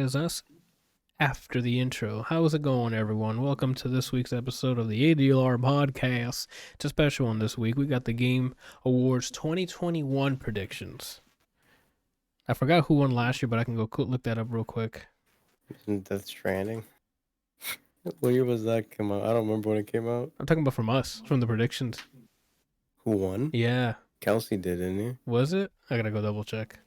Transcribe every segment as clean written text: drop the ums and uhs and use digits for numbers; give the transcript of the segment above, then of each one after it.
as us after the intro. How's it going, everyone? Welcome to this week's episode of the ADLR Podcast. It's a special one this week. We got the Game Awards 2021 predictions. I forgot who won last year, but I can go look that up real quick. Isn't Death Stranding? What year was that come out? I don't remember when it came out. I'm talking about from us, from the predictions. Who won? Yeah. Kelsey did, didn't he? Was it? I gotta go double check.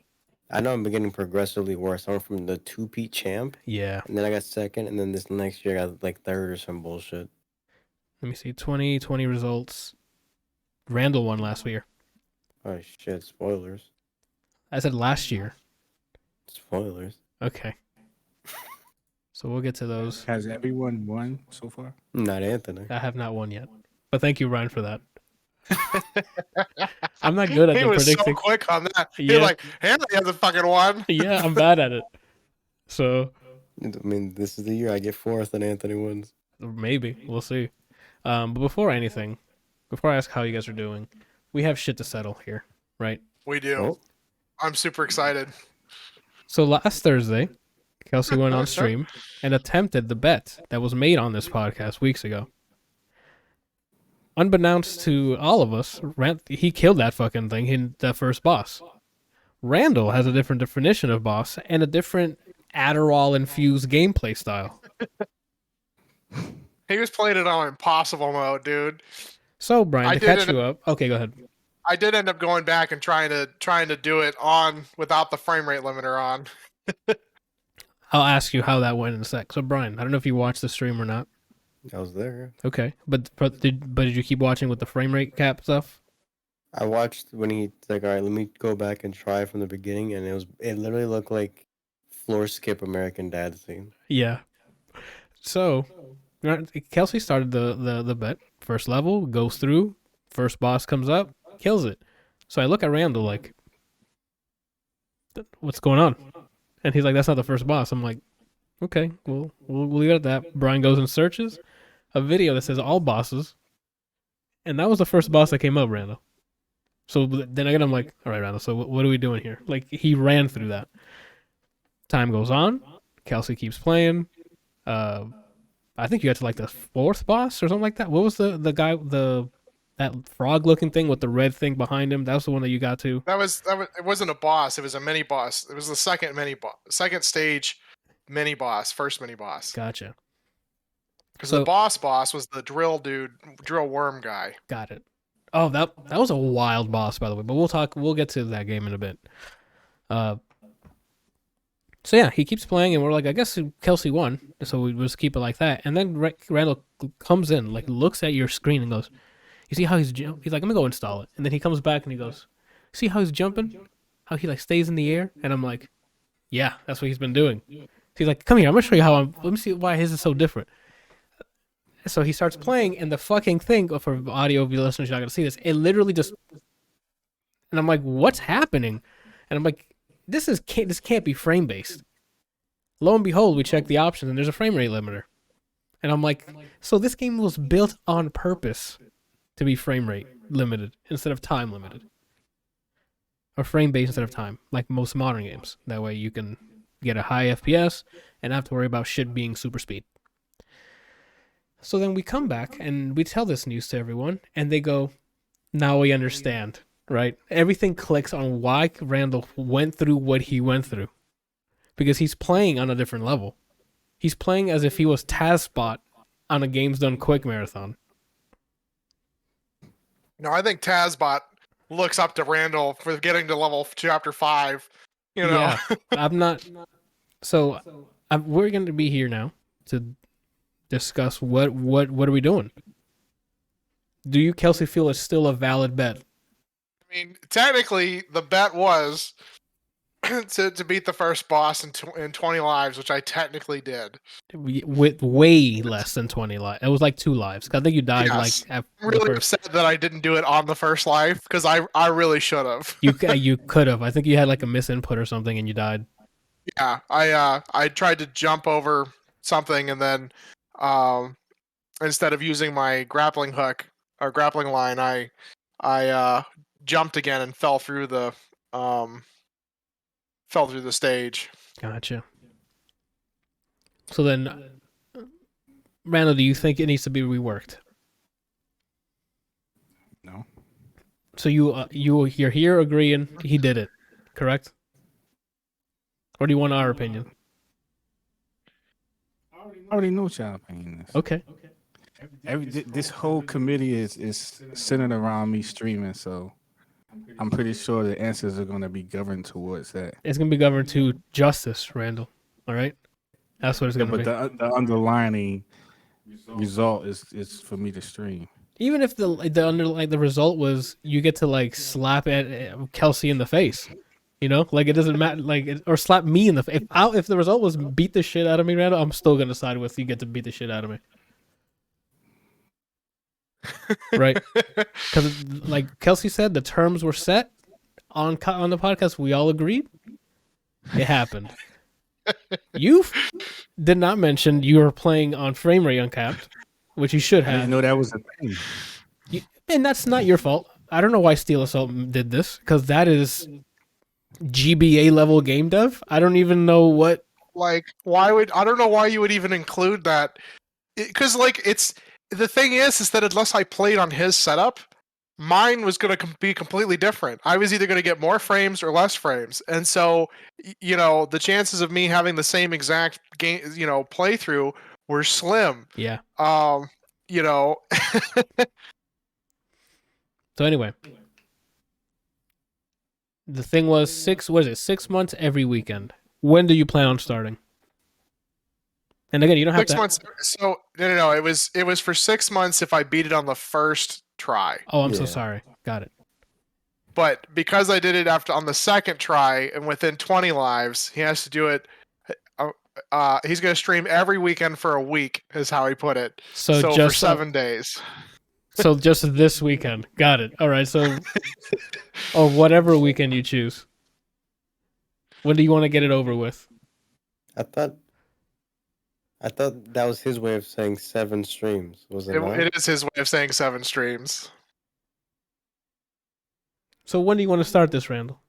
I know I'm getting progressively worse. I went from the 2P champ. Yeah. And then I got second, and then this next year I got like third or some bullshit. Let me see. 2020 results. Randall won last year. Oh shit, spoilers. I said last year. Spoilers. Okay. So we'll get to those. Has everyone won so far? Not Anthony. I have not won yet. But thank you, Ryan, for that. I'm not good at he the was predicting. so quick on that. Yeah. You're like, Anthony hasn't fucking won. Yeah, I'm bad at it. So I mean, this is the year I get fourth and Anthony wins. maybe. We'll see. But before I ask how you guys are doing, we have shit to settle here, right? We do. Oh. I'm super excited. So last Thursday, Kelsey went on stream and attempted the bet that was made on this podcast weeks ago. Unbeknownst to all of us, he killed that fucking thing in that first boss. Randall has a different definition of boss and a different Adderall-infused gameplay style. He was playing it on impossible mode, dude. So, Brian, to catch you up... Okay, go ahead. I did end up going back and trying to do it on without the frame rate limiter on. I'll ask you how that went in a sec. So, Brian, I don't know if you watched the stream or not. I was there. Okay, but did you keep watching with the frame rate cap stuff? I watched when he's like, all right, let me go back and try from the beginning, and it literally looked like floor skip American Dad scene. Yeah. So, Kelsey started the bet. First level, goes through. First boss comes up, kills it. So I look at Randall like, what's going on? And he's like, that's not the first boss. I'm like, okay, we'll leave it at that. Brian goes and searches a video that says all bosses. And that was the first boss that came up, Randall. So then again, I'm like, all right, Randall, so what are we doing here? Like, he ran through that. Time goes on. Kelsey keeps playing. I think you got to like the fourth boss or something like that. What was the guy, that frog-looking thing with the red thing behind him? That was the one that you got to. That was it wasn't a boss. It was a mini boss. It was the second stage mini boss, first mini boss. Gotcha. Because the boss was the drill worm guy. Got it. Oh, that was a wild boss, by the way. But we'll get to that game in a bit. So yeah, he keeps playing, and we're like, I guess Kelsey won, so we just keep it like that. And then Randall comes in, like looks at your screen and goes, "You see how he's like, I'm gonna go install it." And then he comes back and he goes, "See how he's jumping? How he like stays in the air?" And I'm like, "Yeah, that's what he's been doing." He's like, "Come here, I'm gonna show you how let me see why his is so different." So he starts playing, and the fucking thing, for audio view listeners, you're not gonna see this. It literally just, and I'm like, "What's happening?" And I'm like, This can't be frame based. Lo and behold, we check the options and there's a frame rate limiter. And I'm like, so this game was built on purpose to be frame rate limited instead of time limited. Or frame based instead of time, like most modern games. That way you can get a high FPS and not have to worry about shit being super speed. So then we come back and we tell this news to everyone and they go, now we understand. Right? Everything clicks on why Randall went through what he went through. Because he's playing on a different level. He's playing as if he was TazBot on a Games Done Quick marathon. No, I think TazBot looks up to Randall for getting to level chapter 5. You know? Yeah, I'm not... So, we're going to be here now to discuss what are we doing? Do you, Kelsey, feel it's still a valid bet? I mean, technically, the bet was to beat the first boss in 20 lives, which I technically did. With way less than 20 lives. It was like 2 lives. I think you died Yes. like... I'm really upset that I didn't do it on the first life, because I really should have. You could have. I think you had like a misinput or something and you died. Yeah, I tried to jump over something, and then instead of using my grappling hook or grappling line, I jumped again and fell through the stage. Gotcha. So then, Randall, do you think it needs to be reworked? No. So you're here agreeing he did it, correct? Or do you want our opinion? I already know what y'all opinion is. Okay. This whole committee is centered around me streaming, so I'm pretty sure the answers are going to be governed towards that. It's gonna be governed to justice, Randall. All right, that's what it's Yeah, gonna be. but the underlining result is for me to stream. Even if the result was you get to like slap at Kelsey in the face, you know, like it doesn't matter, or slap me in the face. If the result was beat the shit out of me, Randall, I'm still gonna side with you get to beat the shit out of me, right? Because like Kelsey said, the terms were set on the podcast. We all agreed. It happened. You did not mention you were playing on frame rate uncapped, which you should I have. didn't know that was a thing. And that's not your fault. I don't know why Steel Assault did this, because that is GBA level game dev. I don't even know what. Like, I don't know why you would even include that. Because, like, the thing is that unless I played on his setup, mine was going to be completely different. I was either going to get more frames or less frames. And so, the chances of me having the same exact game, playthrough were slim. Yeah. You know. So anyway, the thing was 6 months every weekend. When do you plan on starting? And again, you don't have 6 months. So no. It was for 6 months if I beat it on the first try. Oh, I'm so sorry. Got it. But because I did it on the second try and within 20 lives, he has to do it. He's going to stream every weekend for a week, is how he put it. So just for 7 days. So just this weekend. Got it. All right. So, or whatever weekend you choose. When do you want to get it over with? I thought that was his way of saying 7 streams. Was it not? It is his way of saying 7 streams. So when do you want to start this, Randall?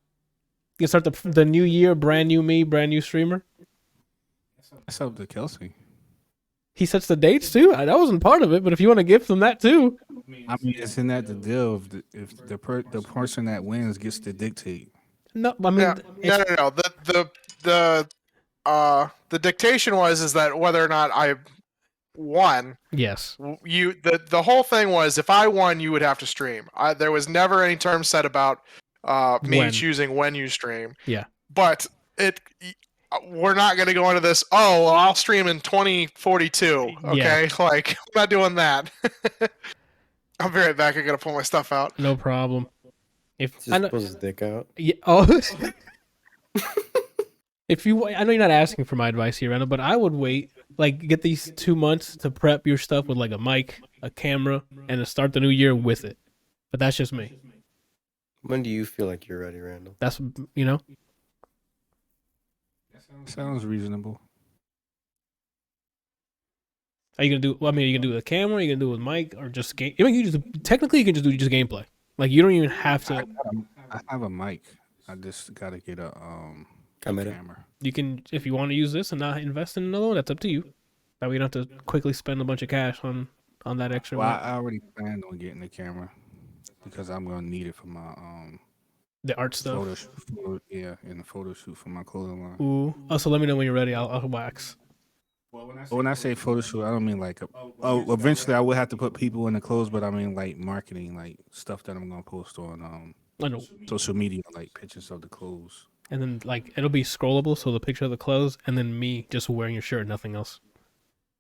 You start the new year, brand new me, brand new streamer? That's up to Kelsey. He sets the dates too? That wasn't part of it, but if you want to give them that too. I mean, isn't that the deal? If the person that wins gets to dictate? No, I mean... No. The dictation is that whether or not I won. Yes. The whole thing was if I won, you would have to stream. There was never any term said about me choosing when you stream. Yeah. But we're not going to go into this. Oh, well, I'll stream in 2042. Okay, Yeah. like I'm not doing that. I'll be right back. I got to pull my stuff out. No problem. Just pulls his dick out. Yeah. Oh. I know you're not asking for my advice here, Randall, but I would wait. Like, get these 2 months to prep your stuff with like a mic, a camera, and to start the new year with it. But that's just me. When do you feel like you're ready, Randall? That's Sounds reasonable. Are you gonna do? Well, I mean, are you gonna do it with a camera? Are you gonna do it with mic or just game? I mean, technically you can just do gameplay. Like you don't even have to. I have a mic. I just gotta get a camera. You can, if you want to use this and not invest in another one, that's up to you. That way you don't have to quickly spend a bunch of cash on that extra. Well, one. I already planned on getting the camera because I'm gonna need it for my the art stuff. In the photo shoot for my clothing line. Ooh. Also, let me know when you're ready. I'll wax. When I say photo shoot, I don't mean like eventually I will have to put people in the clothes, but I mean like marketing, like stuff that I'm gonna post on I know. social media, like pictures of the clothes. And then like it'll be scrollable, so the picture of the clothes, and then me just wearing your shirt, nothing else.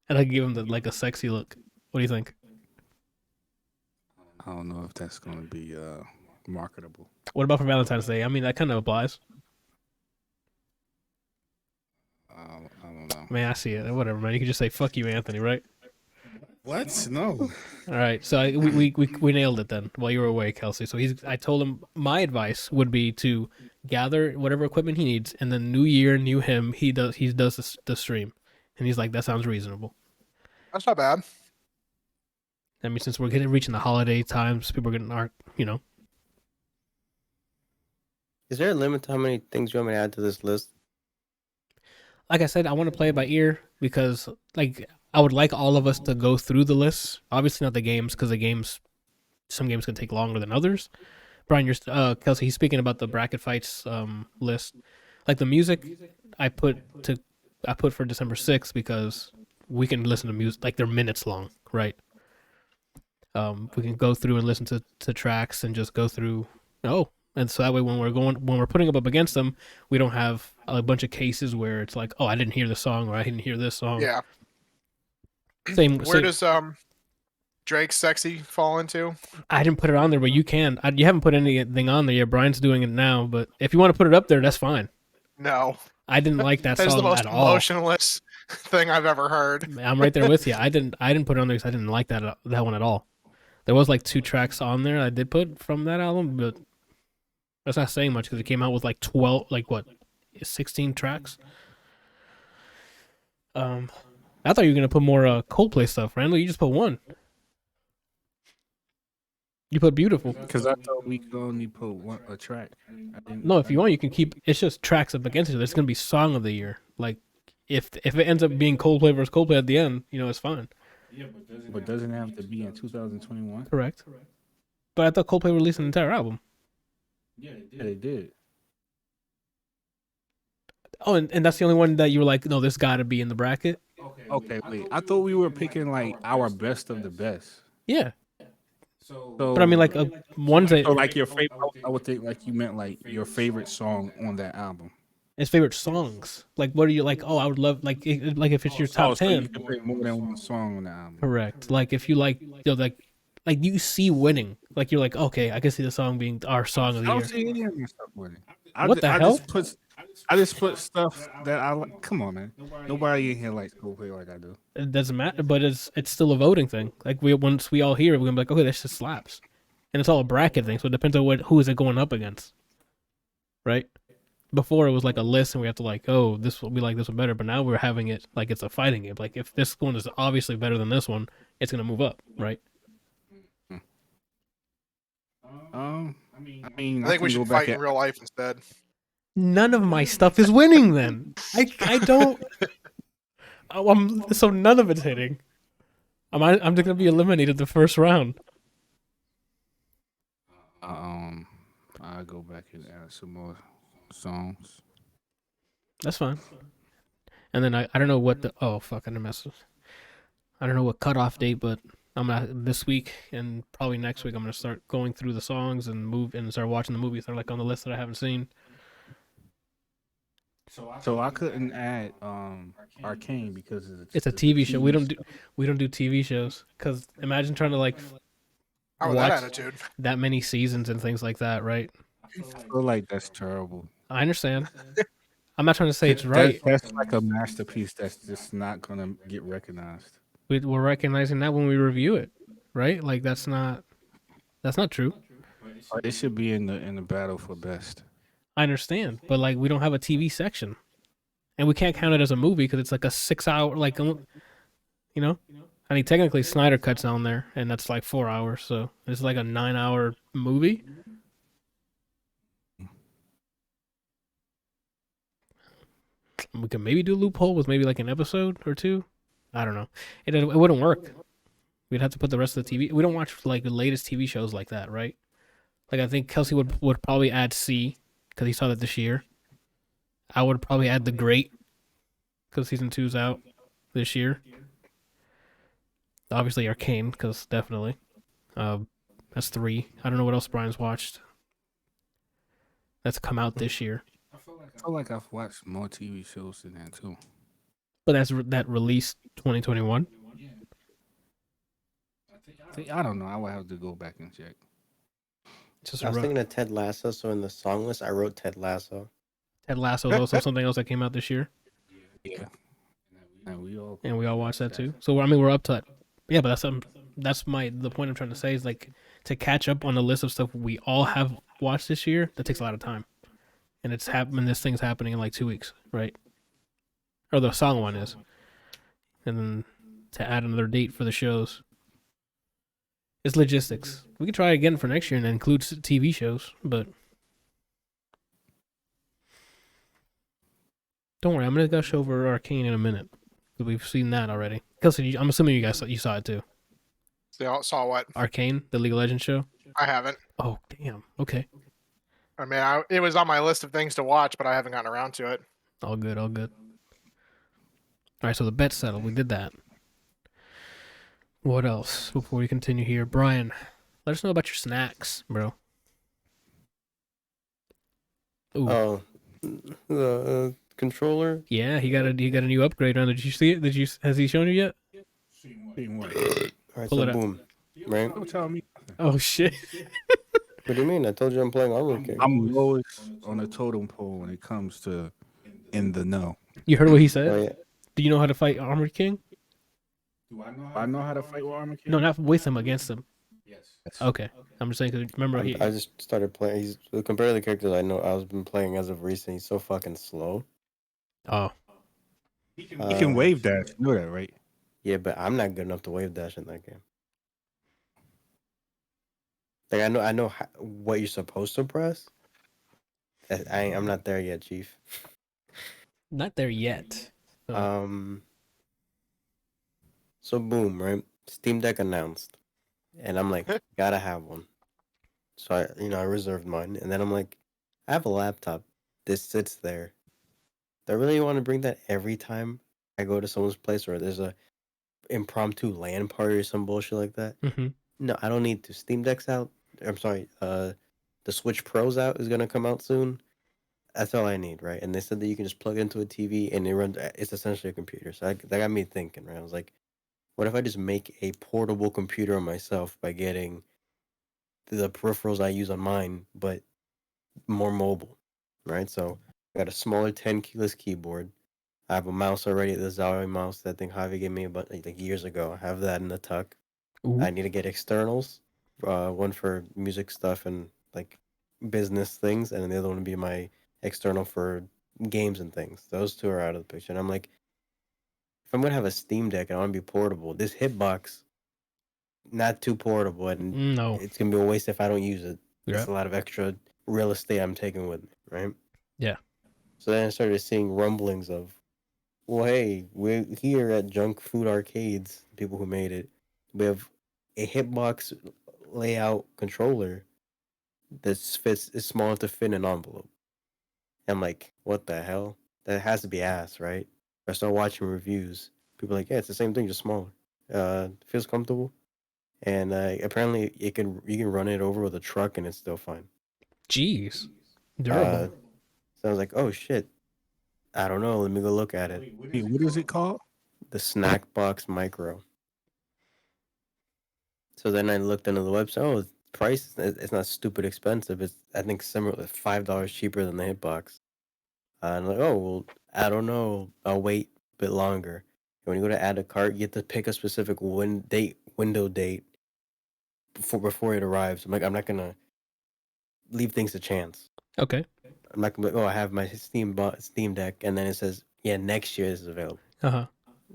And I give him a sexy look. What do you think? I don't know if that's gonna be marketable. What about for Valentine's Day? I mean, that kind of applies. I don't know. Man, I see it. Whatever, man. You can just say "fuck you, Anthony," right? What? No. All right. So we nailed it then while you were away, Kelsey. So I told him my advice would be to gather whatever equipment he needs, and then new year, new him. He does the stream, and he's like, that sounds reasonable. That's not bad. I mean, since we're reaching the holiday times, people are getting Is there a limit to how many things you want me to add to this list? like I said, I want to play it by ear because like I would like all of us to go through the lists. Obviously not the games because some games can take longer than others. Brian, you're Kelsey. He's speaking about the bracket fights list. Like the music, I put for December 6th because we can listen to music like they're minutes long, right? We can go through and listen to tracks and just go through. And so that way when we're putting up against them, we don't have a bunch of cases where it's like, oh, I didn't hear the song or I didn't hear this song. Yeah. Where does Drake's "Sexy" fall into? I didn't put it on there, but you can. You haven't put anything on there yet. Brian's doing it now, but if you want to put it up there, that's fine. No. I didn't like that That is song the most at all. emotionless thing I've ever heard. I'm right there with you. I didn't put it on there because I didn't like that one at all. There was like 2 tracks on there I did put from that album, but that's not saying much because it came out with like 16 tracks. I thought you were gonna put more Coldplay stuff, Randall. You just put 1. You put "Beautiful." Because I thought we could only put a track. No, if you want, you can keep. It's just tracks up against it. It's gonna be song of the year. Like if it ends up being Coldplay versus Coldplay at the end, it's fine. But doesn't it have to be in 2021? Correct. But I thought Coldplay released an entire album. Yeah, they did. Oh, and that's the only one that you were like, no, this got to be in the bracket. Okay, wait. I thought we were picking like our best of the best. Yeah. So, But I mean, like ones that so like your favorite. I would think like you meant like your favorite song on that album. his favorite songs. Like, what are you like? Oh, I would love like if it's your top so 10. you can pick more than one song on the album. Correct. Like if you like, like you see winning. Like you're like, okay, I can see the song being our song of I the don't year. see any of your stuff winning. What the hell? I just put stuff that I like. Come on, man. Nobody in here likes Coldplay like I do. It doesn't matter, but it's still a voting thing. Like once we all hear it, we're gonna be like, okay, this just slaps, and it's all a bracket thing. So it depends on who is it going up against, right? Before it was like a list, and we have to like, oh, we like this one better. But now we're having it like it's a fighting game. Like if this one is obviously better than this one, it's gonna move up, right? I think we should fight in real life instead. None of my stuff is winning. Then I don't. So none of it's hitting. I'm just gonna be eliminated the first round. I'll go back and add some more songs. That's fine. And then I don't know what I don't know what cutoff date, but I'm gonna this week and probably next week I'm gonna start going through the songs and start watching the movies that are like on the list that I haven't seen. So I couldn't add Arcane because It's a TV show. We don't do TV shows because imagine trying to like That watch attitude. that many seasons and things like that, right? I feel like that's terrible. I understand. I'm not trying to say it's right. That's like a masterpiece that's just not gonna get recognized. We're recognizing that when we review it, right? Like that's not true. It should be in the battle for best. I understand, but like we don't have a TV section, and we can't count it as a movie because it's like a 6-hour, like I mean technically Snyder Cut's on there, and that's like 4 hours, so it's like a 9-hour movie. We could maybe do a loophole with maybe like an episode or 2. I don't know. It wouldn't work. We'd have to put the rest of the TV. We don't watch like the latest TV shows like that, right? Like I think Kelsey would probably add C because he saw that this year. I would probably add The Great because season 2's out this year. Obviously Arcane because definitely. That's 3. I don't know what else Brian's watched. That's come out this year. I feel like I've watched more TV shows than that too. But that released 2021. I don't know. I would have to go back and check. Just I was thinking of Ted Lasso, so in the song list, I wrote Ted Lasso. Ted Lasso is also something else that came out this year. Yeah. And we all watched that too. So I mean, we're up to it. Yeah, but that's the point I'm trying to say is like to catch up on the list of stuff we all have watched this year. That takes a lot of time, and it's happening. This thing's happening in like 2 weeks, right? Or the song one is, and then to add another date for the shows. It's logistics. We could try again for next year and include TV shows, but Don't worry, I'm gonna gush over Arcane in a minute. We've seen that already. Kelsey, I'm assuming you saw it too. They all saw what? Arcane, the League of Legends show. I haven't. Oh damn. Okay. I mean, it was on my list of things to watch, but I haven't gotten around to it. All good. All good. All right. So the bet's settled. We did that. What else before we continue here, Brian? Let us know about your snacks, bro. Ooh. Oh, the controller. Yeah, he got a new upgrade on it. Did you see it? Has he shown you yet? All right, Pull so it up. boom, right? Don't tell me. Oh shit. What do you mean? I told you I'm playing Armor King. I'm lowest on the totem pole when it comes to in the know. You heard what he said? Oh, yeah. Do you know how to fight Armored King? Do I know how to fight with Armor King? No, not with him, against him. Yes. Okay. I'm just saying because remember I just started playing. He's compared to the characters I know I've been playing as of recent. He's so fucking slow. Oh. He can wave dash. You know that, right? Yeah, but I'm not good enough to wave dash in that game. Like I know what you're supposed to press. I'm not there yet, Chief. Not there yet. So boom, right? Steam Deck announced, and I'm like, gotta have one. So I reserved mine, and then I'm like, I have a laptop. This sits there. Do I really want to bring that every time I go to someone's place or there's a impromptu LAN party or some bullshit like that? Mm-hmm. No, I don't need to. Steam Deck's out. I'm sorry. The Switch Pro's out is gonna come out soon. That's all I need, right? And they said that you can just plug it into a TV and it runs. It's essentially a computer. So that got me thinking, right? I was like, what if I just make a portable computer on myself by getting the peripherals I use on mine, but more mobile, right? So I got a smaller 10 keyless keyboard. I have a mouse already, the Zowie mouse that I think Javi gave me about like years ago. I have that in the tuck. Ooh. I need to get externals, one for music stuff and like business things, and then the other one would be my external for games and things. Those two are out of the picture. And I'm like, if I'm gonna have a Steam Deck and I want to be portable, this hitbox, not too portable, and No. it's gonna be a waste if I don't use it. Yeah. It's a lot of extra real estate I'm taking with me, right? Yeah. So then I started seeing rumblings of, well, hey, we're here at Junk Food Arcades, people who made it. We have a hitbox layout controller is small enough to fit in an envelope. I'm like, what the hell? That has to be ass, right? I start watching reviews. People are like, yeah, it's the same thing, just smaller. Feels comfortable, and apparently you can run it over with a truck and it's still fine. Jeez. Durable. So I was like, oh shit, I don't know. Let me go look at it. Wait, what is it called? The Snackbox Micro. So then I looked into the website. Oh, the price, it's not stupid expensive. It's, I think, similar, $5 cheaper than the Hitbox. And I'm like, oh, well, I don't know. I'll wait a bit longer. And when you go to add a cart, you have to pick a specific window date before it arrives. I'm like, I'm not going to leave things to chance. Okay. I'm not going to be, oh, I have my Steam Deck, and then it says, yeah, next year this is available. Uh-huh.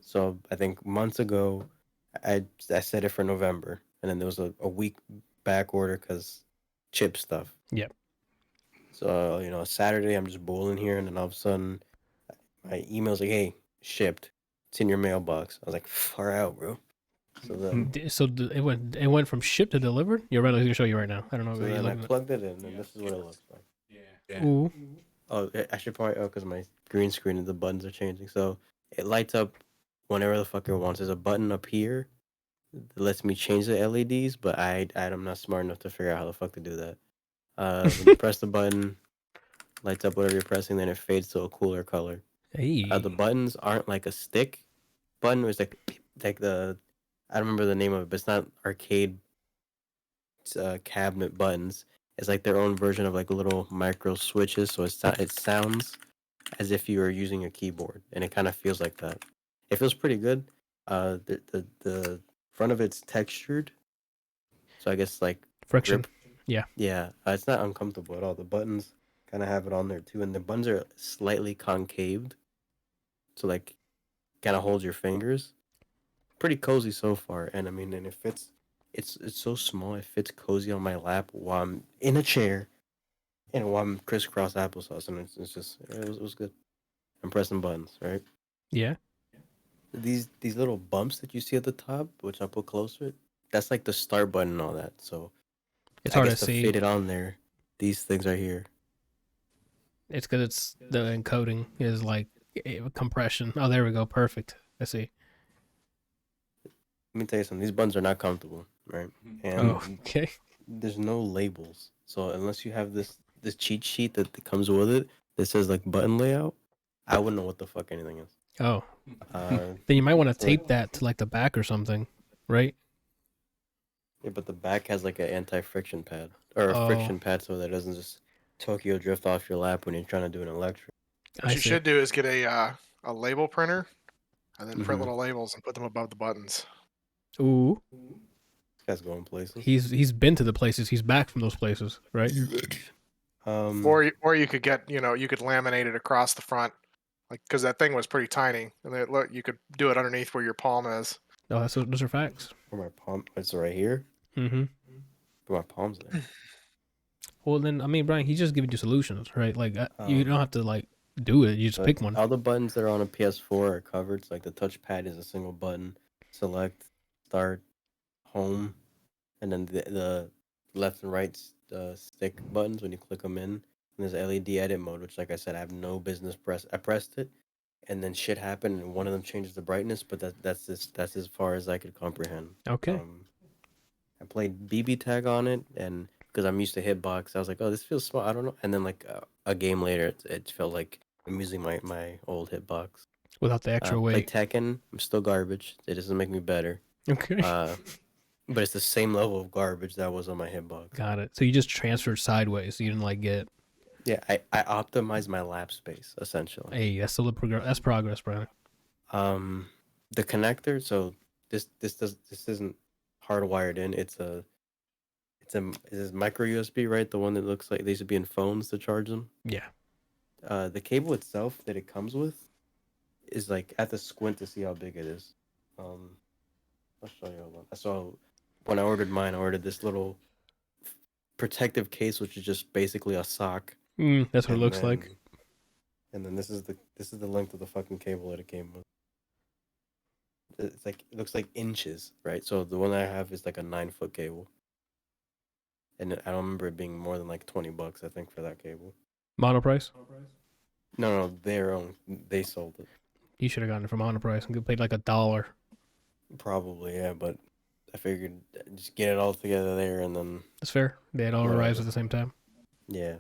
So I think months ago, I set it for November, and then there was a week back order because chip stuff. Yep. So Saturday I'm just bowling here, and then all of a sudden my email's like, "Hey, shipped. It's in your mailbox." I was like, "Far out, bro." So then, It went from shipped to delivered. You're right. I'm gonna show you right now. I don't know. so What you're then I looking at. plugged it in, and this is what it looks like. Yeah. Ooh. Oh, I should probably because my green screen and the buttons are changing. So it lights up whenever the fuck it wants. There's a button up here that lets me change the LEDs, but I'm not smart enough to figure out how the fuck to do that. When you press the button, lights up whatever you're pressing, then it fades to a cooler color. Hey. The buttons aren't like a stick button. It's like the I don't remember the name of it, but it's not arcade cabinet buttons. It's like their own version of like little micro switches, so it sounds as if you were using a keyboard, and it kind of feels like that. It feels pretty good. The front of it's textured, so I guess like Friction. grip. Yeah. It's not uncomfortable at all. The buttons kind of have it on there too, and the buttons are slightly concaved, so like kind of hold your fingers. Pretty cozy so far, and I mean, and it fits. It's so small. It fits cozy on my lap while I'm in a chair, and while I'm crisscross applesauce, and it was good. I'm pressing buttons, right? Yeah. These little bumps that you see at the top, which I'll put closer, that's like the start button and all that. So It's I hard guess to to see. fit it on there, these things right here. It's because it's the encoding is like compression. Oh, there we go. Perfect. I see. Let me tell you something. These buttons are not comfortable, right? And Oh, okay. there's no labels. So unless you have this cheat sheet that comes with it that says like button layout, I wouldn't know what the fuck anything is. Oh, Uh, then you might want to so- tape that to like the back or something, right? yeah, but the back has like an anti-friction pad or a Oh. friction pad so that it doesn't just Tokyo drift off your lap when you're trying to do an electric. What I you see. should do is get a label printer, and then print Mhm. little labels and put them above the buttons. Ooh, This guy's going places. he's been to the places. He's back from those places, right? Or you could get you could laminate it across the front, like because that thing was pretty tiny, and then look you could do it underneath where your palm is. Oh, those are facts. where my palm, it's right here. Mm-hmm. Where my palm's there. Well, then I mean, Brian, he's just giving you solutions, right? Like you Um, don't have to like do it. You just But pick one. all the buttons that are on a PS4 are covered. So like the touchpad is a single button. Select, start, home, and then the left and right stick buttons when you click them in. And there's LED edit mode, which, like I said, I have no business press. I pressed it, and then shit happened, and one of them changes the brightness. But that's as far as I could comprehend. Okay. I played BB tag on it, and because I'm used to hitbox, I was like, oh, this feels small. I don't know. And then like a game later, it felt like I'm using my old hitbox. Without the extra Play weight. Tekken. I'm still garbage. It doesn't make me better. Okay. But it's the same level of garbage that was on my hitbox. Got it. So you just transferred sideways. You didn't like get. Yeah, I optimized my lap space essentially. Hey, that's still that's progress, Brian. The connector. So this isn't hardwired in. It's micro USB, right? The one that looks like they used to be in phones to charge them. Yeah. The cable itself that it comes with is like I have to squint to see how big it is. I'll show you. Hold on. I saw when I ordered mine. I ordered this little protective case, which is just basically a sock. That's what it and looks like. And then this is the length of the fucking cable that it came with. It's like it looks like inches, right? So the one I have is like a 9-foot cable, and I don't remember it being more than like $20, I think, for that cable. Mono price. No, their own. They sold it. You should have gotten it from Mono price and paid like $1. Probably, yeah, but I figured just get it all together there, and then That's fair. They all Whatever. arrives at the same time. yeah.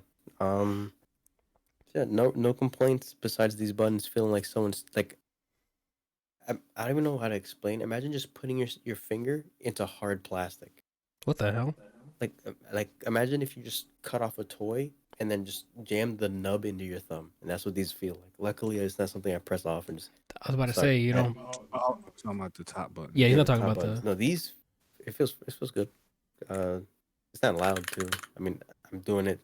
Yeah, no complaints besides these buttons feeling like someone's like. I don't even know how to explain. Imagine just putting your finger into hard plastic. What the hell? Like imagine if you just cut off a toy and then just jam the nub into your thumb, and that's what these feel like. Luckily, it's not something I press off and just. I was about to Sorry, say you don't. I'm talking about the top button. Yeah, he's not the talking top about buttons. the. No, these. It feels good. It's not loud too. I mean, I'm doing it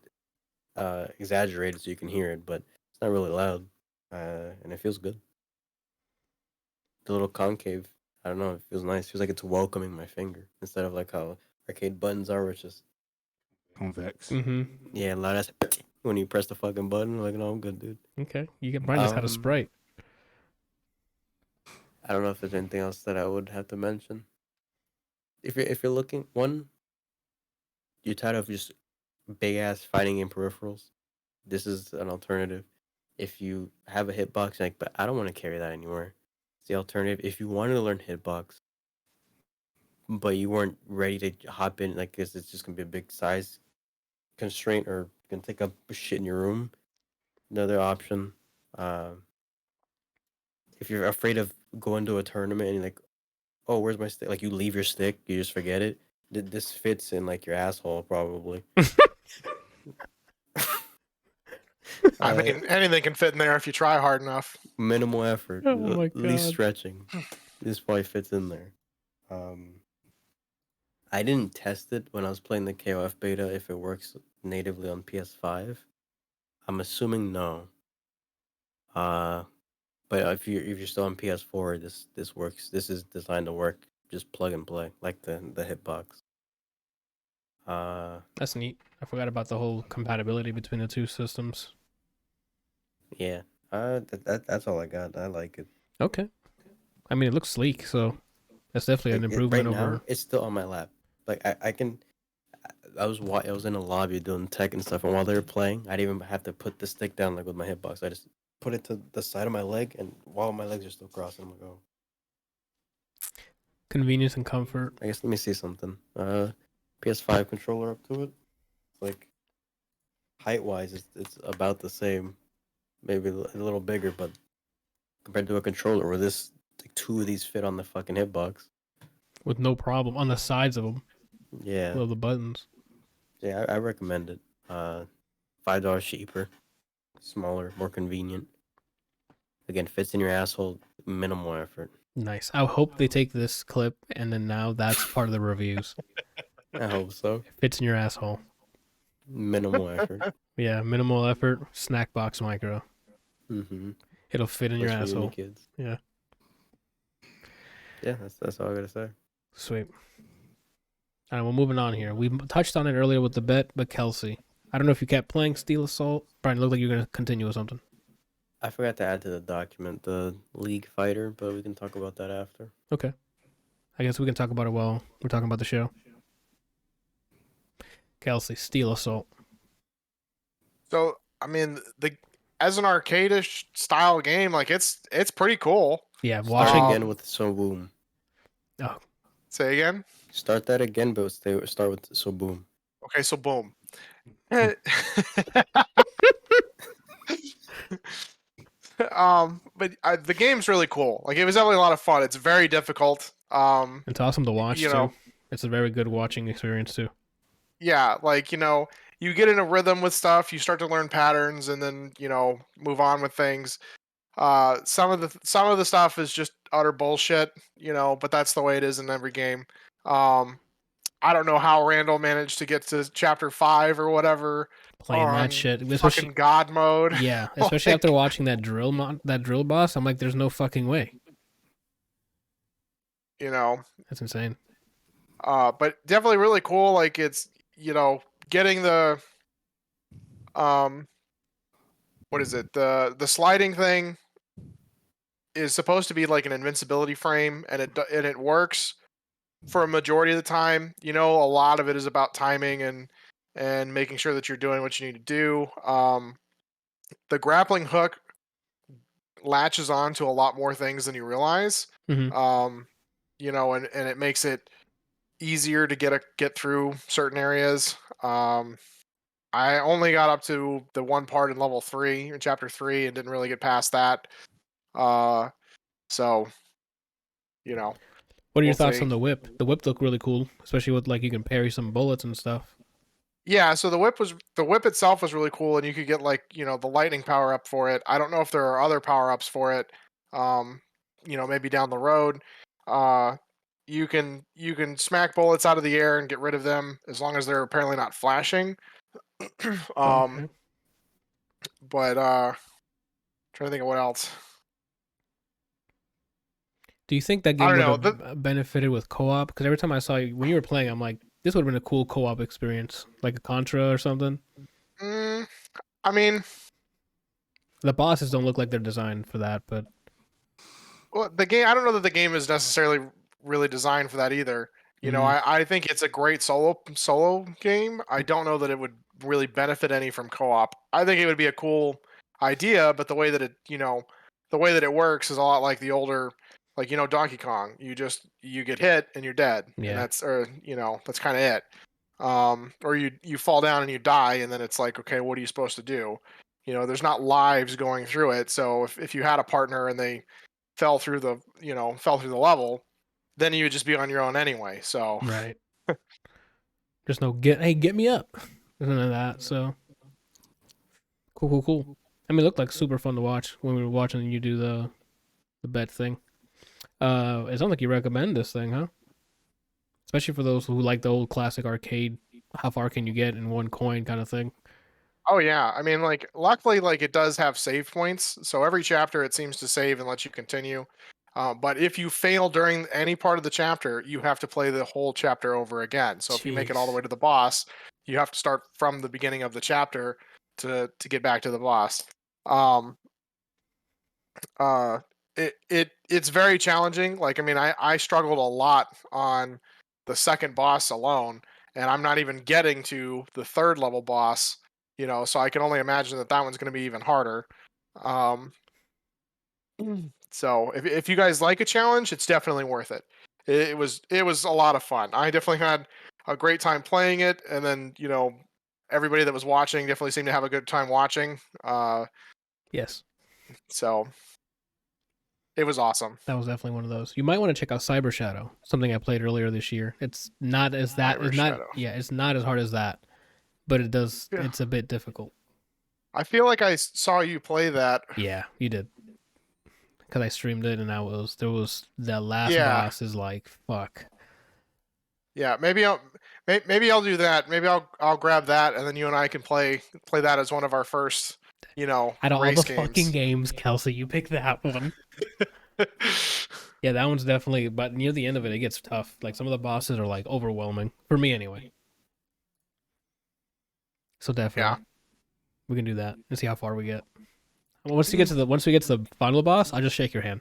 exaggerated so you can hear it, but it's not really loud, and it feels good. The little concave, I don't know, it feels nice. It feels like it's welcoming my finger instead of like how arcade buttons are, which is Convex. Mm-hmm. yeah, loud as when you press the fucking button. Like, no, I'm good, dude. Okay, you get Brian just had a Um, Sprite. I don't know if there's anything else that I would have to mention. If you're looking, you're tired of just big ass fighting game peripherals. This is an alternative. If you have a hitbox, like, but I don't want to carry that anymore. It's the alternative. If you wanted to learn hitbox, but you weren't ready to hop in, like, cause it's just gonna be a big size constraint or gonna take up shit in your room. Another option. If you're afraid of going to a tournament and you're like, oh, where's my stick? Like you leave your stick, you just forget it. This fits in like your asshole probably. I mean, anything can fit in there if you try hard enough. Minimal effort, Oh my least God. stretching. This probably fits in there. I didn't test it when I was playing the KOF beta if it works natively on PS5. I'm assuming no. But if you're still on PS4, this works. This is designed to work. Just plug and play like the hitbox. That's neat. I forgot about the whole compatibility between the two systems. Yeah. That's all I got. I like it. Okay. I mean, it looks sleek, so that's definitely an improvement right over. now, it's still on my lap. Like I can. I was in a lobby doing tech and stuff, and while they were playing, I didn't even have to put the stick down like with my hitbox. I just put it to the side of my leg, and while my legs are still crossing, I'm like, oh. Convenience and comfort. I guess let me see something. PS5 controller up to it. Like height wise, it's about the same, maybe a little bigger, but compared to a controller, where this like 2 of these fit on the fucking hitbox. With no problem on the sides of them. Yeah. Love the buttons. Yeah, I recommend it. $5 cheaper, smaller, more convenient. Again, fits in your asshole, minimal effort. Nice. I hope they take this clip and then now that's part of the reviews. I hope so. It fits in your asshole. Minimal effort. Yeah, minimal effort. Snackbox micro. Mm-hmm. It'll fit in your Especially asshole. kids. Yeah. Yeah, that's all I gotta say. Sweet. All right, well, moving on here. We touched on it earlier with the bet, but Kelsey. I don't know if you kept playing Steel Assault. Brian, it looked like you were going to continue with something. I forgot to add to the document the League Fighter, but we can talk about that after. Okay. I guess we can talk about it while we're talking about the show. Kelsey, Steel Assault. So, I mean, as an arcade-ish style game, like it's pretty cool. Yeah, Start watching. again with So Boom. Oh, Say again. Start that again, but start with So Boom. Okay, so boom. But the game's really cool. Like it was definitely a lot of fun. It's very difficult. it's awesome to watch, you too. know, It's a very good watching experience, too. yeah, like you get in a rhythm with stuff. You start to learn patterns, and then move on with things. Some of the stuff is just utter bullshit, but that's the way it is in every game. I don't know how Randall managed to get to chapter 5 or whatever. Playing on that shit. fucking God mode. Yeah, especially Like, after watching that drill boss. I'm like, there's no fucking way. That's insane. But definitely really cool. Like it's getting the what is it? The sliding thing is supposed to be like an invincibility frame, and it works for a majority of the time. A lot of it is about timing and making sure that you're doing what you need to do. The grappling hook latches on to a lot more things than you realize. Mhm. And it makes it easier to get through certain areas. I only got up to the one part in level 3 in chapter 3 and didn't really get past that. So What are your we'll thoughts see. on the whip? The whip looked really cool, especially with like you can parry some bullets and stuff. Yeah, so the whip itself was really cool, and you could get like the lightning power up for it. I don't know if there are other power ups for it. Maybe down the road. You can Oh, smack bullets out of the air and get rid of them as long as they're apparently not flashing. Okay. But trying to think of what else. Do you think that I game don't would know. have benefited with co-op? Because every time I saw you when you were playing, I'm like, this would have been a cool co-op experience, like a Contra or something. I mean, The bosses don't look like they're designed for that, but well, the game. I don't know that the game is necessarily really designed for that either. I think it's a great solo game. I don't know that it would really benefit any from co-op. I think it would be a cool idea, but the way that it works is a lot like the older, like Donkey Kong. You get hit and you're dead, Yeah. and that's kind of it. Or you fall down and you die, and then it's like, okay, what are you supposed to do? There's not lives going through it. So if you had a partner and they fell through the level, then you would just be on your own anyway. So right. There's no get me up. There's none of that. So cool. I mean, it looked like super fun to watch when we were watching you do the bet thing. It sounds like you recommend this thing, huh? Especially for those who like the old classic arcade. How far can you get in one coin kind of thing? Oh yeah, I mean, like luckily, like it does have save points. So every chapter it seems to save and let you continue. But if you fail during any part of the chapter, you have to play the whole chapter over again. So if you make it all the way to the boss, you have to start from the beginning of the chapter to get back to the boss. it's very challenging. Like, I mean, I struggled a lot on the second boss alone, and I'm not even getting to the third level boss. So I can only imagine that one's going to be even harder. Um, so if you guys like a challenge, it's definitely worth it. It was a lot of fun. I definitely had a great time playing it, and then everybody that was watching definitely seemed to have a good time watching. Yes, So it was awesome. that was definitely one of those. You might want to check out Cyber Shadow, something I played earlier this year. It's not as that. Cyber It's not. Shadow. Yeah, it's not as hard as that, but it does. Yeah. It's a bit difficult. I feel like I saw you play that. Yeah, you did. Because I streamed it, and there was the last Yeah. boss is like fuck. Yeah, maybe I'll do that. Maybe I'll grab that, and then you and I can play that as one of our first, Out of all race the games. fucking games, Kelsey, you pick that one. Yeah, that one's definitely. But near the end of it, it gets tough. Like some of the bosses are like overwhelming for me, anyway. So definitely, we can do that and see how far we get. Once we get to the final boss, I'll just shake your hand.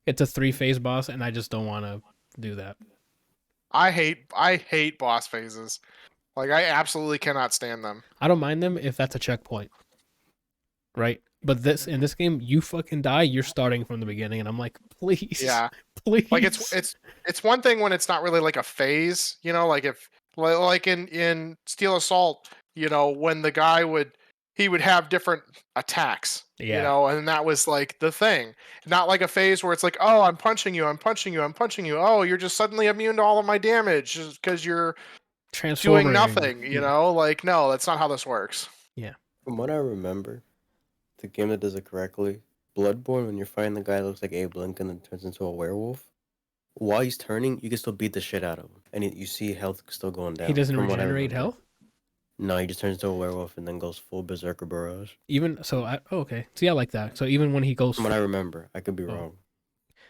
It's a 3-phase boss, and I just don't want to do that. I hate boss phases. Like, I absolutely cannot stand them. I don't mind them if that's a checkpoint, right? But in this game, you fucking die, you're starting from the beginning, and I'm like, please, Yeah. please. Like, it's one thing when it's not really like a phase, like if like in Steel Assault, when the guy would have different attacks, and that was like the thing. Not like a phase where it's like, oh, I'm punching you. Oh, you're just suddenly immune to all of my damage because you're doing nothing, Like, no, that's not how this works. Yeah. From what I remember, the game that does it correctly, Bloodborne, when you're fighting the guy that looks like Abe Lincoln and turns into a werewolf, while he's turning, you can still beat the shit out of him. And you see health still going down. He doesn't from what I regenerate remember. health? No, he just turns into a werewolf and then goes full Berserker Barrage. Even so, okay. See, I like that. So even when he goes, From what I remember, I could be wrong.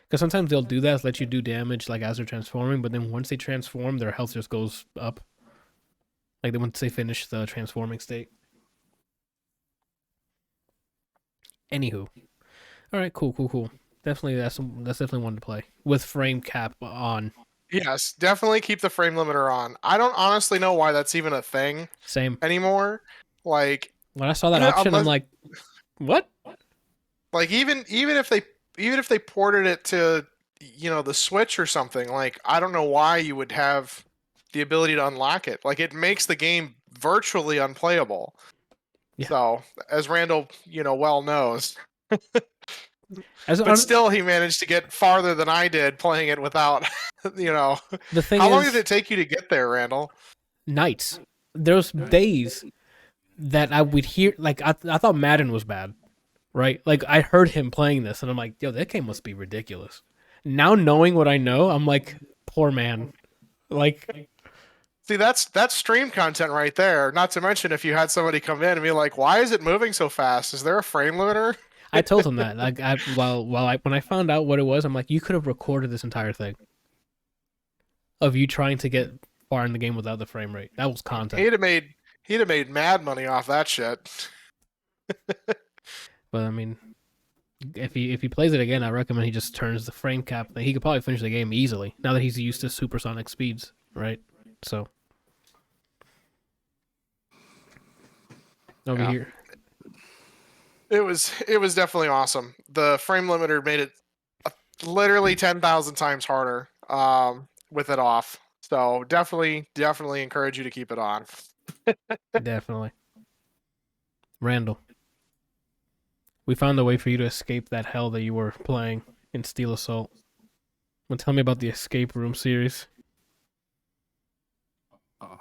Because sometimes they'll do that, let you do damage like as they're transforming, but then once they transform, their health just goes up. Like once they finish the transforming state. Anywho, all right, cool. Definitely, that's definitely one to play with frame cap on. Yes, definitely keep the frame limiter on. I don't honestly know why that's even a thing Same. anymore. Like, when I saw that option, I'm like, what? Like, even if they ported it to the Switch or something, like, I don't know why you would have the ability to unlock it. Like, it makes the game virtually unplayable. Yeah. So, as Randall well knows. But still, he managed to get farther than I did playing it without, The thing How is, long did it take you to get there, Randall? Nights. There's days that I would hear, like, I thought Madden was bad, right? Like, I heard him playing this, and I'm like, yo, that game must be ridiculous. Now, knowing what I know, I'm like, poor man. Like, see, that's stream content right there. Not to mention if you had somebody come in and be like, why is it moving so fast? Is there a frame limiter? I told him that. Like, when I found out what it was, I'm like, you could have recorded this entire thing of you trying to get far in the game without the frame rate. That was content. He'd have made mad money off that shit. But I mean, if he plays it again, I recommend he just turns the frame cap. He could probably finish the game easily now that he's used to supersonic speeds, right? So over here. It was definitely awesome. The frame limiter made it literally 10,000 times harder with it off. So definitely encourage you to keep it on. Definitely. Randall, we found a way for you to escape that hell that you were playing in Steel Assault. Well, tell me about the escape room series. I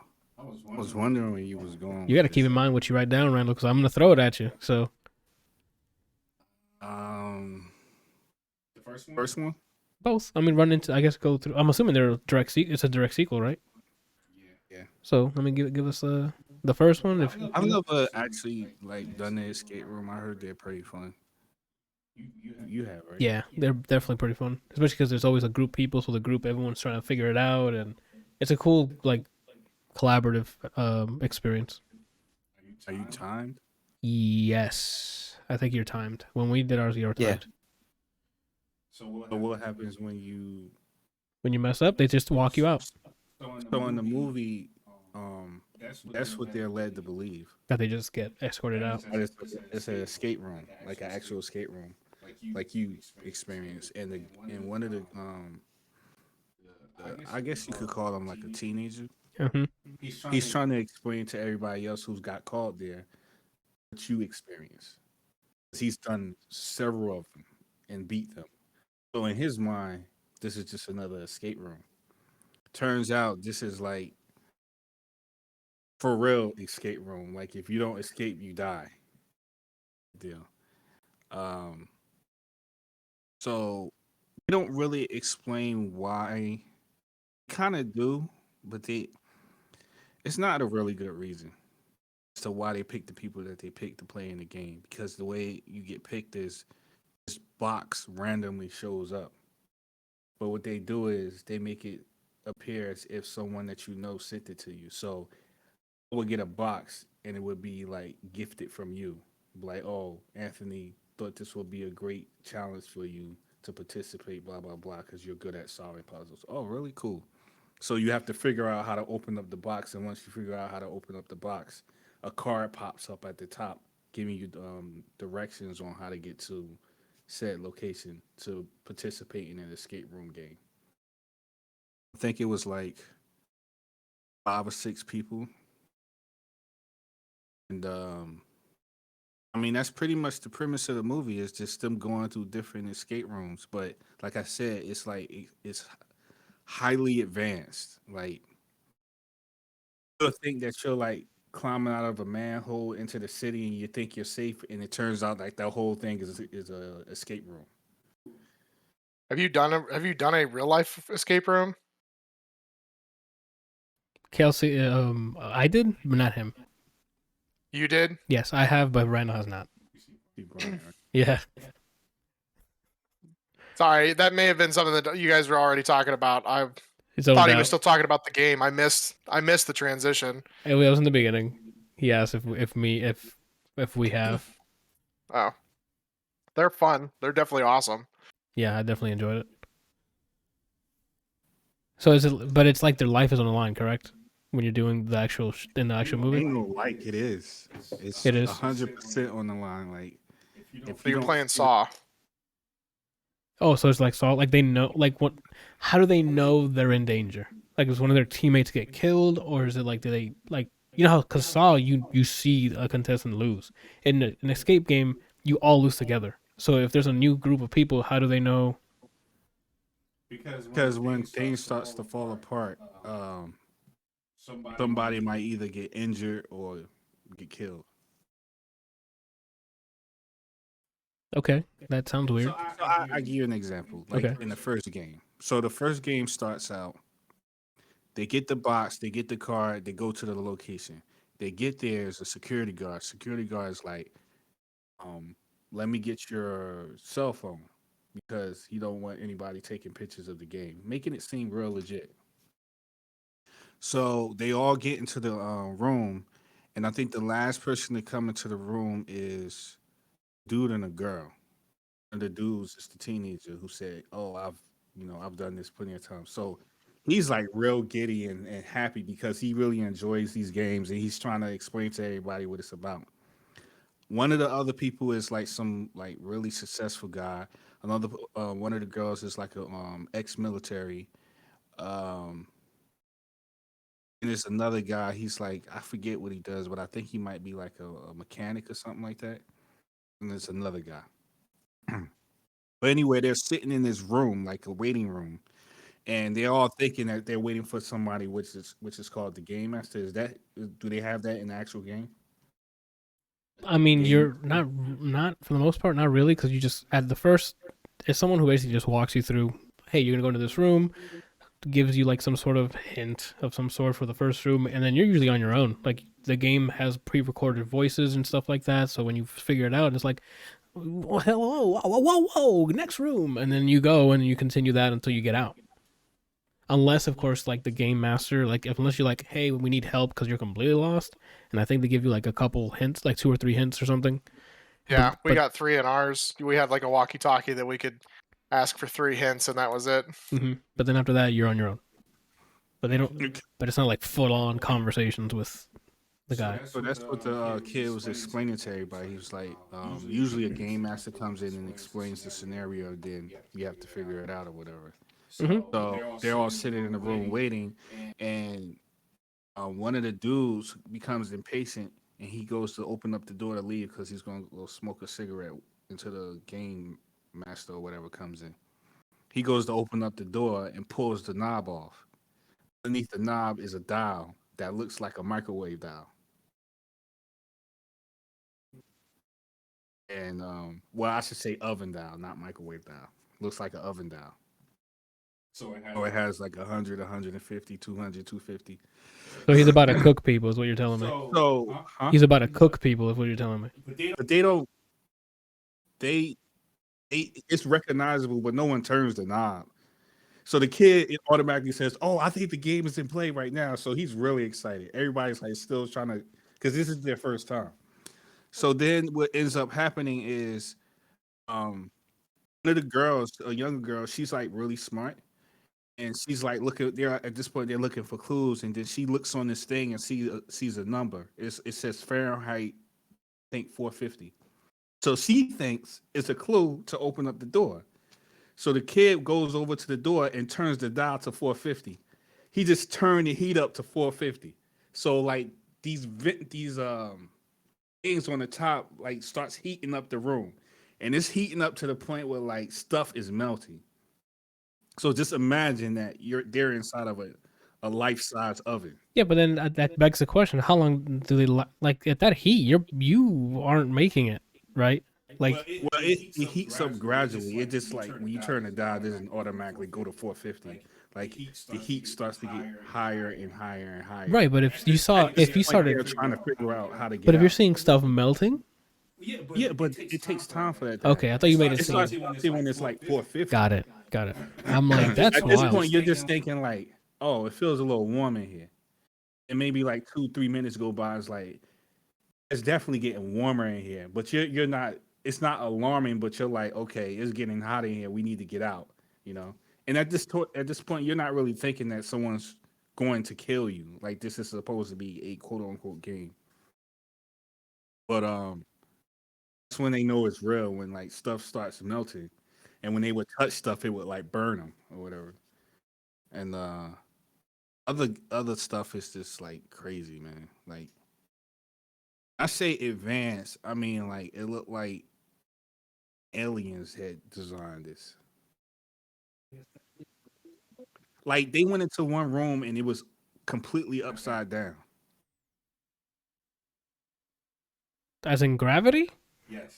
was wondering where you was going. You got to keep in mind what you write down, Randall, because I'm going to throw it at you. So, the first one? both. I mean, I guess go through. I'm assuming they're it's a direct sequel, right? Yeah. So, let me give us the first one. I've never actually done the escape room. I heard they're pretty fun. You have, right? Yeah, they're definitely pretty fun, especially because there's always a group of people. So everyone's trying to figure it out, and it's a cool collaborative experience. Are you timed? Yes. I think you're timed. When we did ours, you were Yeah. timed. So what happens when you mess up, they just walk you out. So in the movie, that's what they're led to believe. That they just get escorted out. But it's an escape room, like an actual escape room, like you experience. And one of the I guess you could call him like a teenager. Mm-hmm. He's trying to explain to everybody else who's got called there what you experience. He's done several of them and beat them. So in his mind, this is just another escape room. Turns out this is like for real escape room. Like if you don't escape, you die. Deal. So they don't really explain why. Kind of do, but it's not a really good reason as to why they pick the people that they pick to play in the game. Because the way you get picked is this box randomly shows up. But what they do is they make it appear as if someone that you know sent it to you. So I would get a box and it would be like gifted from you. Like, oh, Anthony thought this would be a great challenge for you to participate, blah, blah, blah, because you're good at solving puzzles. Oh, really? Cool. So you have to figure out how to open up the box. And once you figure out how to open up the box, a card pops up at the top giving you directions on how to get to said location to participate in an escape room game. I think it was like 5 or 6 people. And I mean, that's pretty much the premise of the movie, is just them going through different escape rooms. But like I said, it's like it's highly advanced. Like you'll think that you're like climbing out of a manhole into the city and you think you're safe, and it turns out like the whole thing is a escape room. Have you done a real life escape room? Kelsey, I did, but not him. You did? Yes, I have, but Randall has not. Yeah. Sorry, that may have been something that you guys were already talking about. I It's thought zoned he out. was still talking about the game. I missed the transition. It was in the beginning. He asked if we have. Oh, they're fun. They're definitely awesome. Yeah, I definitely enjoyed it. So is it? But it's like their life is on the line, correct? When you're doing the actual movie. Ain't no like it is. It is 100% on the line. Like if You're don't playing see- Saw. Oh, so it's like Saw. Like they know. Like what? How do they know they're in danger? Like, does one of their teammates get killed, or is it like do they like how? Because Saw, you see a contestant lose in an escape game, you all lose together. So if there's a new group of people, how do they know? Because when things starts to fall apart, somebody might either get injured or get killed. Okay, that sounds weird. So I give you an example. Like Okay. in the first game. So the first game starts out. They get the box, they get the card, they go to the location. They get there as a security guard. Security guard is like, let me get your cell phone, because he don't want anybody taking pictures of the game, making it seem real legit. So they all get into the room, and I think the last person to come into the room is dude and a girl. And the dude's is the teenager who said, "Oh, I've done this plenty of times." So he's like real giddy and happy because he really enjoys these games, and he's trying to explain to everybody what it's about. One of the other people is like some like really successful guy. Another one of the girls is like a ex-military. And there's another guy. He's like, I forget what he does, but I think he might be like a mechanic or something like that. And there's another guy. But anyway, they're sitting in this room, like a waiting room, and they're all thinking that they're waiting for somebody, which is called the game master. Do they have that in the actual game? I mean, you're not for the most part, not really, because you just at the first, it's someone who basically just walks you through. Hey, you're gonna go into this room, gives you like some sort of hint of some sort for the first room, and then you're usually on your own. Like the game has pre-recorded voices and stuff like that, so when you figure it out, it's like, well, hello, whoa, next room, and then you go and you continue that until you get out. Unless, of course, like the game master, unless you're like, hey, we need help because you're completely lost, and I think they give you like a couple hints, like 2 or 3 hints or something, Yeah, we but- got 3 in ours. We had like a walkie-talkie that we could ask for 3 hints, and that was it. But then after that, you're on your own. But they don't. But it's not like full-on conversations with the guy. So that's what the kid was explaining to everybody. He was like, usually a game master comes in and explains the scenario, then you have to figure it out or whatever. So they're all sitting in the room waiting, and one of the dudes becomes impatient, and he goes to open up the door to leave because he's going to go smoke a cigarette until the game master or whatever comes in. He goes to open up the door and pulls the knob off. Underneath the knob is a dial that looks like a microwave dial. And well, I should say oven dial, not microwave dial. Looks like an oven dial. So it has like 100, 150, 200, 250. So he's about to cook people, is what you're telling me. So He's about to cook people, is what you're telling me. but they don't. It's recognizable, but no one turns the knob. So the kid it automatically says, "Oh, I think the game is in play right now." So he's really excited. Everybody's like still trying to, because this is their first time. So then what ends up happening is, one of the girls, a younger girl, she's like really smart, and she's like looking. They're at this point they're looking for clues, and then she looks on this thing and sees a number. It says Fahrenheit, I think 450. So she thinks it's a clue to open up the door. So the kid goes over to the door and turns the dial to 450. He just turned the heat up to 450. So like these things on the top like starts heating up the room, and it's heating up to the point where like stuff is melting. So just imagine that they're inside of a life-size oven. Yeah, but then that begs the question: how long do they like at that heat? You aren't making it, right? Like, it heats up gradually. It just like when you turn the dial, it doesn't automatically go to 450. Like the heat starts to get higher and higher and higher. right? But if you started trying to figure out how to get. But if you're out. seeing stuff melting, Yeah, but it takes time for that. okay, I thought you made it It's seem. like when it's like 450. Got it. I'm like, that's At this wild. point, you're just thinking like, oh, it feels a little warm in here, and maybe like 2-3 minutes go by. It's like it's definitely getting warmer in here, but you're not. It's not alarming, but you're like, okay, it's getting hot in here. We need to get out, you know. And at this point, you're not really thinking that someone's going to kill you. Like this is supposed to be a quote unquote game. But that's when they know it's real, when like stuff starts melting, and when they would touch stuff, it would like burn them or whatever. And other stuff is just like crazy, man. Like I say advanced, I mean like it looked like aliens had designed this. Like they went into one room and it was completely upside down. As in gravity? Yes.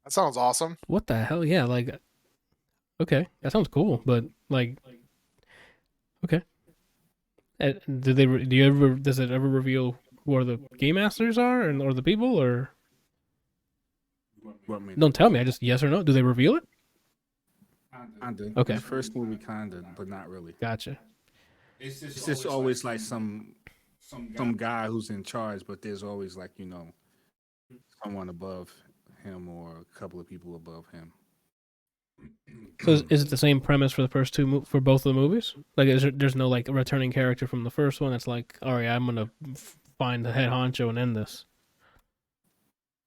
That sounds awesome. What the hell? Yeah, like, okay, that sounds cool, but like, okay. Does it ever reveal who the game masters are or the people or? Don't tell me. I just yes or no. Do they reveal it? Kinda. Okay. The first movie kinda, but not really. Gotcha. It's just always like some guy who's in charge, but there's always like, you know, someone above him or a couple of people above him. So is it the same premise for the first two for both of the movies? Like, there's no like returning character from the first one. It's like, all right, I'm gonna find the head honcho and end this.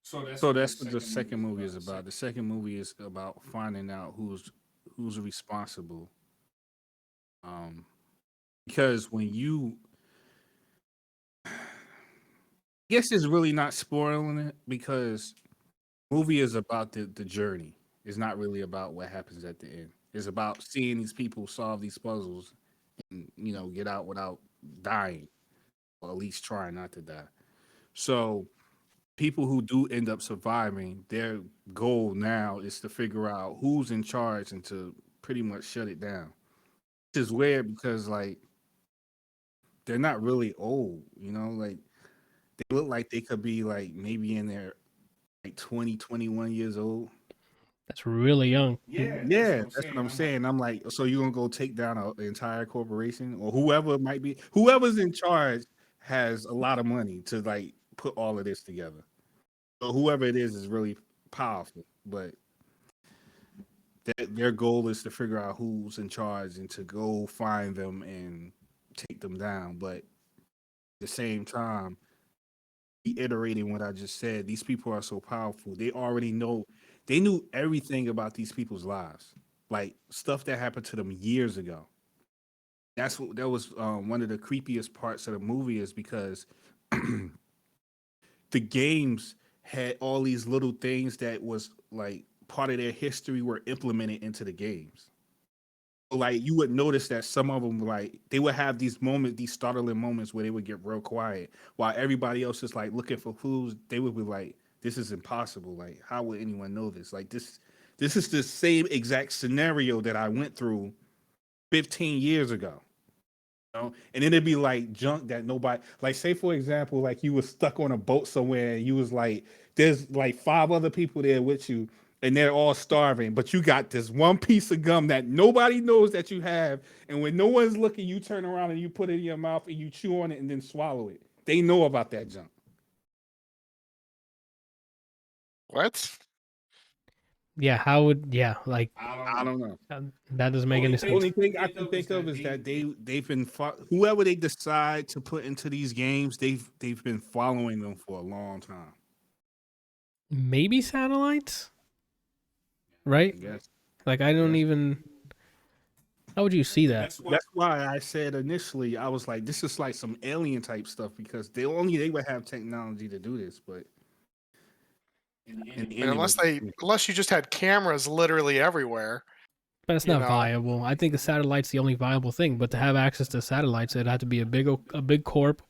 So that's what the second movie is about. The second movie is about finding out who's responsible. Because when you, I guess it's really not spoiling it because movie is about the journey. It's not really about what happens at the end. It's about seeing these people solve these puzzles and, you know, get out without dying, or at least trying not to die. So people who do end up surviving, their goal now is to figure out who's in charge and to pretty much shut it down. Which is weird because like they're not really old, you know, like they look like they could be like maybe in their like 20, 21 years old. That's really young. Yeah, that's what I'm saying. I'm like, so you're gonna go take down an entire corporation or whoever it might be. Whoever's in charge has a lot of money to like put all of this together. So whoever it is really powerful, but their goal is to figure out who's in charge and to go find them and take them down. But at the same time, reiterating what I just said, these people are so powerful. They already know, they knew everything about these people's lives, like stuff that happened to them years ago. That was one of the creepiest parts of the movie is because the games had all these little things that was like part of their history were implemented into the games. Like you would notice that some of them like they would have these moments, these startling moments where they would get real quiet while everybody else is like looking for clues. They would be like, "This is impossible. Like, how would anyone know this? Like this is the same exact scenario that I went through 15 years ago." Know? And then it'd be like junk that nobody like. Say for example, like you was stuck on a boat somewhere, and you was like, there's like 5 other people there with you, and they're all starving, but you got this one piece of gum that nobody knows that you have, and when no one's looking, you turn around and you put it in your mouth and you chew on it and then swallow it. They know about that junk. What? Yeah, how would like I don't know. that doesn't make any The sense. only thing I can think of is that they've been whoever they decide to put into these games, they've been following them for a long time. Maybe satellites, right? I guess. Like I don't even. How would you see that? That's why I said initially I was like, this is like some alien type stuff because they would have technology to do this, but And unless you just had cameras literally everywhere. But it's not viable. I think a satellite's the only viable thing. But to have access to satellites, it'd have to be a big corp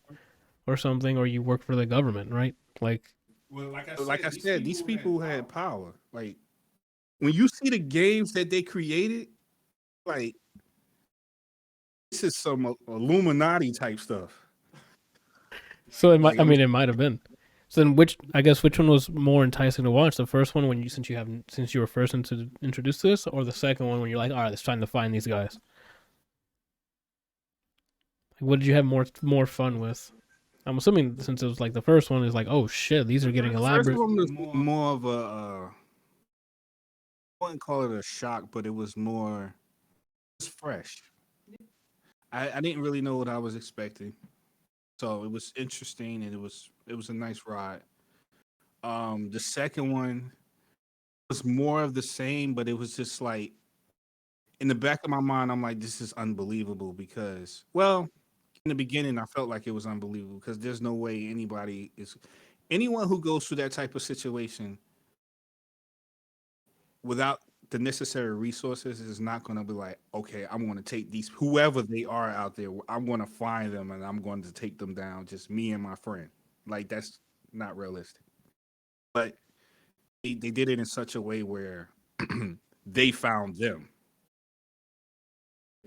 or something, or you work for the government, right? Like, like I said, these people had power. Like when you see the games that they created, like this is some Illuminati type stuff. so it might. I mean, it might have been. So then, which one was more enticing to watch? The first one when since you were first introduced to this, or the second one when you're like, all right, it's time to find these guys. Like, what did you have more fun with? I'm assuming since it was like the first one is like, oh shit, these are getting elaborate. The first one was more of a, I wouldn't call it a shock, but it was fresh. I didn't really know what I was expecting. So it was interesting and it was a nice ride. The second one was more of the same, but it was just like in the back of my mind, I'm like, this is unbelievable because, well, in the beginning, I felt like it was unbelievable because there's no way anyone who goes through that type of situation without the necessary resources is not going to be like, okay, I'm going to take these, whoever they are out there, I'm going to find them and I'm going to take them down, just me and my friend. Like, that's not realistic. But they did it in such a way they found them.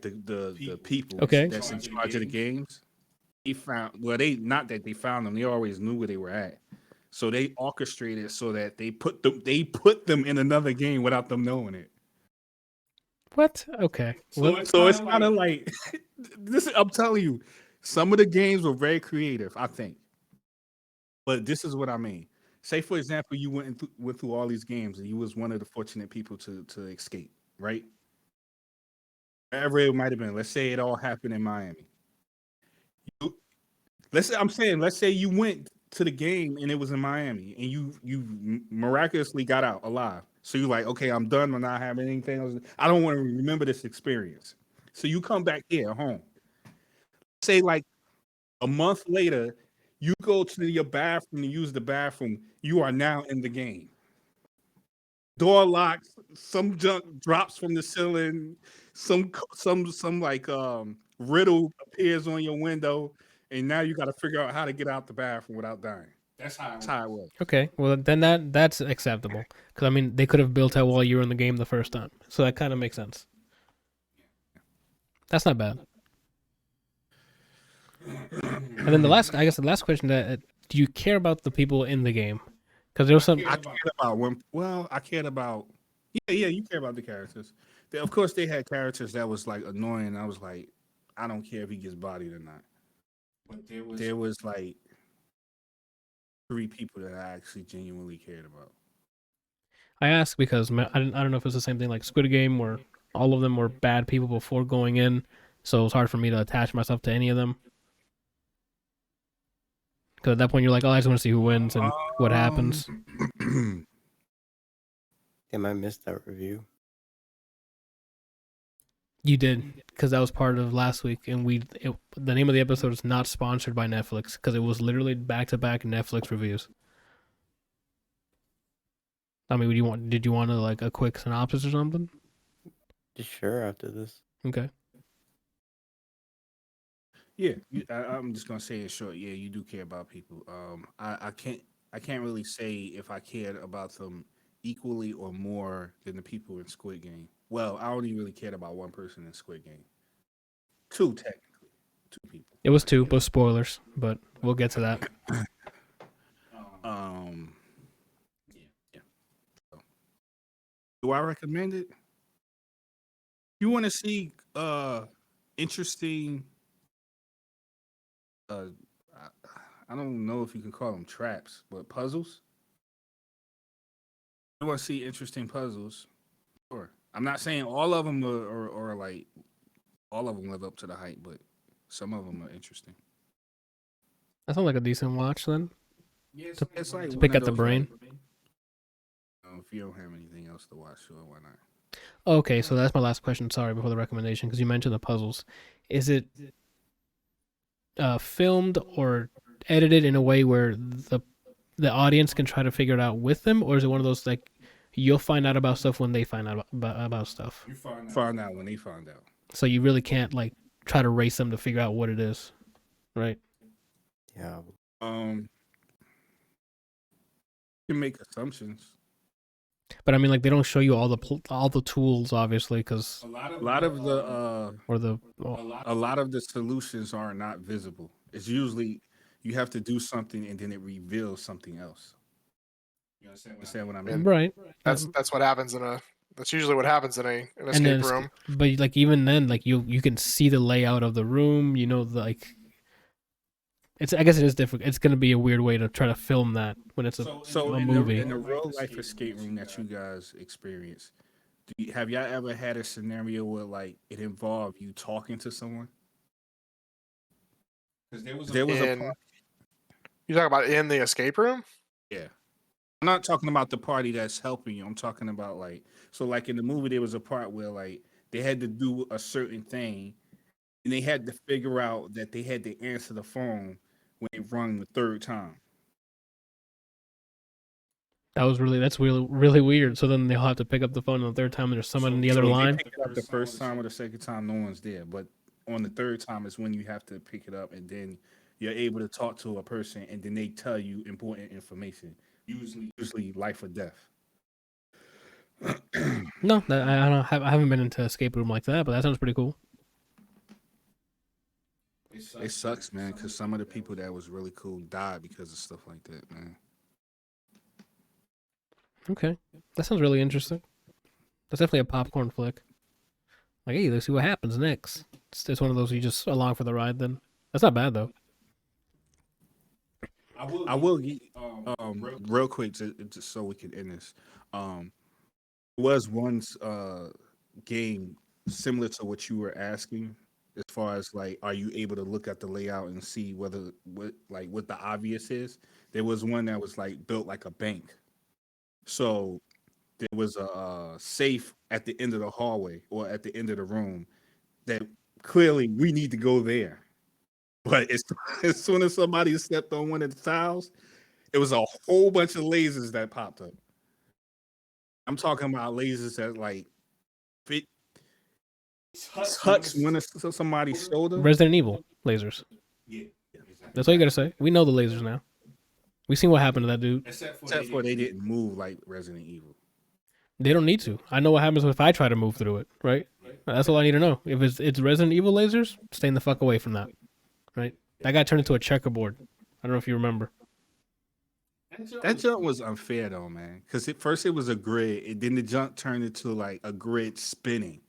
The people that's in charge of the games. They found not that they found them, they always knew where they were at. So they orchestrated so that they put them in another game without them knowing it. What? Okay. So it's kind of like this. I'm telling you, some of the games were very creative, I think. But this is what I mean. Say, for example, you went through all these games and you was one of the fortunate people to escape, right? Wherever it might have been. Let's say it all happened in Miami. Let's say you went to the game and it was in Miami and you miraculously got out alive. So you're like, okay, I'm done. I'm not having anything else. I don't want to remember this experience. So you come back here home. Say like a month later, you go to your bathroom to use the bathroom. You are now in the game. Door locks, some junk drops from the ceiling, some like riddle appears on your window, and now you got to figure out how to get out the bathroom without dying. That's how it was. Okay, well then that's acceptable because I mean they could have built out while you were in the game the first time, so that kind of makes sense. That's not bad. And then the last question that do you care about the people in the game? Because there was some. I cared about one. Well, I cared about. Yeah, you care about the characters. Of course, they had characters that was like annoying. I was like, I don't care if he gets bodied or not. But there was like 3 people that I actually genuinely cared about. I ask because I don't know if it's the same thing like Squid Game where all of them were bad people before going in, so it's hard for me to attach myself to any of them. Because at that point you're like, oh, I just want to see who wins and what happens. Damn, I missed that review. You did, because that was part of last week, and the name of the episode is not sponsored by Netflix because it was literally back-to-back Netflix reviews. I mean, did you want to like a quick synopsis or something? Just sure after this. Okay. Yeah, I'm just gonna say it short. Yeah, you do care about people. I can't really say if I cared about them equally or more than the people in Squid Game. Well, I only really cared about one person in Squid Game. 2 technically, 2 people. It was 2, but spoilers. But we'll get to that. Yeah. So, do I recommend it? You want to see interesting? I don't know if you can call them traps, but puzzles. You want to see interesting puzzles? Sure. I'm not saying all of them are like all of them live up to the hype, but some of them are interesting. That sounds like a decent watch then. Yeah, It's like to pick at the brain. If you don't have anything else to watch, sure, why not? Okay, so that's my last question. Sorry, before the recommendation, because you mentioned the puzzles. Is it filmed or edited in a way where the audience can try to figure it out with them, or is it one of those like you'll find out about stuff when they find out about stuff? You find out when they find out. So you really can't like try to race them to figure out what it is, right? Yeah. You can make assumptions. But I mean, like they don't show you all the tools, obviously, because A lot of the solutions are not visible. It's usually you have to do something and then it reveals something else. You understand what I mean? right. That's what happens that's usually what happens in an escape room. But like even then, like you can see the layout of the room. You know, like I guess it is difficult. It's gonna be a weird way to try to film that when it's a movie. In the real life escape room that you guys experience, have y'all ever had a scenario where like it involved you talking to someone? Because there was a part. You talk about in the escape room? Yeah. I'm not talking about the party that's helping you. I'm talking about like in the movie there was a part where like they had to do a certain thing and they had to figure out that they had to answer the phone when it rung the 3rd time. That's really weird. So then they'll have to pick up the phone on the 3rd time and there's someone in the other line. Pick it up the 1st time or the 2nd time, no one's there. But on the 3rd time is when you have to pick it up and then you're able to talk to a person and then they tell you important information. Usually life or death. No, I haven't been into escape room like that, but that sounds pretty cool. It sucks, man, because some of the people that was really cool died because of stuff like that, man. Okay, that sounds really interesting. That's definitely a popcorn flick. Like, hey, let's see what happens next. It's one of those you just along for the ride. Then that's not bad though. I will real quick just so we can end this. Was one game similar to what you were asking, as far as like, are you able to look at the layout and see what the obvious is? There was one that was like built like a bank, so there was a safe at the end of the hallway or at the end of the room that clearly we need to go there. But as soon as somebody stepped on one of the tiles, it was a whole bunch of lasers that popped up. I'm talking about lasers that like fit touch one of somebody's shoulder. Resident Evil lasers. Yeah, That's all you gotta say. We know the lasers now. We seen what happened to that dude. Except for they didn't move like Resident Evil. They don't need to. I know what happens if I try to move through it. Right. That's all I need to know. If it's Resident Evil lasers, stay the fuck away from that. Right. That got turned into a checkerboard. I don't know if you remember. That jump was unfair though, man. Because at first it was a grid, and then the jump turned into like a grid spinning.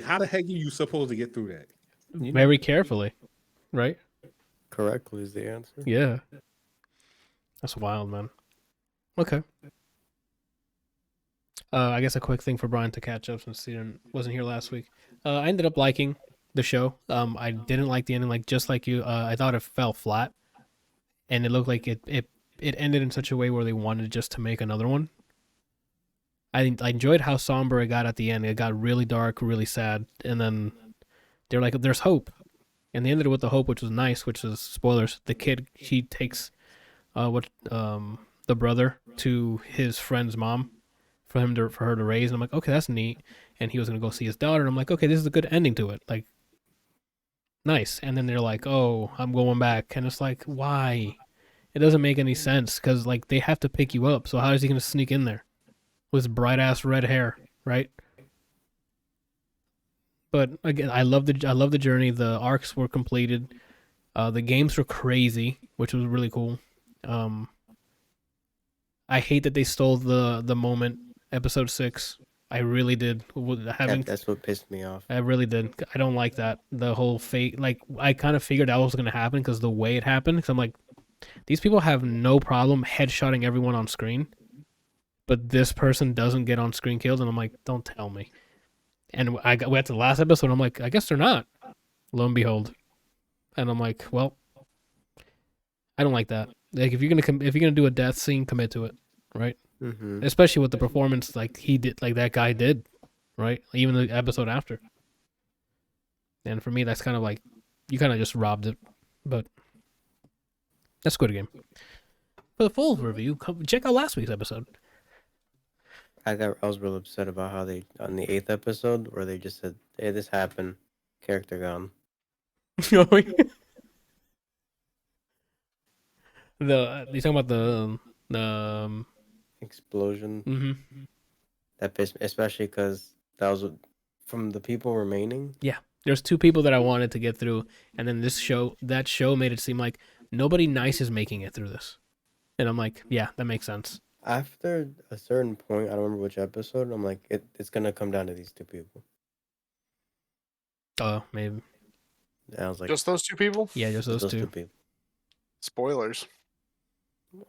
How the heck are you supposed to get through that? Very carefully, right? Correctly is the answer. Yeah. That's wild, man. Okay. I guess a quick thing for Brian to catch up since he wasn't here last week. I ended up liking the show. I didn't like the ending, like just like you. I thought it fell flat, and it looked like it ended in such a way where they wanted just to make another one. I enjoyed how somber it got at the end. It got really dark, really sad, and then they're like, "There's hope," and they ended it with the hope, which was nice. Which is spoilers. The kid, he takes the brother to his friend's mom for her to raise, and I'm like, okay, that's neat. And he was gonna go see his daughter, and I'm like, okay, this is a good ending to it, like nice. And then they're like, oh, I'm going back, and it's like, why? It doesn't make any sense because like they have to pick you up. So how is he gonna sneak in there with bright ass red hair, right? But again, I love the journey. The arcs were completed. The games were crazy, which was really cool. I hate that they stole the moment, episode 6. I really did. That's what pissed me off. I really did. I don't like that. The whole fate. Like I kind of figured that was gonna happen because the way it happened. Because I'm like, these people have no problem headshotting everyone on screen, but this person doesn't get on screen killed, and I'm like, don't tell me. And we got to the last episode. I'm like, I guess they're not. Lo and behold, and I'm like, well, I don't like that. Like if you're gonna do a death scene, commit to it, right? Mm-hmm. Especially with the performance like he did, like that guy did, right? Even the episode after. And for me, that's kind of like you kind of just robbed it, but that's Squid Game. For the full review, check out last week's episode. I was real upset about how they on the 8th episode where they just said, "Hey, this happened, character gone." You talking about the explosion. Mm-hmm. That pissed me, especially because that was from the people remaining. Yeah, there's 2 people that I wanted to get through, and then that show made it seem like nobody nice is making it through this, and I'm like, yeah, that makes sense. After a certain point, I don't remember which episode, I'm like, it's gonna come down to these 2 people. Oh, maybe. And I was like, Just those 2 people? Yeah, just those 2 people. Spoilers.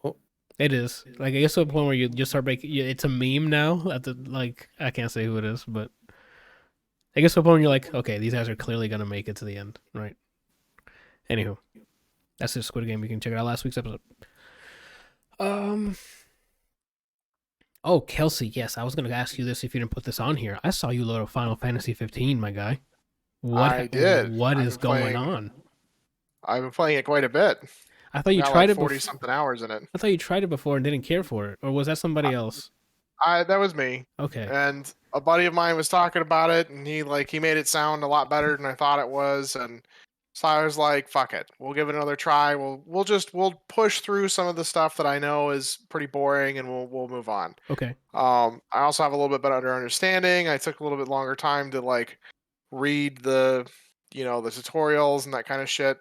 Oh. It is. Like, I guess to the point where you just start making it's a meme now. I can't say who it is, but I guess to the point where you're like, okay, these guys are clearly gonna make it to the end, right? Anywho, that's just Squid Game. You can check it out last week's episode. Oh, Kelsey, yes, I was gonna ask you this if you didn't put this on here. I saw you load up Final Fantasy 15, my guy. I did. What I've is been going playing- on? I've been playing it quite a bit. I thought you Got tried like it 40 before. something hours in it. I thought you tried it before and didn't care for it, or was that somebody else? That was me. Okay. And a buddy of mine was talking about it, and he made it sound a lot better than I thought it was, and so I was like, "Fuck it, we'll give it another try. We'll push through some of the stuff that I know is pretty boring, and we'll move on." Okay. I also have a little bit better understanding. I took a little bit longer time to read the the tutorials and that kind of shit.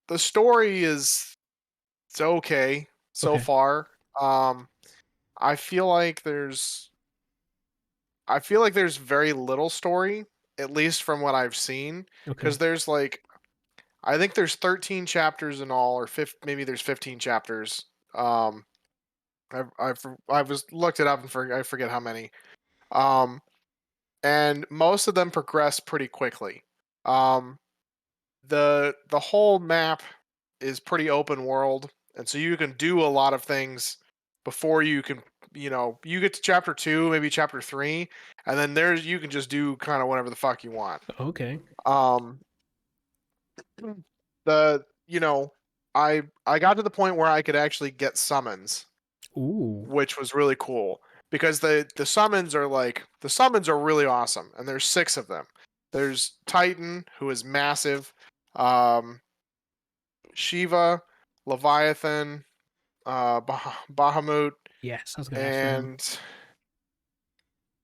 The story it's okay so Okay. far. I feel like there's very little story, at least from what I've seen, Okay. because there's I think there's 13 chapters in all, or maybe there's 15 chapters. I was looked it up and I forget how many. And most of them progress pretty quickly. The whole map is pretty open world, and so you can do a lot of things before you can you get to chapter 2, maybe chapter 3, and then you can just do kind of whatever the fuck you want. Okay. I got to the point where I could actually get summons, Ooh. which was really cool because the summons are really awesome, and there's 6 of them. There's Titan, who is massive, Shiva, Leviathan, Bahamut, Yes, I was gonna ask for him. and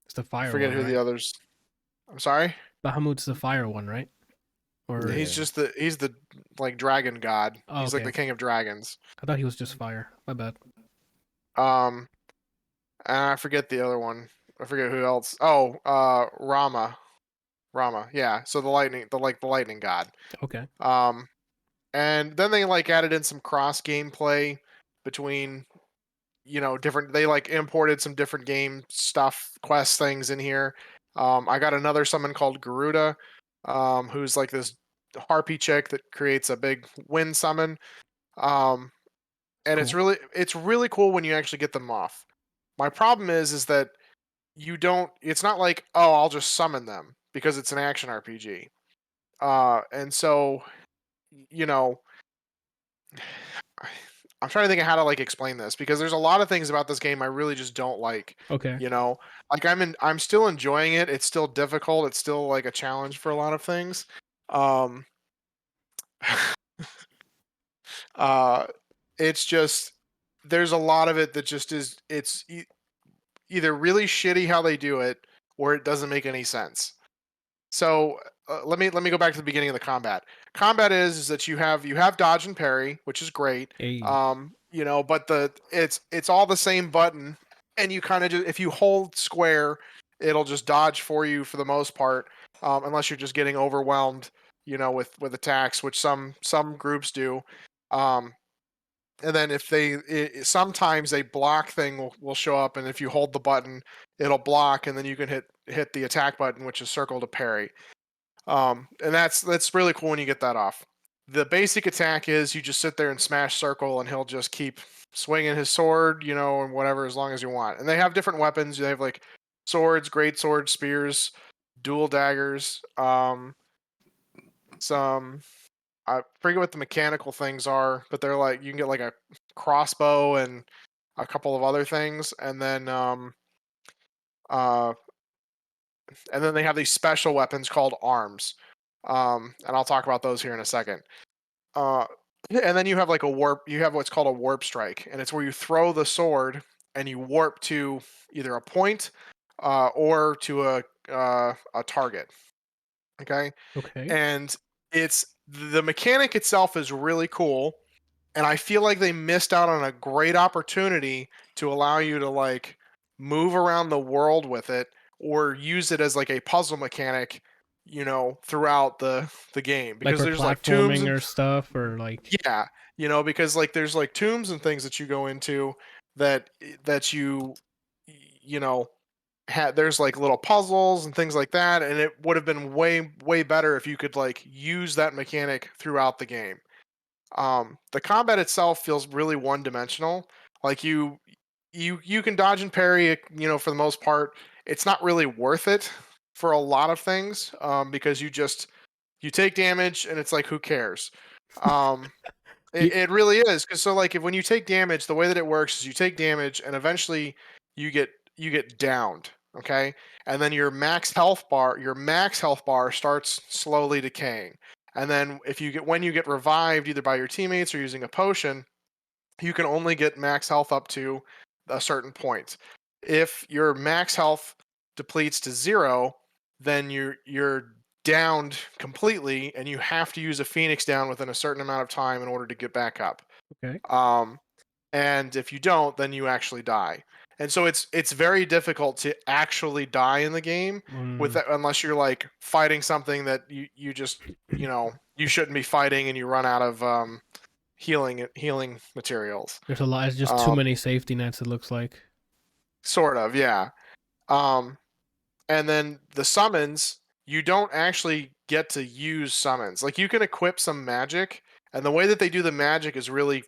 It's the fire I forget one, who right? the others. I'm sorry. Bahamut's the fire one, right? Or He's the dragon god. Oh, He's like okay. the king of dragons. I thought he was just fire. My bad. And I forget the other one. I forget who else. Oh, Rama. Yeah. So the lightning god. Okay. And then they like added in some cross gameplay between different. They like imported some different game stuff, quest things in here. I got another summon called Garuda, who's like this harpy chick that creates a big wind summon. And Cool. it's really cool when you actually get them off. My problem is that you don't. It's not like, oh, I'll just summon them because it's an action RPG. And so you know, I'm trying to think of how to like explain this because there's a lot of things about this game I really just don't like. Okay. Like I'm still enjoying it. It's still difficult. It's still like a challenge for a lot of things. Um, uh, it's just there's a lot of it that just is. It's either really shitty how they do it, or it doesn't make any sense. So let me go back to the beginning of the combat. Combat is that you have dodge and parry, which is great. Hey. But it's all the same button, and you kind of just if you hold square, it'll just dodge for you for the most part, unless you're just getting overwhelmed, with attacks, which some groups do. And then if sometimes a block thing will show up, and if you hold the button, it'll block, and then you can hit the attack button, which is circle to parry. And that's really cool when you get that off. The basic attack is you just sit there and smash circle, and he'll just keep swinging his sword, and whatever as long as you want. And they have different weapons. They have like swords, great swords, spears, dual daggers, some. I forget what the mechanical things are, but they're like you can get like a crossbow and a couple of other things, and then they have these special weapons called arms, and I'll talk about those here in a second. And then you have like a warp. You have what's called a warp strike, and it's where you throw the sword and you warp to either a point or to a target. Okay, Okay. and it's the mechanic itself is really cool, and I feel like they missed out on a great opportunity to allow you to like move around the world with it or use it as like a puzzle mechanic, throughout the game Like because for there's like tombs platforming and or stuff, or like. yeah, because like there's like tombs and things that you go into that you know there's like little puzzles and things like that, and it would have been way better if you could like use that mechanic throughout the game. The combat itself feels really one dimensional. Like you can dodge and parry, for the most part. It's not really worth it for a lot of things, because you take damage and it's like who cares. Um, You, it really is because so like when you take damage, the way that it works is you take damage and eventually you get downed, okay, and then your max health bar starts slowly decaying, and then when you get revived either by your teammates or using a potion, you can only get max health up to a certain point. If your max health depletes to 0, then you're downed completely, and you have to use a Phoenix down within a certain amount of time in order to get back up. okay. And if you don't, then you actually die. And so it's very difficult to actually die in the game with that, unless you're like fighting something that you just you shouldn't be fighting, and you run out of healing materials. There's a lot. It's just too many safety nets. It looks like. Sort of, yeah. And then the summons, you don't actually get to use summons. Like you can equip some magic, and the way that they do the magic is really,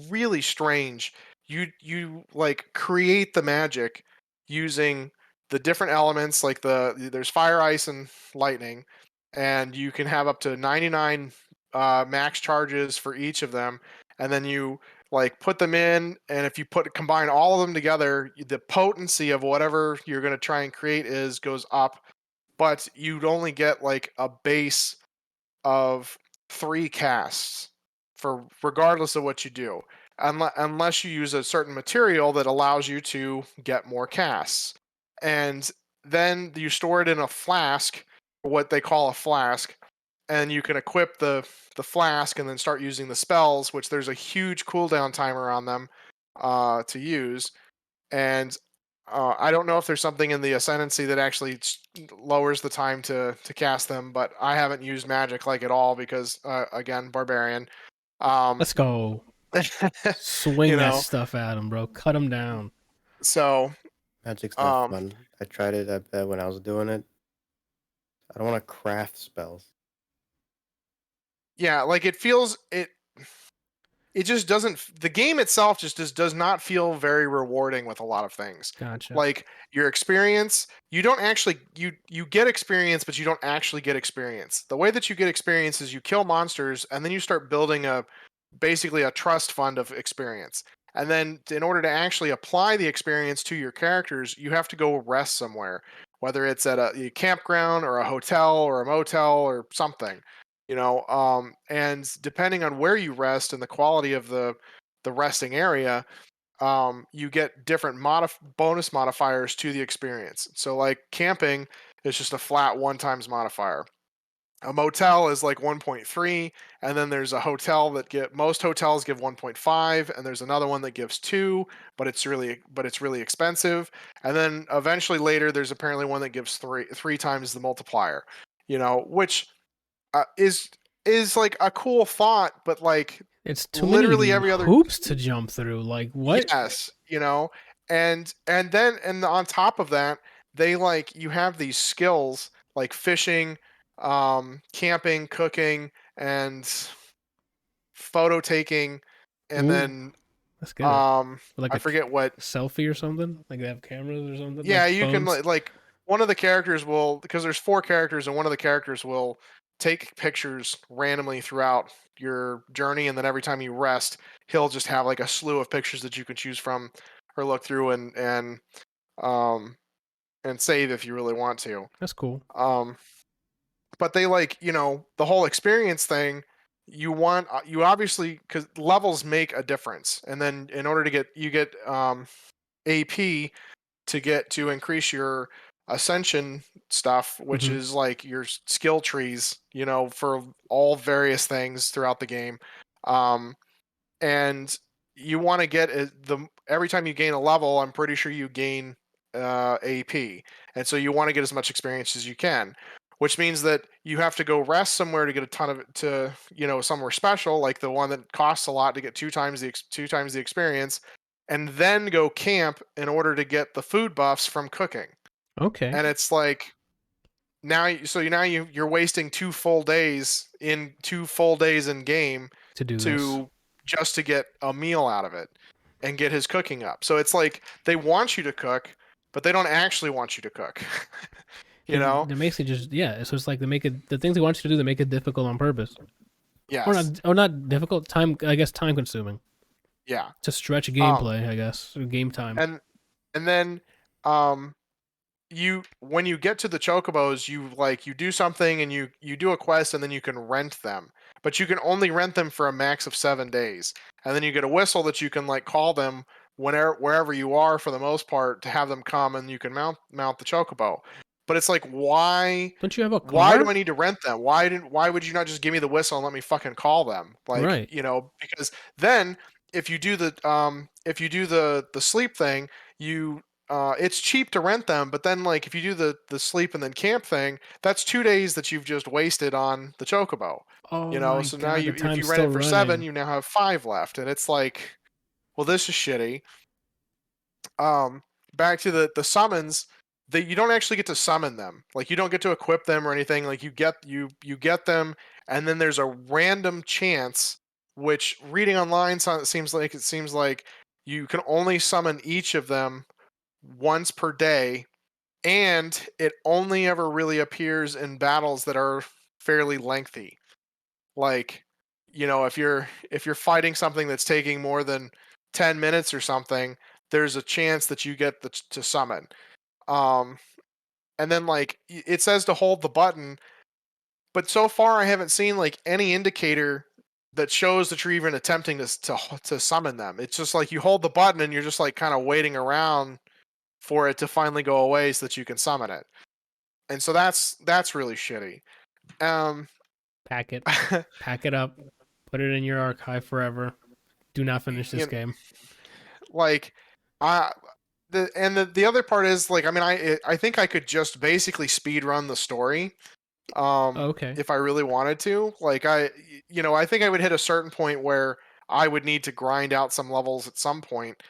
really strange. You like create the magic using the different elements, like there's fire, ice, and lightning, and you can have up to 99 max charges for each of them, and then you like put them in, and if you combine all of them together, the potency of whatever you're going to try and create goes up, but you'd only get like a base of 3 casts for regardless of what you do, unless you use a certain material that allows you to get more casts. And then you store it in a flask, what they call a flask, and you can equip the flask and then start using the spells, which there's a huge cooldown timer on them to use. And I don't know if there's something in the ascendancy that actually lowers the time to cast them, but I haven't used magic like at all because again, barbarian. Let's go. Swing You that know, stuff at him, bro. Cut him down. so Magic's not um, fun. I tried it. I bet when I was doing it, I don't want to craft spells. yeah, like it feels it just doesn't, the game itself just does not feel very rewarding with a lot of things. Gotcha. Like your experience, you don't actually you get experience, but you don't actually get experience. The way that you get experience is you kill monsters and then you start building basically a trust fund of experience. And then in order to actually apply the experience to your characters, you have to go rest somewhere, whether it's at a campground or a hotel or a motel or something. And depending on where you rest and the quality of the resting area, you get different bonus modifiers to the experience. So like camping is just a flat 1 times modifier. A motel is like 1.3, and then there's a hotel that most hotels give 1.5, and there's another one that gives 2, but it's really expensive. And then eventually later there's apparently one that gives 3 times the multiplier. Which is like a cool thought, but like It's too literally many every other hoops to jump through. Like what? yes, and on top of that, they like you have these skills like fishing, camping, cooking, and photo taking, and Ooh, then that's good. Like I a forget what. selfie or something. Like they have cameras or something. Yeah, Like you can phones. like one of the characters will, because there's 4 characters, and one of the characters will take pictures randomly throughout your journey, and then every time you rest, he'll just have like a slew of pictures that you can choose from or look through um and save if you really want to. That's cool. But they like, the whole experience thing, you obviously, because levels make a difference, and then in order to get AP to increase your ascension stuff, which Mhm. is like your skill trees, for all various things throughout the game. And you want to get every time you gain a level, I'm pretty sure you gain AP, and so you want to get as much experience as you can, which means that you have to go rest somewhere to get a ton of it to somewhere special, like the one that costs a lot to get 2 times the experience, and then go camp in order to get the food buffs from cooking. Okay. And it's like you're wasting 2 full days in game To do this. just to get a meal out of it and get his cooking up. So it's like they want you to cook, but they don't actually want you to cook. They basically just So it's like they make it the things they want you to do. They make it difficult on purpose, Yes. or not difficult. I guess time consuming Yeah. to stretch gameplay. I guess or game time. And then when you get to the chocobos, you do something and you do a quest, and then you can rent them, but you can only rent them for a max of 7 days, and then you get a whistle that you can like call them wherever you are for the most part to have them come, and you can mount the chocobo. But it's like, why Don't you have a car? why do I need to rent them? Why would you not just give me the whistle and let me fucking call them? Like, Right. Because then if you do the sleep thing, it's cheap to rent them, but then like if you do the sleep and then camp thing, that's 2 days that you've just wasted on the chocobo. Oh my So now god, the if you time's rent still it for 7, running. you now have 5 left, and it's like, well, this is shitty. Back to the summons, that you don't actually get to summon them. Like you don't get to equip them or anything. Like you get them, and then there's a random chance, which reading online seems like you can only summon each of them once per day, and it only ever really appears in battles that are fairly lengthy. Like, if you're fighting something that's taking more than 10 minutes or something, there's a chance that you get to summon. And then like it says to hold the button, but so far I haven't seen like any indicator that shows that you're even attempting to summon them. It's just like you hold the button and you're just like kind of waiting around for it to finally go away so that you can summon it. And so that's really shitty. Pack it up, put it in your archive forever. Do not finish this game. Like, the other part is like, I mean, I think I could just basically speed run the story, Okay. if I really wanted to. Like I think I would hit a certain point where I would need to grind out some levels at some point.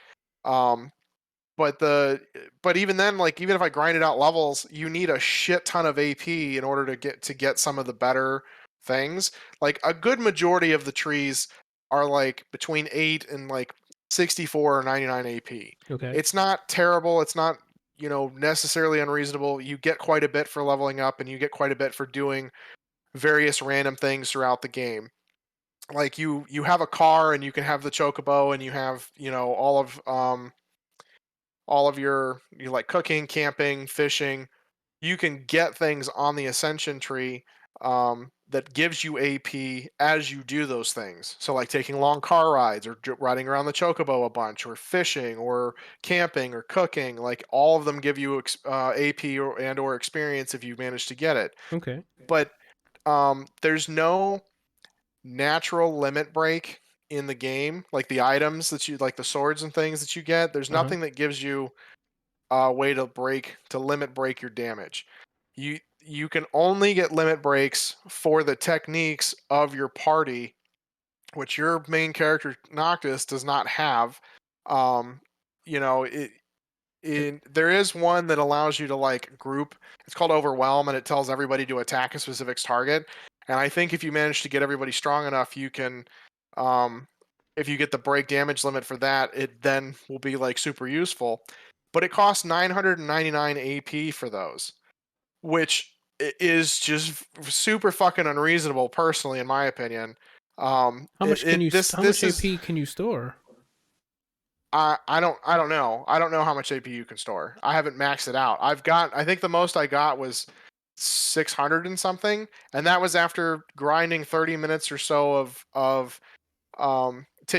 Um, but even then, like even if I grinded out levels, you need a shit ton of AP in order to get some of the better things. Like a good majority of the trees are like between 8 and like 64 or 99 AP. Okay. It's not terrible. It's not, necessarily unreasonable. You get quite a bit for leveling up, and you get quite a bit for doing various random things throughout the game. Like you have a car, and you can have the chocobo, and you have, all of your, you like cooking, camping, fishing. You can get things on the ascension tree, that gives you AP as you do those things. So like taking long car rides, or riding around the chocobo a bunch, or fishing, or camping, or cooking. Like all of them give you AP or experience if you manage to get it. Okay. But there's no natural limit break in the game. Like the items that you like, the swords and things that you get, there's Uh-huh. nothing that gives you way to limit break your damage. You can only get limit breaks for the techniques of your party, which your main character Noctis does not have. Um, there is one that allows you to like group. It's called Overwhelm, and it tells everybody to attack a specific target. And I think if you manage to get everybody strong enough, you can, if you get the break damage limit for that, it then will be like super useful. But it costs 999 AP for those, which is just super fucking unreasonable, personally, in my opinion. How much can you? How This much is AP can you store? I don't know. I don't know how much AP you can store. I haven't maxed it out. I think the most I got was 600 and something, and that was after grinding 30 minutes or so of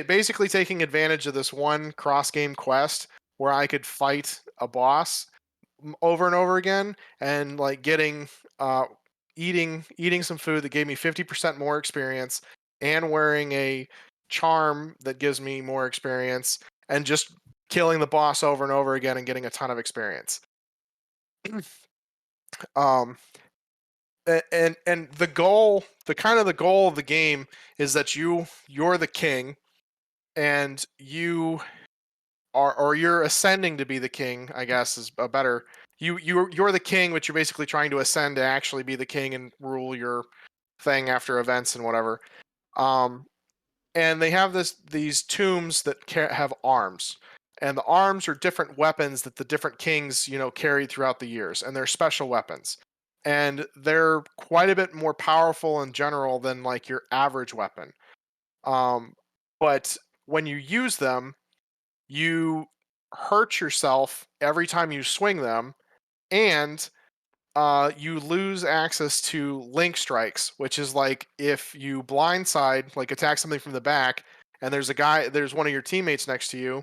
basically taking advantage of this one cross game quest where I could fight a boss over and over again, and like getting eating some food that gave me 50% more experience, and wearing a charm that gives me more experience, and just killing the boss over and over again and getting a ton of experience. um and the goal, the goal of the game is that you're the king, and you are, or you're ascending to be the king, I guess is a better. You're the king, but you're basically trying to ascend to actually be the king and rule your thing after events and whatever. Um, and they have these tombs that have arms, and the arms are different weapons that the different kings carried throughout the years, and they're special weapons, and they're quite a bit more powerful in general than like your average weapon. But when you use them, you hurt yourself every time you swing them, and you lose access to link strikes, which is like if you blindside, like attack something from the back, and there's one of your teammates next to you.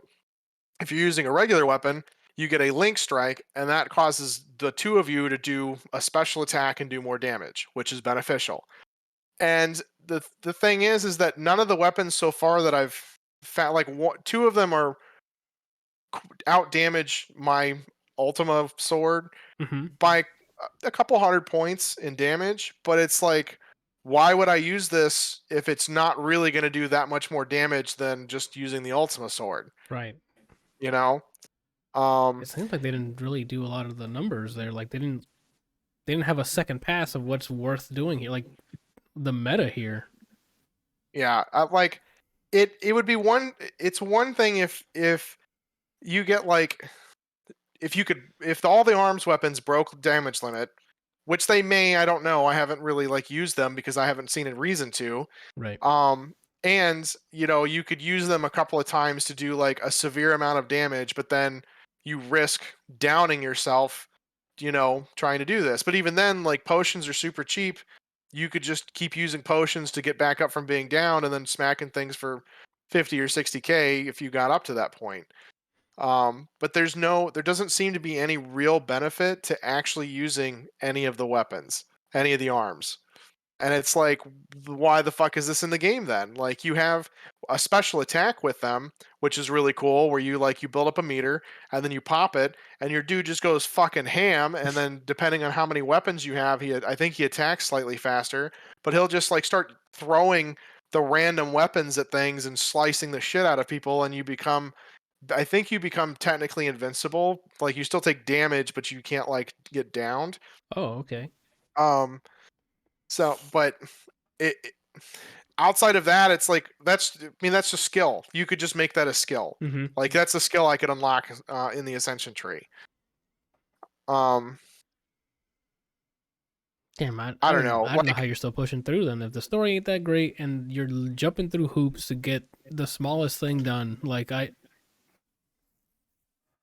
If you're using a regular weapon, you get a link strike, and that causes the two of you to do a special attack and do more damage, which is beneficial. And the thing is that none of the weapons so far that I've found, like two of them are out damage my Ultima sword Mm-hmm. by a couple hundred points in damage, but it's like, why would I use this if it's not really going to do that much more damage than just using the Ultima sword? Right. You know? Um, It seems like they didn't really do a lot of the numbers there. Like they didn't have a second pass of what's worth doing here. Like the meta here. yeah, like it would be one. It's one thing if you get like, if all the arms weapons broke damage limit, which they may, I don't know. I haven't really like used them because I haven't seen a reason to. Right. And you could use them a couple of times to do like a severe amount of damage, but then you risk downing yourself, trying to do this. But even then, like potions are super cheap. You could just keep using potions to get back up from being down, and then smacking things for 50 or 60k if you got up to that point. But there doesn't seem to be any real benefit to actually using any of the weapons, any of the arms. And it's like, why the fuck is this in the game then? Like, you have a special attack with them, which is really cool, where you build up a meter and then you pop it, and your dude just goes fucking ham. And then depending on how many weapons you have, I think he attacks slightly faster, but he'll just like start throwing the random weapons at things and slicing the shit out of people, and I think you become technically invincible. Like, you still take damage, but you can't like get downed. Oh, okay. But it outside of that, it's like that's just skill. You could just make that a skill. Mm-hmm. Like, that's a skill I could unlock in the Ascension tree. Damn, I I don't don't know. I don't know how you're still pushing through then. If the story ain't that great and you're jumping through hoops to get the smallest thing done,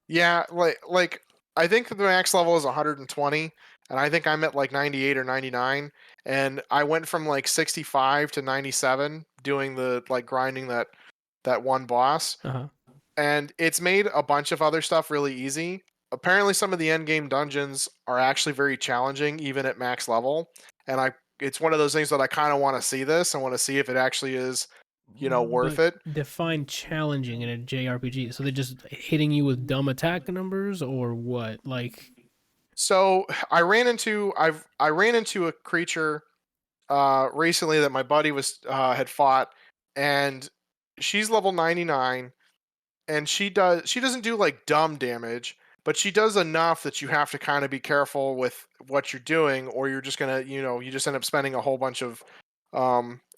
Yeah, like I think the max level is 120, and I think I'm at like 98 or 99, and I went from like 65 to 97 doing the like grinding that one boss. uh-huh. And it's made a bunch of other stuff really easy. Apparently, some of the end game dungeons are actually very challenging, even at max level. And it's one of those things that I kind of want to see this. I want to see if it actually is, worth But it. define challenging in a JRPG. So they're just hitting you with dumb attack numbers or what? Like, So I ran into a creature recently that my buddy had fought, and she's level 99. And she doesn't do like dumb damage, but she does enough that you have to kind of be careful with what you're doing, or you're just gonna, you just end up spending a whole bunch of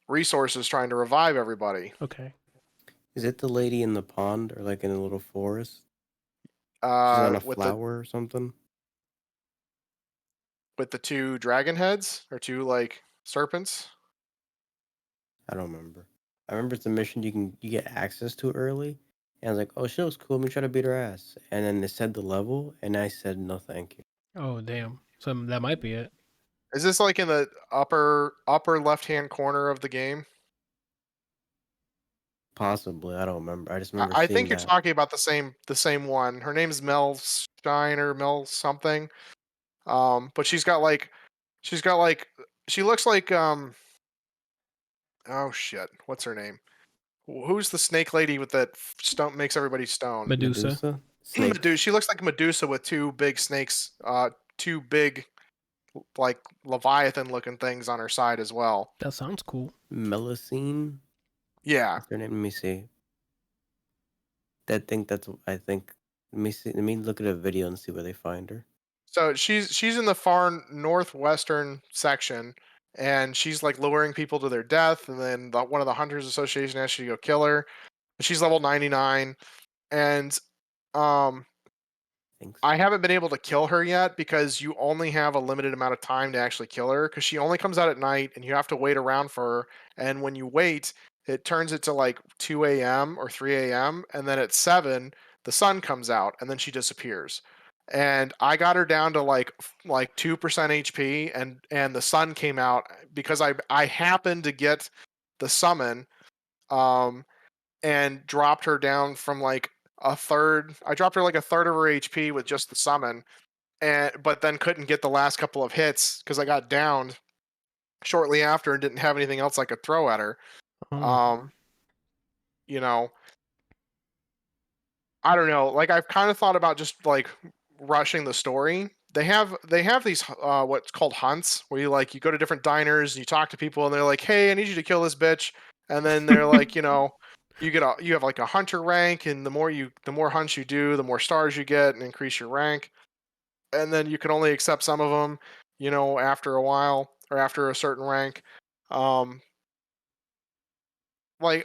resources trying to revive everybody. okay. Is it the lady in the pond or like in a little forest? She's on a With flower or something? the two dragon heads or two like serpents. I don't remember. I remember it's a mission you get access to early. And I was like, oh, she looks cool. Let me try to beat her ass. And then they said the level, and I said, no, thank you. Oh, damn. So that might be it. Is this like in the upper left hand corner of the game? Possibly. I don't remember. I just remember I seeing think you're that. talking about the same one. Her name's Mel Stein or Mel something. But she looks like oh shit, what's her name? Who's the snake lady with that stone makes everybody stone? Medusa. Snake. Medusa. She looks like Medusa with two big snakes, two big like Leviathan looking things on her side as well. That sounds cool. Melusine? Yeah. What's her name? Let me see. I think. Let me see. Let me look at a video and see where they find her. So she's in the far northwestern section, and she's like luring people to their death, and then one of the Hunters Association asks you to go kill her. She's level 99, and I haven't been able to kill her yet because you only have a limited amount of time to actually kill her, because she only comes out at night and you have to wait around for her. And when you wait, it turns it to like 2 a.m. or 3 a.m. And then at 7, the sun comes out and then she disappears. And I got her down to like 2% HP, and the sun came out because I happened to get the summon and dropped her down from like a third. I dropped her like a third of her HP with just the summon, but then couldn't get the last couple of hits because I got downed shortly after and didn't have anything else I could throw at her. Oh. I don't know. Like, I've kind of thought about just like rushing the story. They have these what's called hunts, where you go to different diners and you talk to people and they're like, "Hey, I need you to kill this bitch," and then they're like, you have like a hunter rank, and the more hunts you do, the more stars you get and increase your rank. And then you can only accept some of them, after a while or after a certain rank. Like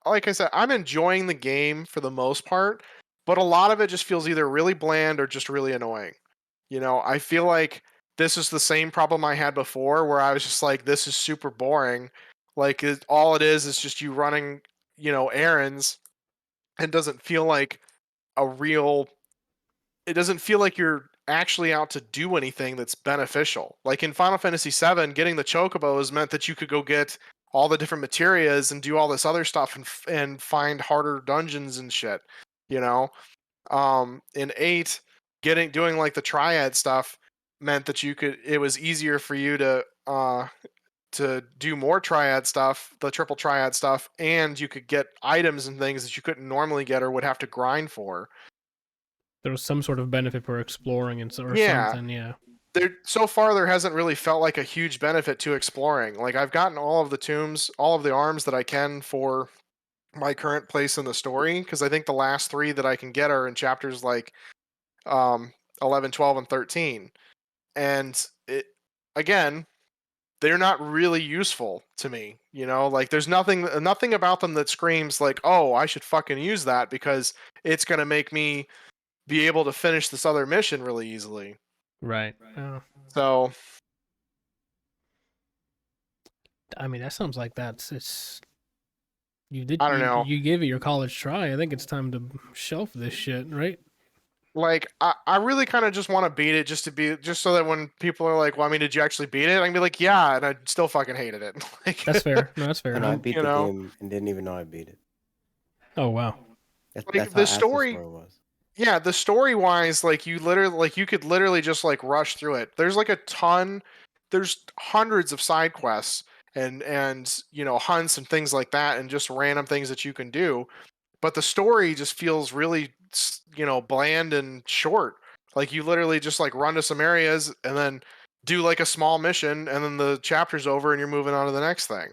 I said, I'm enjoying the game for the most part, but a lot of it just feels either really bland or just really annoying. I feel like this is the same problem I had before, where I was just like, this is super boring. Like, all it is just you running, errands, and doesn't feel like a real. It doesn't feel like you're actually out to do anything that's beneficial. Like in Final Fantasy VII, getting the chocobos meant that you could go get all the different materias and do all this other stuff and find harder dungeons and shit. In 8, doing like the triad stuff meant that it was easier for you to to do more triad stuff, the triple triad stuff, and you could get items and things that you couldn't normally get or would have to grind for. There was some sort of benefit for exploring and or Yeah. something. Yeah. So far there hasn't really felt like a huge benefit to exploring. Like I've gotten all of the tombs, all of the arms that I can for my current place in the story, because I think the last 3 that I can get are in chapters like 11, 12, and 13. And it, again, they're not really useful to me. You know, like there's nothing about them that screams like, oh, I should fucking use that because it's going to make me be able to finish this other mission really easily. Right. Oh. So, I mean, that sounds like it's. You I don't know. You gave it your college try. I think it's time to shelf this shit, right? Like I really kind of just want to beat it just so that when people are like, well, I mean, did you actually beat it? I can be like, yeah, and I still fucking hated it. Like, That's fair. No, that's fair. And I beat you the know? game and didn't even know I beat it. Oh wow. That's Like, how the ass story was. Yeah, the story wise, like you could literally just like rush through it. There's like there's hundreds of side quests and you know, hunts and things like that, and just random things that you can do. But the story just feels really, you know, bland and short. Like you literally just like run to some areas and then do like a small mission, and then the chapter's over and you're moving on to the next thing.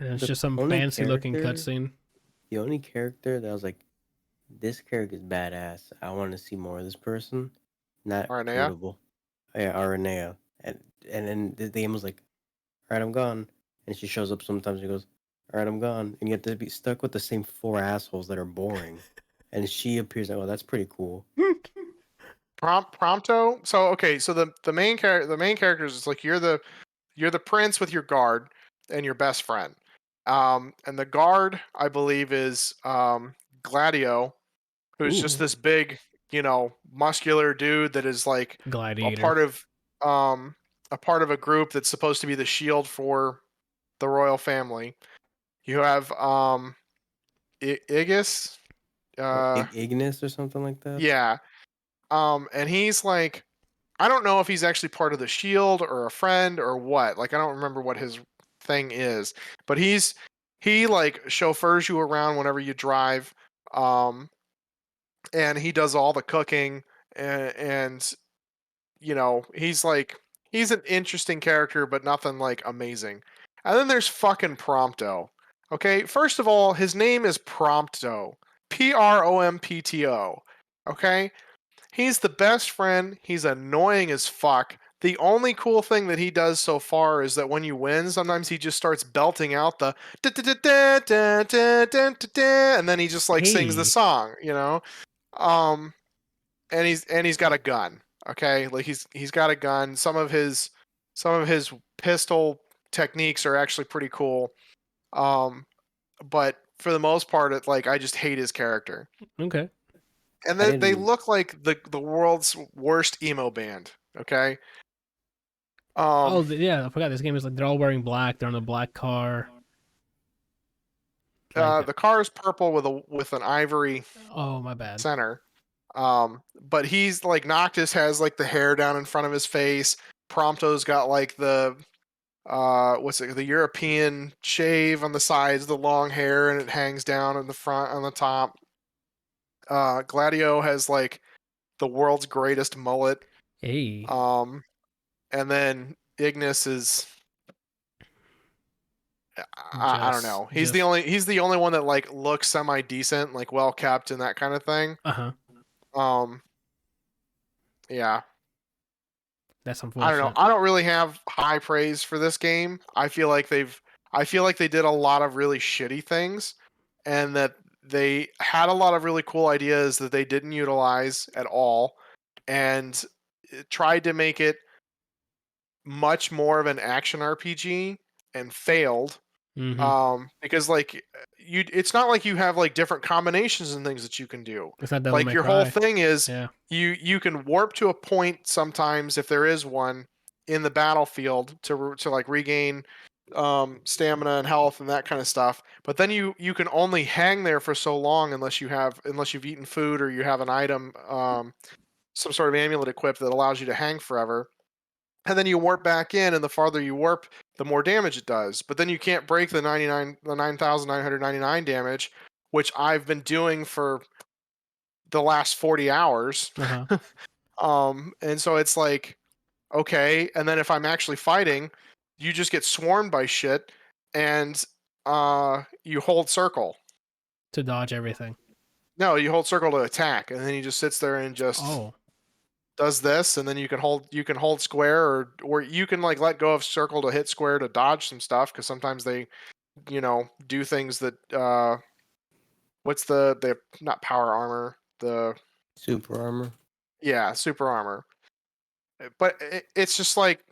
And it's The just some only fancy looking character- cutscene. The only character that I was like, this character is badass. I want to see more of this person. Not Aranea? rootable. Yeah, Aranea. And then the game was like, all right, I'm gone. And she shows up sometimes and goes, all right, I'm gone. And you have to be stuck with the same 4 assholes that are boring. And she appears like, oh, that's pretty cool. Prompto. So okay, so the main characters is like you're the prince with your guard and your best friend. And the guard, I believe, is Gladio, who's just Ooh. this big, you know, muscular dude that is like Gladiator. a part of a group that's supposed to be the shield for the royal family. You have Igis. Ignis or something like that? Yeah. And he's like, I don't know if he's actually part of the shield or a friend or what. Like I don't remember what his thing is, but he like chauffeurs you around whenever you drive. And he does all the cooking and you know, he's an interesting character, but nothing like amazing. And then there's fucking Prompto. Okay, first of all, his name is Prompto. Prompto. Okay? He's the best friend. He's annoying as fuck. The only cool thing that he does so far is that when you win, sometimes he just starts belting out the and then he just like sings the Hey. song, you know? And he's got a gun. Okay? Like he's got a gun. Some of his pistol techniques are actually pretty cool. But for the most part, I just hate his character. Okay. And I then they didn't- look like the world's worst emo band. Okay. Yeah, I forgot this game is like they're all wearing black. They're on a black car. The car is purple with an ivory Oh, my bad. center. But he's like Noctis has like the hair down in front of his face. Prompto's got like the the European shave on the sides, the long hair, and it hangs down in the front on the top. Gladio has like the world's greatest mullet. Hey. And then Ignis is I don't know. He's the only one that like looks semi decent, like well kept and that kind of thing. Uh-huh. Yeah. That's unfortunate. I don't know. I don't really have high praise for this game. I feel like they did a lot of really shitty things and that they had a lot of really cool ideas that they didn't utilize at all and tried to make it much more of an action RPG and failed. Because like it's not like you have like different combinations and things that you can do. It's not Devil Like May your Cry. whole thing is Yeah. you can warp to a point sometimes if there is one in the battlefield to like regain stamina and health and that kind of stuff. But then you can only hang there for so long unless you've eaten food or you have an item some sort of amulet equipped that allows you to hang forever. And then you warp back in, and the farther you warp, the more damage it does. But then you can't break the 9,999 damage, which I've been doing for the last 40 hours. And so it's like, okay. And then if I'm actually fighting, you just get swarmed by shit, and you hold circle to dodge everything. No, you hold circle to attack, and then he just sits there and just does this, and then you can hold square, or you can like let go of circle to hit square to dodge some stuff, because sometimes they, do things that what's the not power armor, the super armor. Yeah, super armor. But it's just like,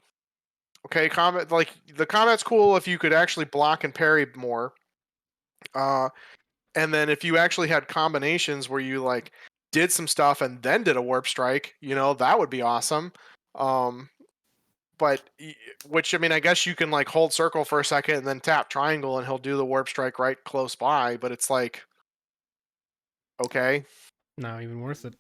okay, combat, like the combat's cool if you could actually block and parry more. And then if you actually had combinations where you like did some stuff and then did a warp strike, that would be awesome. But which, I mean, I guess you can like hold circle for a second and then tap triangle and he'll do the warp strike right close by. But it's like, okay, not even worth it.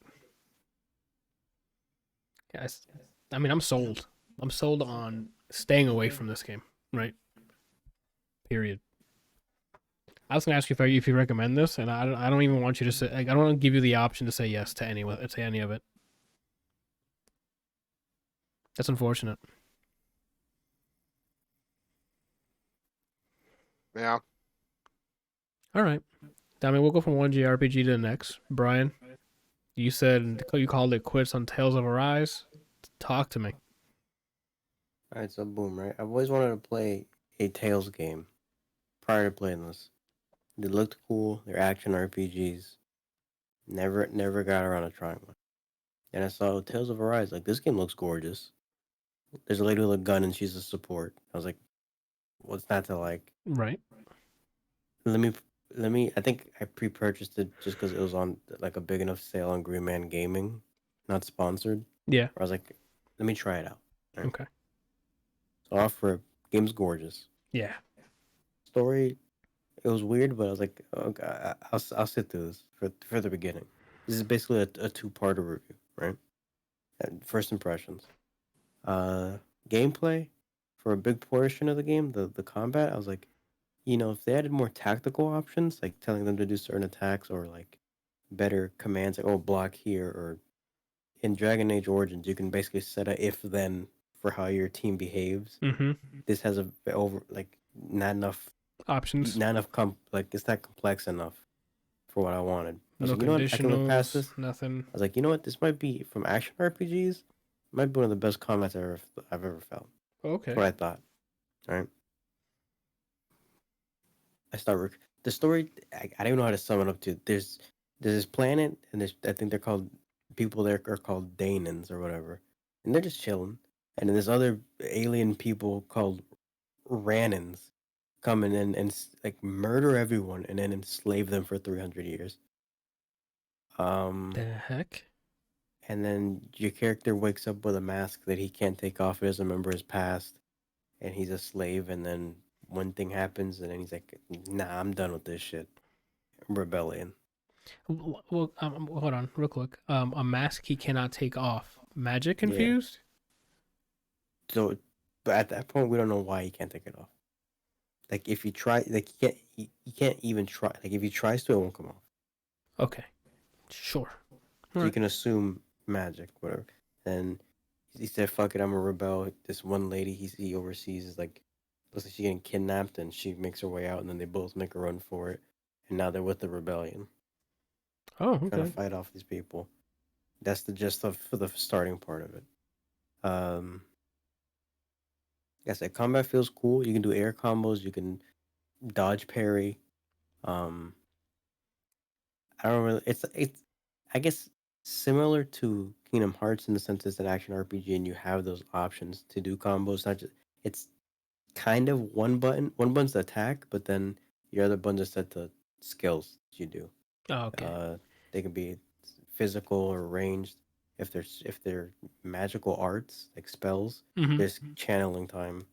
Yes, I mean, I'm sold. I'm sold on staying away from this game, right? Period. I was gonna ask you if you recommend this, and I don't even want you to say, like, I don't want to give you the option to say yes to any of it. That's unfortunate. Yeah. All right. I mean, we'll go from one JRPG to the next. Brian, you said you called it quits on Tales of Arise. Talk to me. All right, so boom, right? I've always wanted to play a Tales game prior to playing this. They looked cool. They're action RPGs. Never got around to trying one. And I saw Tales of Arise. Like, this game looks gorgeous. There's a lady with a gun and she's a support. I was like, what's not to like? Right. Let me. I think I pre-purchased it just because it was on like a big enough sale on Green Man Gaming, not sponsored. Yeah. I was like, let me try it out. Right? Okay. So offer game's gorgeous. Yeah. Story, it was weird, but I was like, okay, I'll sit through this for the beginning. This is basically a two-parter review, right? And first impressions. Gameplay, for a big portion of the game, the combat, I was like, if they added more tactical options, like telling them to do certain attacks or like better commands, like, block here, or in Dragon Age Origins, you can basically set a if-then for how your team behaves. Mm-hmm. This has not enough options. Not enough it's not complex enough for what I wanted. I was No like, you know what? I can look past this. Nothing. I was like, you know what? This might be from action RPGs. Might be one of the best combats I've ever felt. Okay. That's what I thought. All right. The story. I don't even know how to sum it up to. There's this planet, and I think they're called, people there are called Danans or whatever, and they're just chilling. And then there's other alien people called Ranans come in and like murder everyone and then enslave them for 300 years. The heck? And then your character wakes up with a mask that he can't take off. He doesn't remember his past, and he's a slave. And then one thing happens, and then he's like, "Nah, I'm done with this shit." Rebellion. Well, hold on, real quick. A mask he cannot take off. Magic infused? Yeah. So, but at that point, we don't know why he can't take it off. Like, if you try, like, he can't even try. Like, if he tries to, it won't come off. Okay, sure. So you can assume magic, whatever. And he said, "Fuck it, I'm a rebel." This one lady he oversees is like, looks like she's getting kidnapped, and she makes her way out, and then they both make a run for it, and now they're with the rebellion. Oh, okay. Trying to fight off these people. That's the gist of the starting part of it. Like I said, combat feels cool. You can do air combos. You can dodge parry. I don't really. It's I guess similar to Kingdom Hearts in the sense it's an action RPG, and you have those options to do combos. Not just, it's kind of one button. One button's to attack, but then your other buttons are set to skills that you do. Oh, okay. They can be physical or ranged. If they're magical arts like spells, there's channeling time.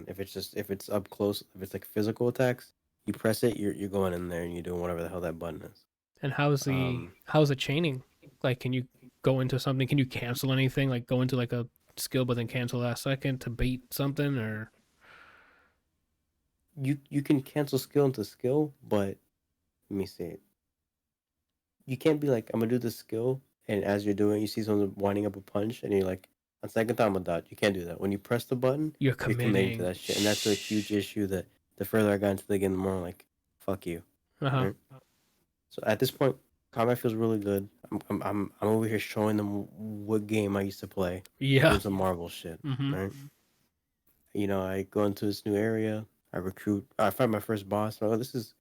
If it's up close, if it's like physical attacks, you press it, you're going in there and you're doing whatever the hell that button is. And how's the chaining? Like, can you go into something? Can you cancel anything? Like, go into like a skill, but then cancel last second to bait something, or? you can cancel skill into skill, but let me see it. You can't be like, I'm gonna do this skill, and as you're doing it, you see someone winding up a punch, and you're like, on second time, I'm gonna dodge. You can't do that. When you press the button, You're you're committing to committing. that shit, and that's a huge issue. That the further I got into the game, the more I'm like, fuck you. Uh-huh. Right? So at this point, combat feels really good. I'm over here showing them what game I used to play, Yeah. doing some Marvel shit. Mm-hmm. Right? You know, I go into this new area. I recruit. I find my first boss. Oh, this is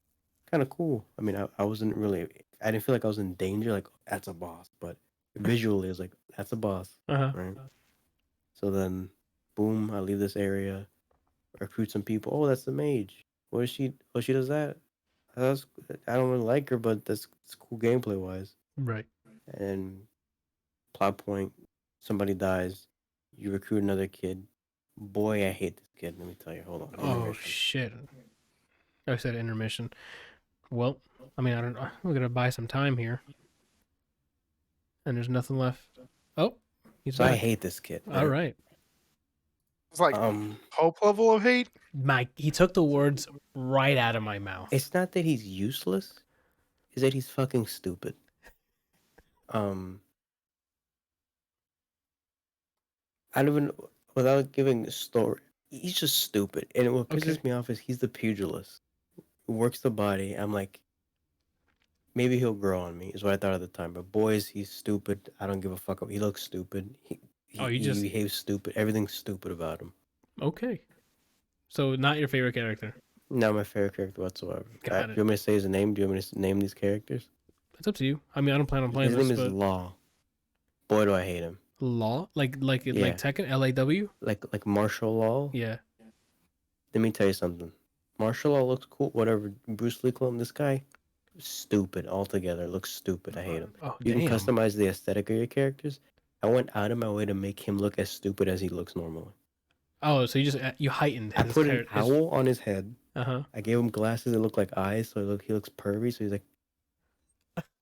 kind of cool. I mean, I wasn't really. I didn't feel like I was in danger. Like that's a boss, but visually, it was like that's a boss. Uh-huh. Right. So then, boom! I leave this area, recruit some people. Oh, that's the mage. What is she? Oh, she does that. That's, I don't really like her, but that's cool gameplay wise. Right. And plot point: somebody dies. You recruit another kid. Boy, I hate this kid. Let me tell you. Hold on. Oh, Intermission. shit. I said intermission. Well, I mean, I don't know. We're going to buy some time here. And there's nothing left. Oh, he's So I back. hate this kid. All right. It's like hope level of hate. He took the words right out of my mouth. It's not that he's useless. It's that he's fucking stupid. I don't even, without giving a story, he's just stupid. And what pisses Okay. me off is he's the pugilist who works the body. I'm like, maybe he'll grow on me, is what I thought at the time. But boys, he's stupid. I don't give a fuck. He looks stupid. He behaves stupid. Everything's stupid about him. Okay. So not your favorite character. Not my favorite character whatsoever. Got Do it. you want me to say his name? Do you want me to name these characters? It's up to you. I mean, I don't plan on playing His this, name is but Law. Boy, do I hate him. Law? Like Yeah. Tekken? L-A-W? Like martial law. Yeah. Let me tell you something. Martial law looks cool. Whatever Bruce Lee clone. This guy, stupid altogether. Looks stupid. I hate him. Oh, You damn. can customize the aesthetic of your characters. I went out of my way to make him look as stupid as he looks normally. Oh, so you heightened I his put an owl on his head. Uh-huh. I gave him glasses that look like eyes, so he looks pervy. So he's like,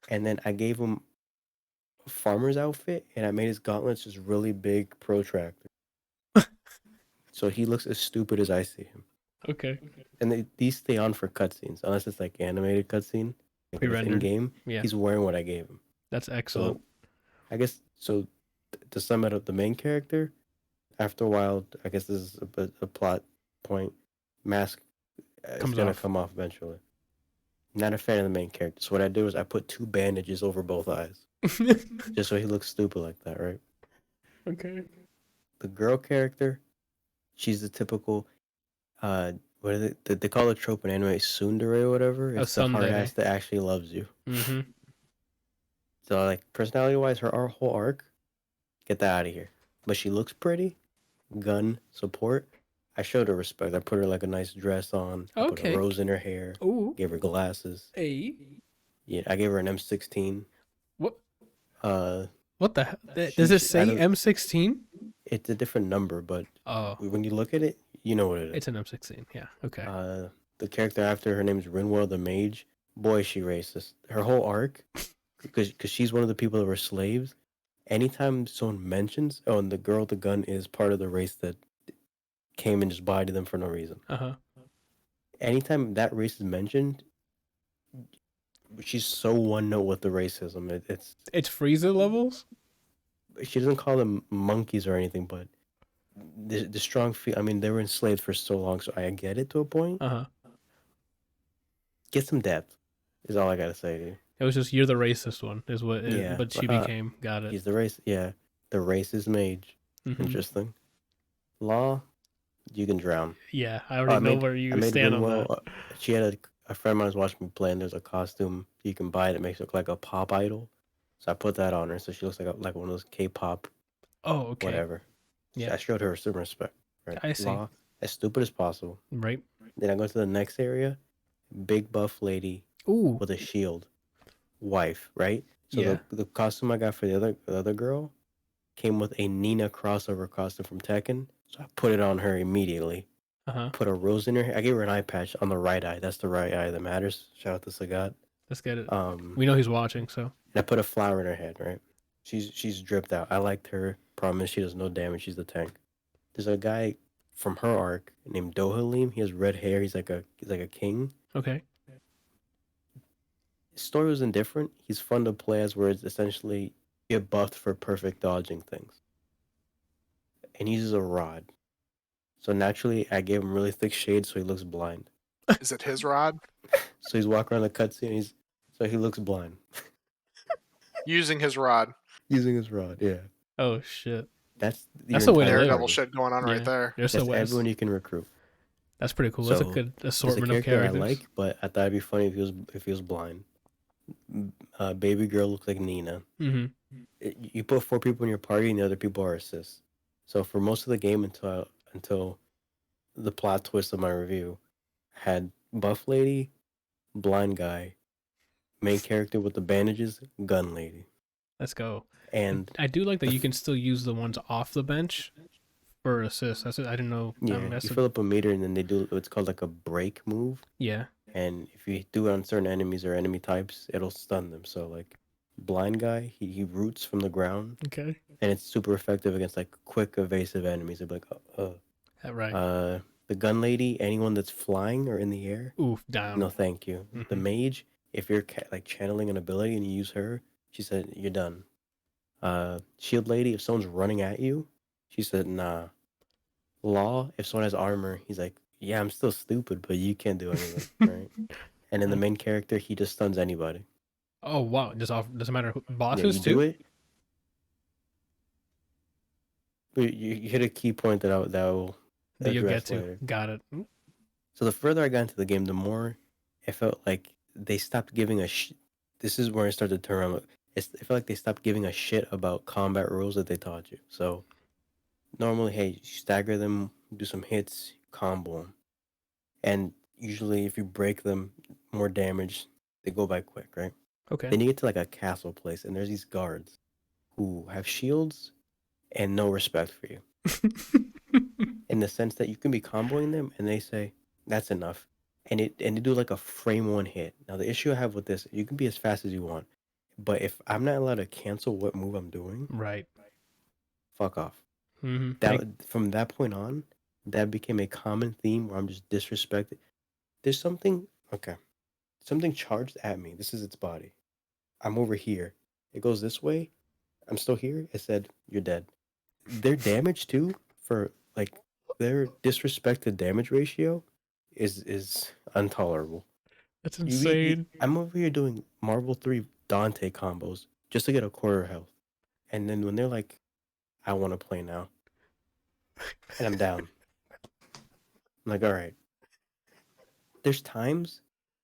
and then I gave him a farmer's outfit, and I made his gauntlets just really big, protractor. So he looks as stupid as I see him. Okay. And these stay on for cutscenes, unless it's like animated cutscene, like in Pre-rendered. game. Yeah. He's wearing what I gave him. That's excellent. So I guess to sum it up, the main character, after a while, I guess this is a plot point. Mask is gonna come off eventually. Not a fan of the main character. So what I do is I put 2 bandages over both eyes, just so he looks stupid like that, right? Okay. The girl character, she's the typical, what is it? They call the trope in anime tsundere or whatever. It's the hard ass that actually loves you. Mm-hmm. So like personality wise, our whole arc, get that out of here. But she looks pretty, gun support. I showed her respect. I put her like a nice dress on. I put a rose in her hair. Ooh. Gave her glasses. Hey. Yeah, I gave her an M16. What? What the hell? Does it say M16? It's a different number, but when you look at it, you know what it is. It's an M16. Yeah. Okay. The character after her name is Rinwell the Mage. Boy, she racist. Her whole arc, because she's one of the people that were slaves. Anytime someone mentions, oh, and the girl with the gun is part of the race that came and just bodied them for no reason. Uh-huh. Anytime that race is mentioned, she's so one note with the racism. It's Frieza levels? She doesn't call them monkeys or anything, but the strong feel. I mean, they were enslaved for so long, so I get it to a point. Uh-huh. Get some depth, is all I gotta say to you. It was just you're the racist one, is what. Yeah, but she became. Got it. He's the race. Yeah, the racist mage. Mm-hmm. Interesting. Law, you can drown. Yeah, I already know where you stand on that. She had a friend of mine was watching me play, and there's a costume you can buy that makes her look like a pop idol. So I put that on her, so she looks like one of those K-pop. Oh, okay. Whatever. Yeah, so I showed her some respect. Right? I see. Law, as stupid as possible. Right. Then I go to the next area. Big buff lady. Ooh. With a shield. Wife, right? So the costume I got for the other girl came with a Nina crossover costume from Tekken. So I put it on her immediately. Uh-huh. Put a rose in her hair. I gave her an eye patch on the right eye. That's the right eye that matters. Shout out to Sagat. Let's get it. We know he's watching, so. And I put a flower in her head, right? She's dripped out. I liked her. Problem is she does no damage. She's the tank. There's a guy from her arc named Dohalim. He has red hair. He's like a king. Okay. His story was indifferent. He's fun to play as, where it's essentially get buffed for perfect dodging things, and he uses a rod. So naturally, I gave him really thick shades so he looks blind. Is it his rod? So he's walking around the cutscene. So he looks blind Using his rod. using his rod. Yeah, Oh shit. that's That's your the way to entire live. Daredevil party. shit going on Yeah. right there. There's That's the West. everyone you can recruit. That's pretty cool. That's a So, good There's a assortment of character I characters. like, but I thought it'd be funny if he was blind. Baby girl looks like Nina. Mm-hmm. You put 4 people in your party, and the other people are assists. So for most of the game, until the plot twist of my review, I had buff lady, blind guy, main character with the bandages, gun lady, Let's go. and I do like that you can still use the ones off the bench for assists. That's I didn't know. yeah, I mean, that's you fill up a meter, and then they do what's called like a break move. yeah. And if you do it on certain enemies or enemy types, it'll stun them. So like blind guy, he roots from the ground, Okay. and it's super effective against like quick evasive enemies. They'll be like, Right. the gun lady, anyone that's flying or in the air, Oof. Down. no thank you. The Mhm. mage, if you're like channeling an ability and you use her, she said you're done. Shield lady, if someone's running at you, she said nah. Law, if someone has armor, he's like, yeah, I'm still stupid, but you can't do anything, right? And then the main character, he just stuns anybody. Oh wow. Just off. Doesn't matter who Yeah, bosses you too. do it. But you hit a key point that I will That you'll get address to. later. Got it. So the further I got into the game, the more it felt like they stopped giving a This is where I started to turn around. It felt like they stopped giving a shit about combat rules that they taught you. So normally, hey, you stagger them, do some hits, combo them. And usually if you break them, more damage, they go by quick, right? Okay. Then you get to like a castle place, and there's these guards who have shields and no respect for you. In the sense that you can be comboing them, and they say that's enough, and they do like a frame 1 hit. Now the issue I have with this, you can be as fast as you want, but if I'm not allowed to cancel what move I'm doing, Right. fuck off. Mm-hmm. That from that point on, that became a common theme where I'm just disrespected. There's something charged at me. This is its body. I'm over here. It goes this way. I'm still here. It said you're dead. Their damage too, for like their disrespect to damage ratio is intolerable. That's You- insane. I'm over here doing Marvel 3 Dante combos just to get a quarter health. And then when they're like, I want to play now. And I'm down. I'm like, all right. There's times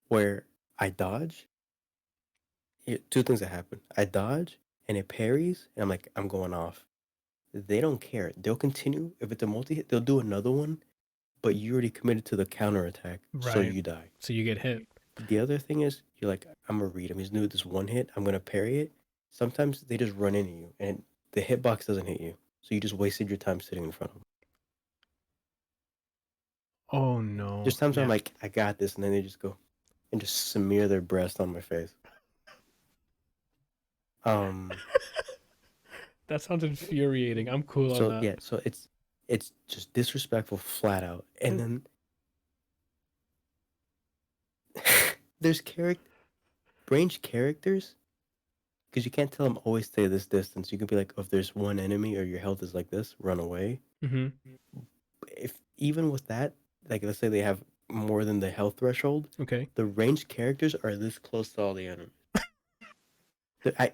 where I dodge. 2 things that happen. I dodge and it parries, and I'm like, I'm going off. They don't care. They'll continue. If it's a multi-hit, they'll do another one, but you already committed to the counterattack, so Right. you die. So you get hit. The other thing is, you're like, I'm gonna read. I'm just doing this 1 hit. I'm gonna parry it. Sometimes they just run into you, and the hitbox doesn't hit you, so you just wasted your time sitting in front of them. Oh no. There's times where I'm Yeah. like, I got this, and then they just go and just smear their breast on my face. That sounds infuriating. I'm cool on So that. yeah, so it's just disrespectful, flat out, and then there's ranged characters, because you can't tell them always stay this distance. You can be like, if there's one enemy or your health is like this, run away. Mm-hmm. If even with that, like let's say they have more than the health threshold, Okay. the ranged characters are this close to all the enemies.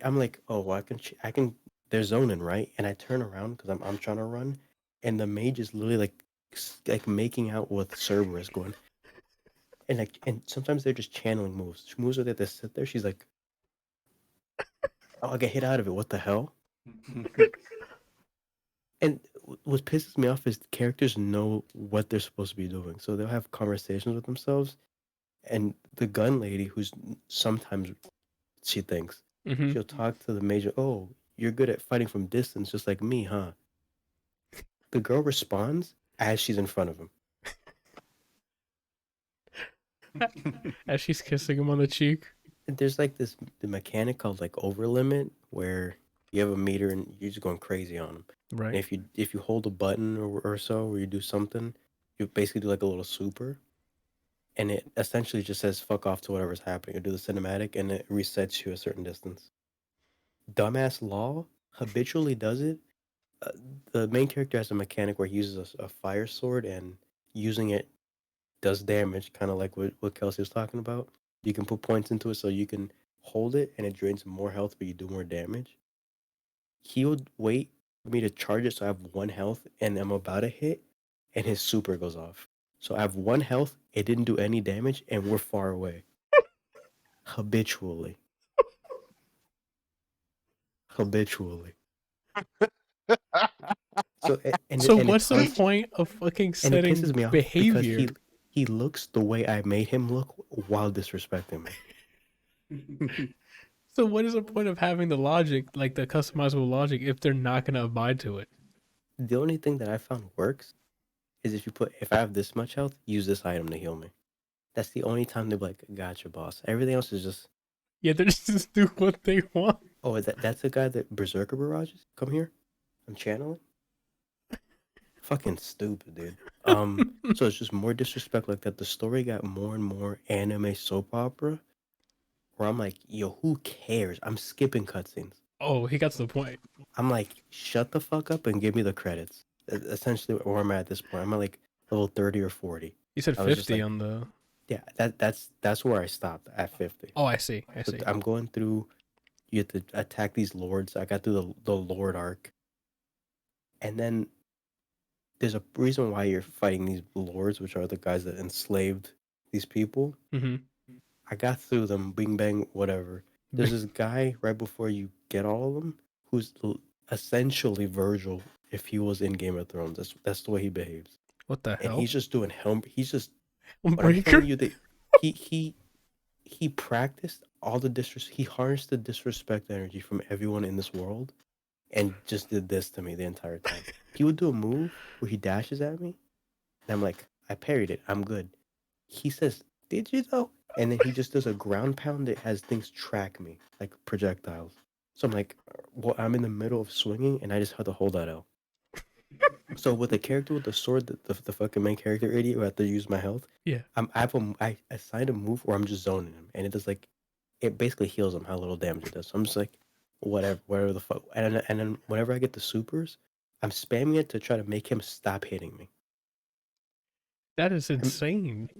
I'm like, oh, well, I can. They're zoning right, and I turn around because I'm trying to run, and the mage is literally like making out with Cerberus going, and sometimes they're just channeling moves. Moves where they have to sit there. She's like, oh, I get hit out of it. What the hell? And what pisses me off is the characters know what they're supposed to be doing, so they'll have conversations with themselves. And the gun lady, who's sometimes she thinks Mm-hmm. she'll talk to the major. Oh, you're good at fighting from distance, just like me, huh? The girl responds as she's in front of him. As she's kissing him on the cheek. There's like the mechanic called like over limit, where You have a meter and you're just going crazy on him. And Right. if you hold a button or so, or you do something, you basically do like a little super, and it essentially just says fuck off to whatever's happening. You do the cinematic, and it resets you a certain distance. Dumbass Law habitually does it. Uh, the main character has a mechanic where he uses a fire sword, and using it does damage, kind of like what Kelsey was talking about. You can put points into it so you can hold it, and it drains more health, but you do more damage. He would wait for me to charge it so I have 1 health, and I'm about to hit, and his super goes off. So I have 1 health, it didn't do any damage, and we're far away. Habitually. Habitually. So So and what's it the pisses, point of fucking and it setting pisses me off because behavior? he looks the way I made him look while disrespecting me. So what is the point of having the logic, like the customizable logic, if they're not gonna abide to it? The only thing that I found works is if I have this much health, use this item to heal me. That's the only time they're like, gotcha, boss. Everything else is just, Yeah, they just do what they want. oh, that's the guy that Berserker barrages? Come here. I'm channeling. Fucking stupid, dude. So it's just more disrespect like that. The story got more and more anime soap opera, where I'm like, yo, who cares? I'm skipping cutscenes. Oh, he got to the point. I'm like, shut the fuck up and give me the credits. Essentially, where I'm at this point, I'm at like level 30 or 40. You said I was just 50 like, on the. yeah, that's where I stopped at 50. Oh, I see. I So see. I'm going through. You have to attack these lords. I got through the lord arc, and then there's a reason why you're fighting these lords, which are the guys that enslaved these people. Mm-hmm. I got through them, bing bang, whatever. There's this guy right before you get all of them, who's essentially Virgil if he was in Game of Thrones. That's the way he behaves, What the and hell? he's just doing helm. He's just. But I'm Breaker? telling you that he practiced all the he harnessed the disrespect energy from everyone in this world, and just did this to me the entire time. He would do a move where he dashes at me, and I'm like, I parried it. I'm good. He says, "Did you though?" And then he just does a ground pound that has things track me like projectiles. So I'm like, well, I'm in the middle of swinging, and I just had to hold that out. So with the character with the sword, the fucking main character idiot who had to use my health, Yeah. I assigned a move where I'm just zoning him, and it does like, it basically heals him how little damage it does. So I'm just like, whatever the fuck. And then whenever I get the supers, I'm spamming it to try to make him stop hitting me. That is insane.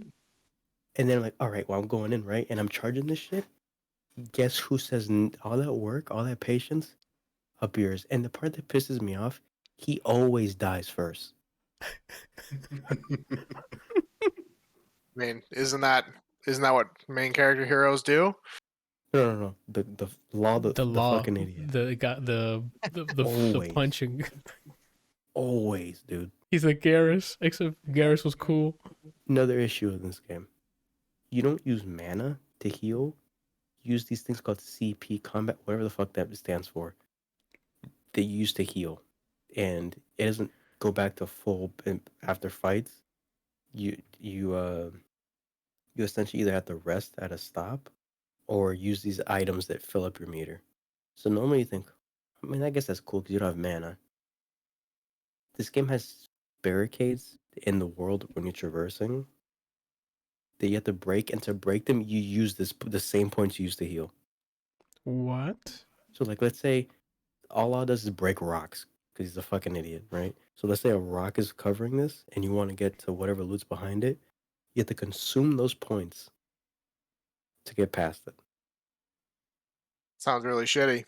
And then I'm like, all right, well I'm going in right, and I'm charging this shit. Guess who says all that work, all that patience, up yours? And the part that pisses me off, he always dies first. I mean, isn't that what main character heroes do? No. The law, the law, fucking idiot. the Always. punching. Always, dude. He's like Garrus, except Garrus was cool. Another issue in this game. You don't use mana to heal. You use these things called CP, combat, whatever the fuck that stands for. That you use to heal. And it doesn't go back to full after fights. You essentially either have to rest at a stop or use these items that fill up your meter. So normally you think, I mean, I guess that's cool because you don't have mana. This game has barricades in the world when you're traversing that you have to break, and to break them, you use the same points you use to heal. What? So, like, let's say Allah does is break rocks because he's a fucking idiot, right? So let's say a rock is covering this, and you want to get to whatever loot's behind it. You have to consume those points to get past it. Sounds really shitty.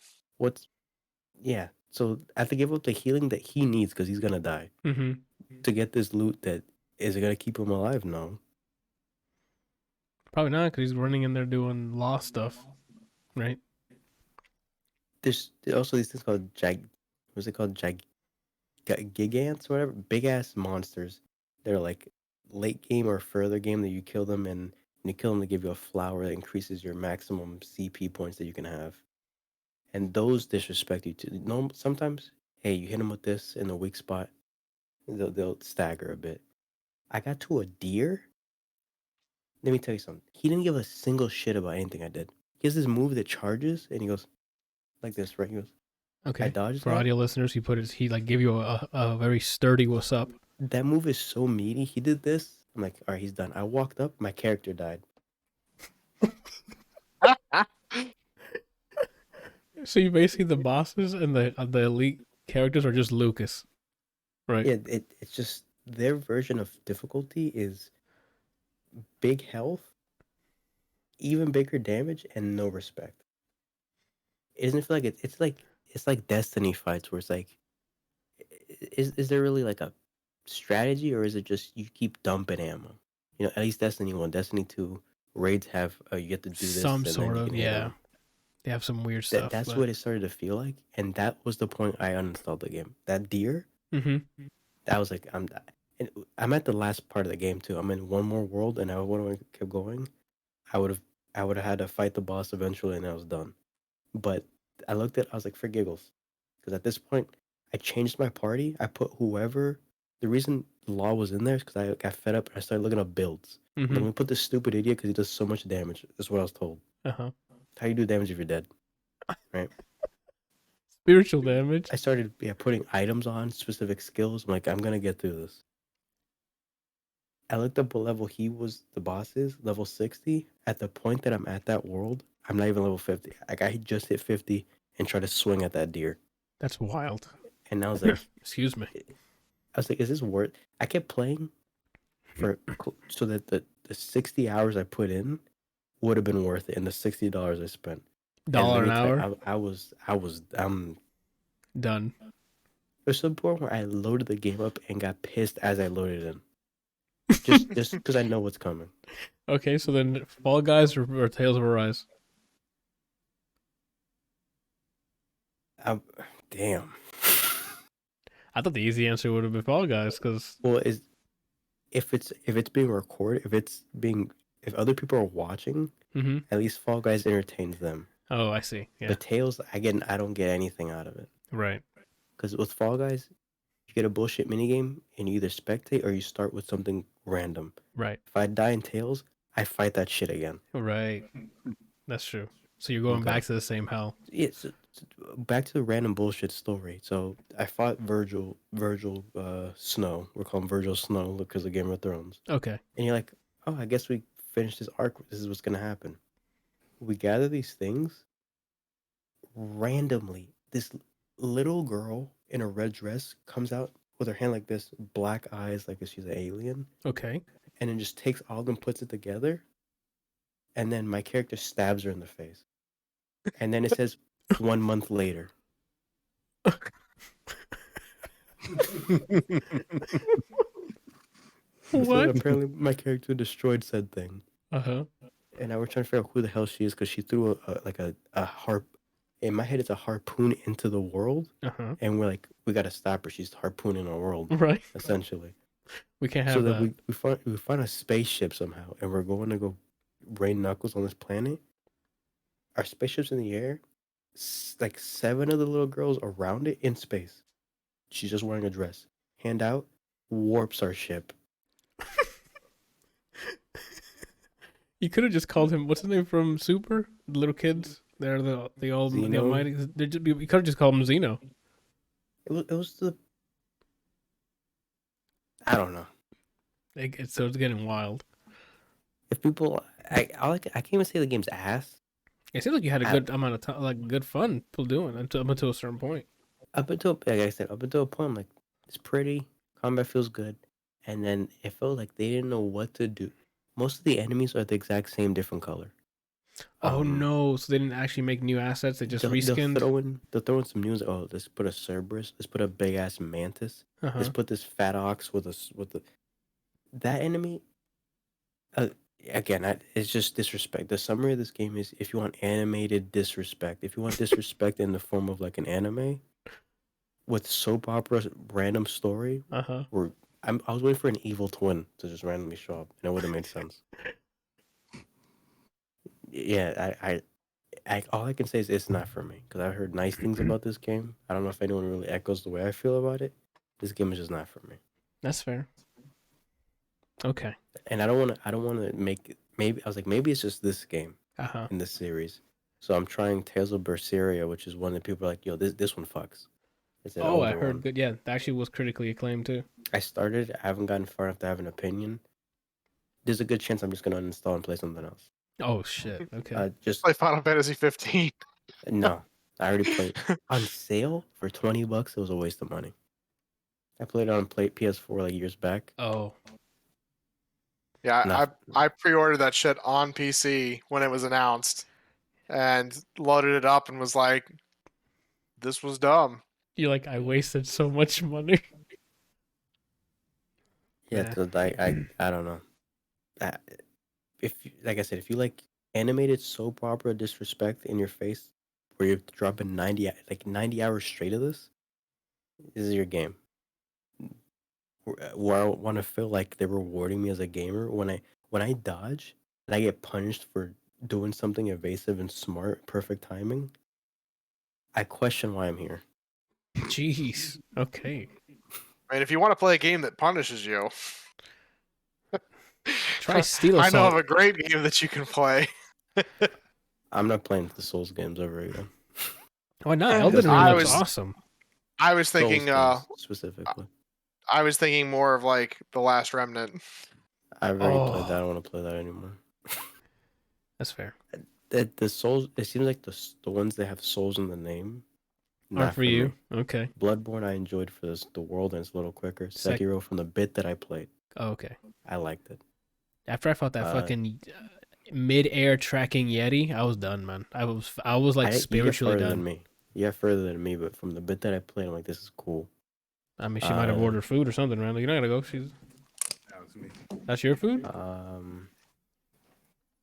Yeah. So I have to give up the healing that he needs because he's gonna die Mm-hmm. to get this loot that is it gonna keep him alive? No. Probably not, because he's running in there doing law stuff, right? There's also these things called what's it called? Gigants or whatever, big ass monsters. They're like late game or further game that you kill them, and when you kill them, they give you a flower that increases your maximum CP points that you can have. And those disrespect you too. No, sometimes, hey, you hit them with this in a weak spot, they'll stagger a bit. I got to a deer. Let me tell you something. He didn't give a single shit about anything I did. He has this move that charges, and he goes like this, right? He goes, Okay. dodged For that. audio listeners, he like gave you a very sturdy what's up. That move is so meaty. He did this. I'm like, all right, he's done. I walked up. My character died. So you basically the bosses and the elite characters are just Lucas, right? Yeah, it's just their version of difficulty is big health, even bigger damage, and no respect. Isn't it feel like it's like Destiny fights where it's like, is there really like a strategy, or is it just you keep dumping ammo? You know, at least Destiny 1, Destiny 2, raids have you get to do this Some and then sort you of, can hit yeah. 'em. They have some weird stuff. That's what it started to feel like, and that was the point I uninstalled the game. That deer, Mm-hmm. that was like I'm at the last part of the game too. I'm in one more world, and I would have kept going. I would have had to fight the boss eventually, and I was done. But I was like, for giggles, because at this point, I changed my party. I put whoever. The reason Law was in there is because I got fed up and I started looking up builds. I'm Mm-hmm. like, let me put this stupid idiot because he does so much damage. That's what I was told. Uh-huh. How you do damage if you're dead, right? Spiritual damage. I started putting items on specific skills. I'm like, I'm gonna get through this. I looked up what level the boss is, level 60. At the point that I'm at that world, I'm not even level 50. Like I just hit 50 and tried to swing at that deer. That's wild. And I was like, Excuse me. is this worth? I kept playing so that the 60 hours I put in would have been worth it, and the $60 I spent. $1 an hour. I'm Done. There's some point where I loaded the game up and got pissed as I loaded it in. Just because I know what's coming. Okay, so then Fall Guys or Tales of Arise? Damn. I thought the easy answer would have been Fall Guys because Well, if it's being recorded, if other people are watching, mm-hmm. at least Fall Guys entertains them. Oh, I see. Yeah. The Tales, I don't get anything out of it. Right. Because with Fall Guys, you get a bullshit minigame and you either spectate or you start with something random. Right. If I die in Tales, I fight that shit again. Right. That's true. So you're going back to the same hell. Yeah, so back to the random bullshit story. So I fought Virgil Snow. We're calling Virgil Snow because of Game of Thrones. Okay. And you're like, oh, I guess we finished this arc. This is what's gonna happen. We gather these things. Randomly, this little girl in a red dress comes out with her hand like this, black eyes like if she's an alien, Okay. and then just takes all of them, puts it together, and then my character stabs her in the face. And then it says 1 month later. So What? apparently my character destroyed said thing. Uh-huh. And now we're trying to figure out who the hell she is because she threw a harp. In my head, it's a harpoon into the world. Uh-huh. And we're like, we got to stop her. She's harpooning our world, Right. essentially. We can't have So that. then we find a spaceship somehow, and we're going to go rain knuckles on this planet. Our spaceship's in the air. Like 7 of the little girls around it in space. She's just wearing a dress. Hand out, warps our ship. You could have just called him. What's his name from Super? The little kids. They're the Zeno? almighty. You could have just called him Zeno. It was the. I don't know. So it's getting wild. If people, I can't even say the game's ass. It seems like you had a good amount of time, like good fun doing up until a certain point. Up until a point, I'm like, it's pretty. Combat feels good, and then it felt like they didn't know what to do. Most of the enemies are the exact same, different color. Oh no! So they didn't actually make new assets; they just They'll reskinned. they'll throw in some news. Oh, let's put a Cerberus. Let's put a big ass mantis. Uh-huh. Let's put this fat ox with that enemy. Again, it's just disrespect. The summary of this game is: if you want animated disrespect, if you want disrespect in the form of like an anime with soap opera random story, Uh-huh. where I was waiting for an evil twin to just randomly show up, and it would have made sense. Yeah, I all I can say is it's not for me because I've heard nice things about this game. I don't know if anyone really echoes the way I feel about it. This game is just not for me. That's fair. Okay. And I don't want to make it. Maybe I was like, maybe it's just this game Uh-huh. in this series. So I'm trying Tales of Berseria, which is one that people are like, yo, this one fucks. It's an Oh, I older heard one. good. Yeah, that actually was critically acclaimed too. I started. I haven't gotten far enough to have an opinion. There's a good chance I'm just gonna uninstall and play something else. Oh shit. Okay. Just Play Final Fantasy 15. no. I already played on sale for $20. It was a waste of money. I played it on PS4 like years back. Oh. Yeah, Not- I pre-ordered that shit on PC when it was announced, and loaded it up and was like, "This was dumb." You're like, I wasted so much money. Yeah, Nah. 'cause I don't know. Like I said, if you like animated soap opera disrespect in your face, where you're dropping 90 hours straight of this is your game. Where I want to feel like they're rewarding me as a gamer when I dodge and I get punished for doing something evasive and smart, perfect timing. I question why I'm here. Jeez. Okay. I mean, if you want to play a game that punishes you, Try Steel I know of Assault. a great game that you can play. I'm not playing the Souls games ever again. Why not? Yeah, Elden Ring I looks was- awesome. I was Souls thinking, games specifically. I was thinking more of like The Last Remnant. I've already played that. I Oh. don't want to play that anymore. That's fair. The Souls. It seems like the ones that have Souls in the name. Not Not for you. me. Okay. Bloodborne I enjoyed for the world and it's a little quicker. Sek- Sekiro from the bit that I played, Oh, okay. I liked it. After I fought that Uh, fucking mid-air tracking Yeti, I was done, man. I was like You get spiritually further than done. me. You got further than me, but from the bit that I played, I'm like, this is cool. I mean, she might have ordered food or something, Randall. You're not gonna go. That was me. That's your food.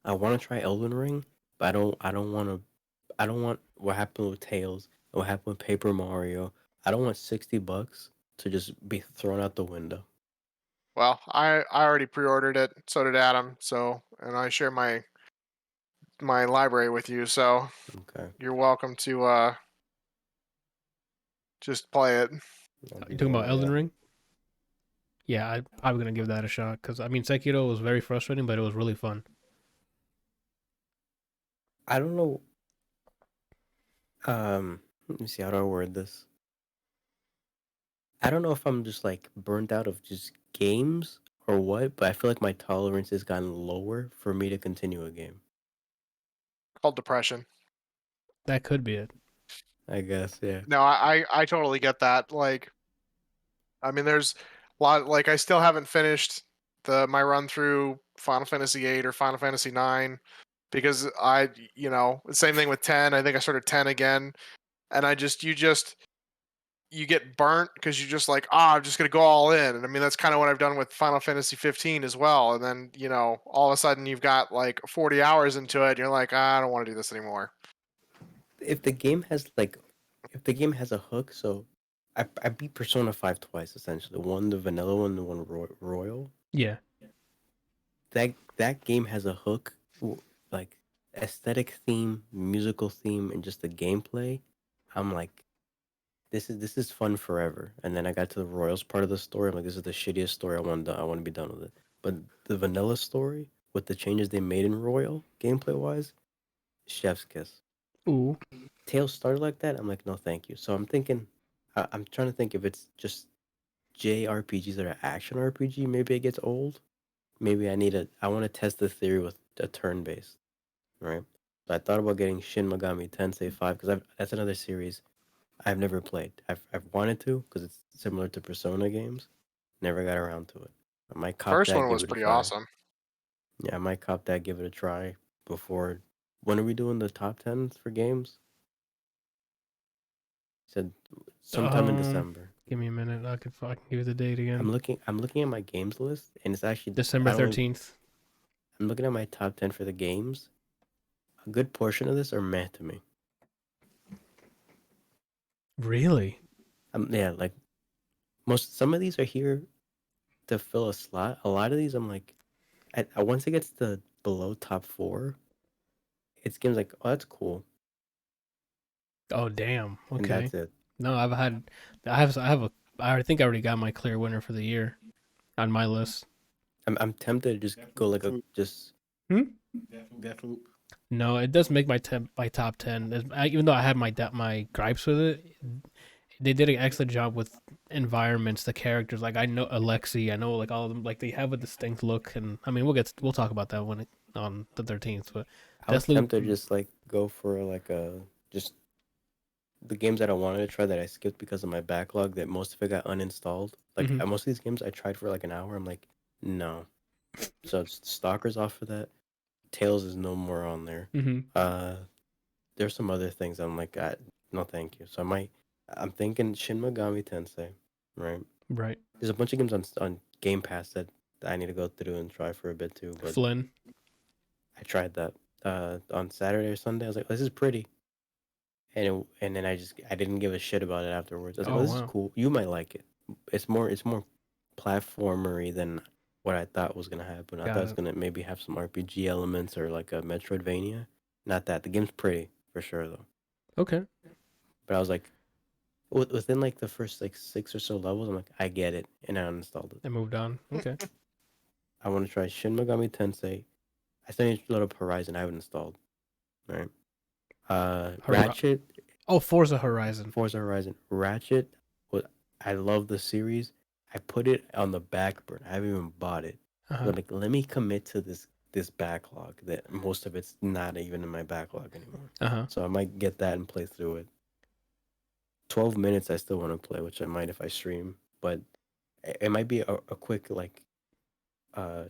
I want to try Elden Ring, but I don't want what happened with Tales, what happened with Paper Mario. I don't want $60 to just be thrown out the window. Well, I already pre-ordered it. So did Adam. So, and I share my library with you. So Okay. you're welcome to just play it. You talking about Elden Ring? Yeah, I'm probably gonna give that a shot because I mean, Sekiro was very frustrating, but it was really fun. I don't know. Let me see. How do I word this? I don't know if I'm just like burnt out of just games or what, but I feel like my tolerance has gotten lower for me to continue a game. Called depression. That could be it. I guess, yeah. No, I totally get that. Like, I mean, there's a lot. Like, I still haven't finished my run through Final Fantasy 8 or Final Fantasy 9 because same thing with 10. I think I started 10 again, and you get burnt because you're just like, I'm just gonna go all in. And I mean, that's kind of what I've done with Final Fantasy 15 as well. And then all of a sudden you've got like 40 hours into it, and you're like, I don't want to do this anymore. If the game has a hook, so I beat Persona 5 twice essentially. One the vanilla one, the one royal. Yeah. That game has a hook, like aesthetic theme, musical theme, and just the gameplay. I'm like, this is fun forever. And then I got to the royals part of the story. I'm like, this is the shittiest story. I want to be done with it. But the vanilla story with the changes they made in royal gameplay wise, chef's kiss. Ooh. Tales started like that. I'm like, no, thank you. So I'm thinking, I'm trying to think if it's just JRPGs that are action RPG. Maybe it gets old. Maybe I want to test the theory with a turn based, right? So I thought about getting Shin Megami Tensei 5 because that's another series I've never played. I've wanted to because it's similar to Persona games. Never got around to it. I might cop First that. one give was it a pretty try. awesome. Yeah, I might cop that. Give it a try before. When are we doing the top 10s for games? Said sometime in December. Give me a minute. I can give you the date again. I'm looking at my games list, and it's actually December 13th. I'm looking at my top 10 for the games. A good portion of this are meh to me. Really? Yeah, like some of these are here to fill a slot. A lot of these, I'm like, once it gets to below top 4, it's games like, oh, that's cool, Oh damn. and Okay. that's it. No, I think I already got my clear winner for the year on my list. I'm tempted to just go like Deathloop. just Deathloop. No, it does make my top 10. Even though I have my gripes with it, they did an excellent job with environments, the characters. Like I know Alexi, I know like all of them. Like they have a distinct look, and I mean we'll talk about that on the 13th. But I was Deathloop, tempted to just like go for like just the games that I wanted to try that I skipped because of my backlog. That most of it got uninstalled. Like Mhm. most of these games I tried for like an hour. I'm like, no. So Stalker's off of that. Tails is no more on there. There's some other things I'm like, no, thank you. So I'm thinking Shin Megami Tensei, right? right? There's a bunch of games on Game Pass that I need to go through and try for a bit too. But Flynn. I tried that on Saturday or Sunday. I was like, this is pretty, and then I didn't give a shit about it afterwards. I was like, Oh, this is wow. cool. You might like it. It's more platformery than what I thought was gonna happen. I Got thought it's it. gonna maybe have some RPG elements or like a Metroidvania. Not that. The game's pretty for sure though. Okay. But I was like, within like the first like 6 or so levels, I'm like, I get it, and I uninstalled it. I moved on. Okay. I want to try Shin Megami Tensei. I still need to load up Horizon. I haven't installed. All right. Ratchet, Oh, Forza Horizon. Forza Horizon, Ratchet. I love the series. I put it on the back burner. I haven't even bought it. Uh-huh. I'm like, let me commit to this backlog that most of it's not even in my backlog anymore. Uh-huh. So I might get that and play through it. 12 minutes I still want to play, which I might if I stream, but it might be a quick like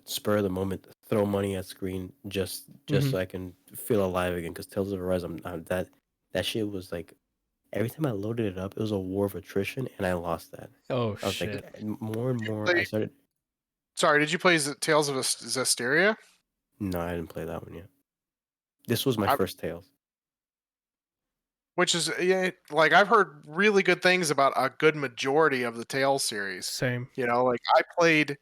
spur of the moment, throw money at screen just Mhm. so I can feel alive again. Because Tales of Horizon, that shit was like every time I loaded it up, it was a war of attrition, and I lost that. Oh I was shit. like, more and more, I started. Sorry, did you play Tales of Zestiria? No, I didn't play that one yet. This was my I- first Tales. Which is like I've heard really good things about a good majority of the Tales series. Same. You know, like I played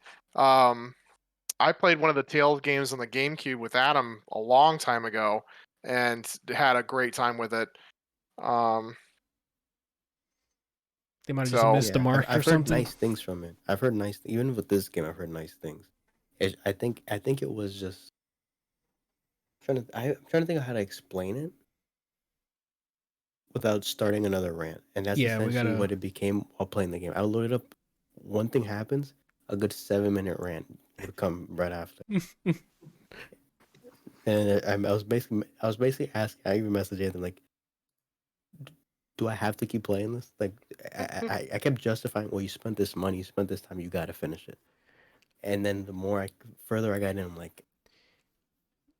one of the Tales games on the GameCube with Adam a long time ago and had a great time with it. They might have just So missed the mark I've or heard something. nice things from it. I've heard nice, even with this game. I've heard nice things. I think it was just I'm trying to think of how to explain it without starting another rant, and that's Yeah, we essentially gotta. what it became while playing the game. I would load it up. One thing happens, a good 7-minute rant would come right after. And I was basically asking. I even messaged Anthony like, "Do I have to keep playing this?" Like, I kept justifying. Well, you spent this money, you spent this time, you got to finish it. And then further I got in, I'm like,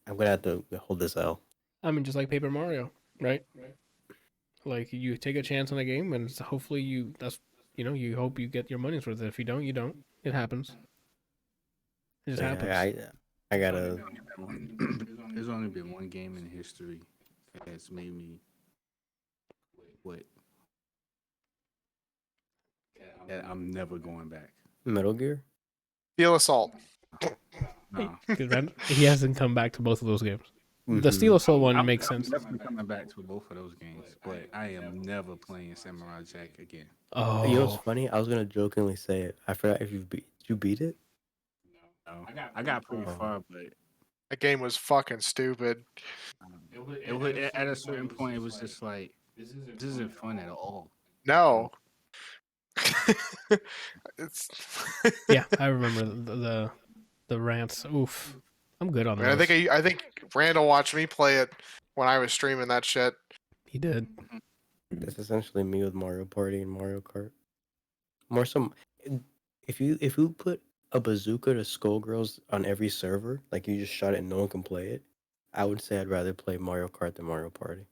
I'm gonna have to hold this L. I mean, just like Paper Mario, right? Like you take a chance on a game, and hopefully you hope you get your money's worth. If you don't, you don't. It happens. It just So, happens. I gotta. There's only been one game in history that's made me quit. That I'm never going back. Metal Gear. Steel Assault. No. He hasn't come back to both of those games. The Mhm. Steel Assault one I'm makes sense. definitely coming back to both of those games, but I am never playing Samurai Jack again. Oh, You know what's funny? I was gonna jokingly say it. I forgot if did you beat it? No. I got pretty far, but That game was fucking stupid. it was at a certain point. It was just like this isn't fun at all. No. It's yeah, I remember the rants. Oof, I'm good on I mean, those. I think Randall watched me play it when I was streaming that shit. He did. That's essentially me with Mario Party and Mario Kart. More some, if you put a bazooka to Skullgirls on every server, like you just shot it and no one can play it, I would say I'd rather play Mario Kart than Mario Party.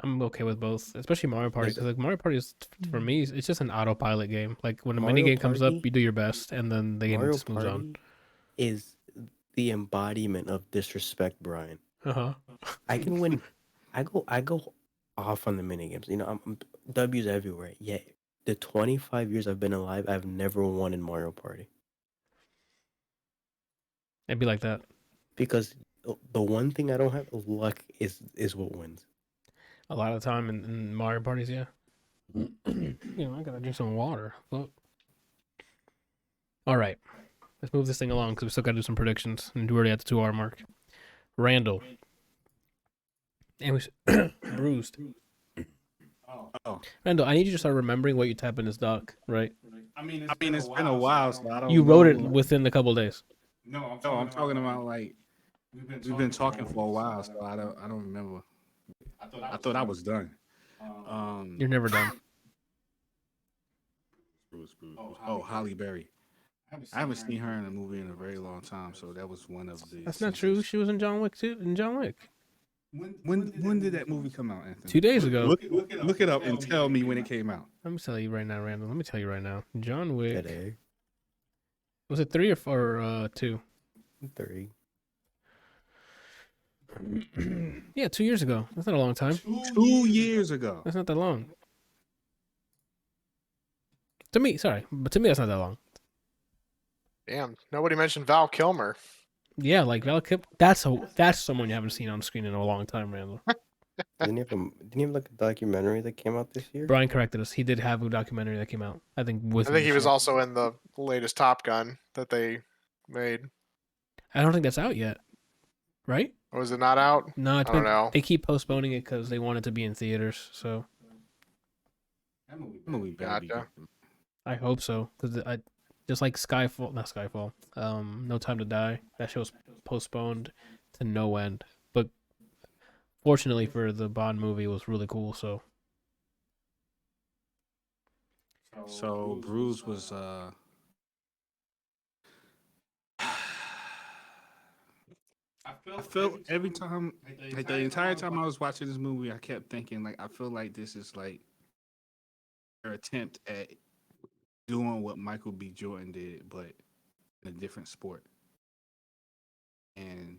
I'm okay with both, especially Mario Party, because like Mario Party is for me, it's just an autopilot game. Like when a mini Mario game comes up, Party- you do your best, and then the game Mario just moves on. Party is the embodiment of disrespect, Brian. Uh-huh. I can win. I go off on the mini games. You know, I'm W's everywhere. Yet the 25 years I've been alive, I've never won in Mario Party It'd be like that. because the one thing I don't have, luck, is what wins. A lot of the time in Mario parties, yeah. I gotta drink some water. Look. All right, let's move this thing along because we still gotta do some predictions, and we're already at the 2-hour mark. Randall, and we Bruised. Oh, Randall, I need you to start remembering what you type in this doc, right? I mean, it's been a while, so I don't. You wrote know. it within a couple days. No, I'm talking about like we've been talking for a while, so I don't remember. I thought I was done. You're never done. Bruce. Oh, Holly Berry. I haven't seen her in a movie in a very long time, so that was one of the. That's not true. She was in John Wick too. In John Wick. When did that movie come out, Anthony? 2 days ago. Look it up and tell me when it came out. Let me tell you right now, Randall. Let me tell you right now. John Wick. Today. Was it 3 or 2? 3. Yeah, 2 years ago. That's not a long time. 2 years ago. That's not that long. To me, sorry, but to me that's not that long. Damn, nobody mentioned Val Kilmer. Yeah, like Val Kip. That's someone you haven't seen on screen in a long time, Randall. Didn't he have like a documentary that came out this year? Brian corrected us. He did have a documentary that came out. I think He was also in the latest Top Gun that they made. I don't think that's out yet. Right? Or was it not out? No, I don't know. They keep postponing it because they want it to be in theaters. So That movie better be Gotcha. good. I hope so, because I just like not Skyfall. No Time to Die. That show's postponed to no end. But fortunately for the Bond movie, it was really cool. So Bruce was I felt every time, like the entire time I was watching this movie, I kept thinking, like, I feel like this is like their attempt at doing what Michael B. Jordan did, but in a different sport, and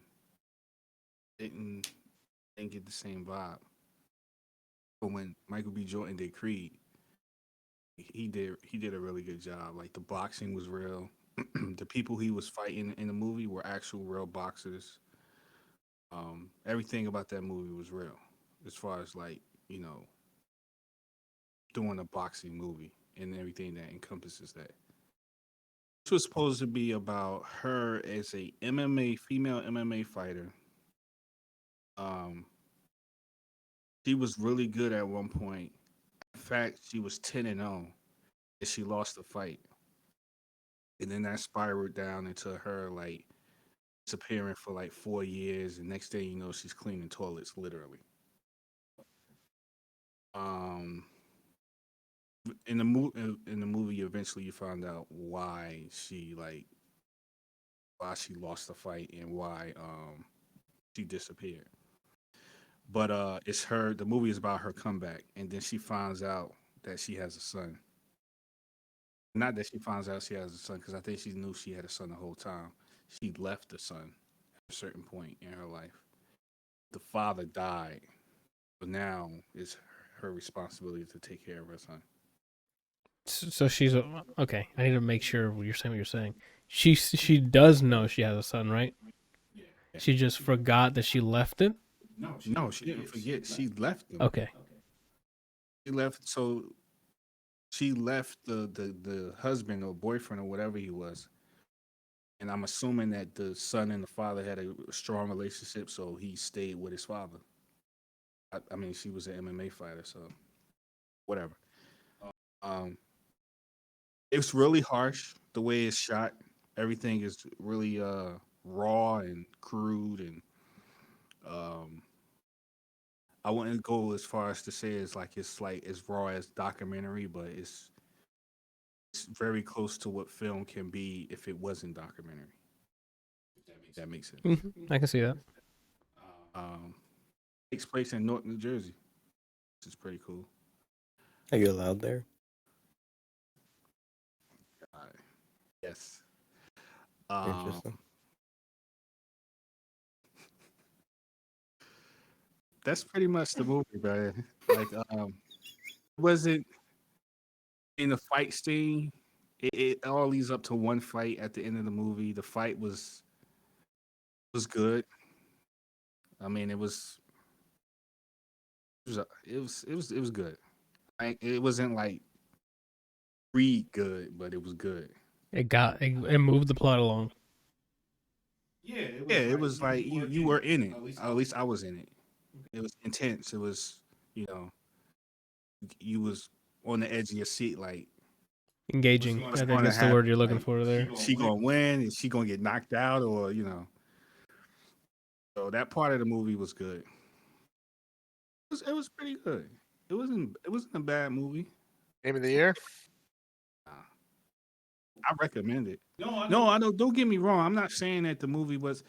didn't get the same vibe. But when Michael B. Jordan did Creed, he did a really good job. Like the boxing was real. The people he was fighting in the movie were actual real boxers. Everything about that movie was real, as far as like, you know, doing a boxing movie and everything that encompasses that. This was supposed to be about her as a female MMA fighter. She was really good at one point. In fact, she was 10-0, and she lost the fight. And then that spiraled down into her like disappearing for like 4 years, and next thing you know, she's cleaning toilets, literally. In the movie, eventually you find out why she lost the fight and why she disappeared. But it's her. The movie is about her comeback, and then she finds out that she has a son. Not that she finds out she has a son, because I think she knew she had a son the whole time. She left the son at a certain point in her life. The father died, but now it's her responsibility to take care of her son. So she's okay. I need to make sure you're saying what you're saying. She does know she has a son, right? Yeah. She just forgot that she left it. No, she didn't forget. She left him. Okay. She left. So she left the husband or boyfriend or whatever he was. And I'm assuming that the son and the father had a strong relationship, so he stayed with his father. I mean, she was an MMA fighter, so whatever. It's really harsh the way it's shot. Everything is really raw and crude, and I wouldn't go as far as to say it's like as raw as documentary, but it's very close to what film can be if it wasn't documentary. If that makes sense. Mm-hmm. I can see that. Takes place in North New Jersey, which is pretty cool. Are you allowed there? Yes. Interesting. That's pretty much the movie, man. Like, wasn't in the fight scene. It all leads up to one fight at the end of the movie. The fight was good. I mean, it was good. It wasn't like really good, but it was good. It moved the plot along. Yeah, it was like you were in it. At least I was in it. It was intense. It was, you know, you was on the edge of your seat, like Engaging. what's I going think to that's the word happen? you're looking Like, for there. she gonna win? Is she gonna get knocked out? Or so that part of the movie was good. It was pretty good. It wasn't a bad movie. Game of the year. I recommend it. No, I don't. Don't get me wrong. I'm not saying that the movie was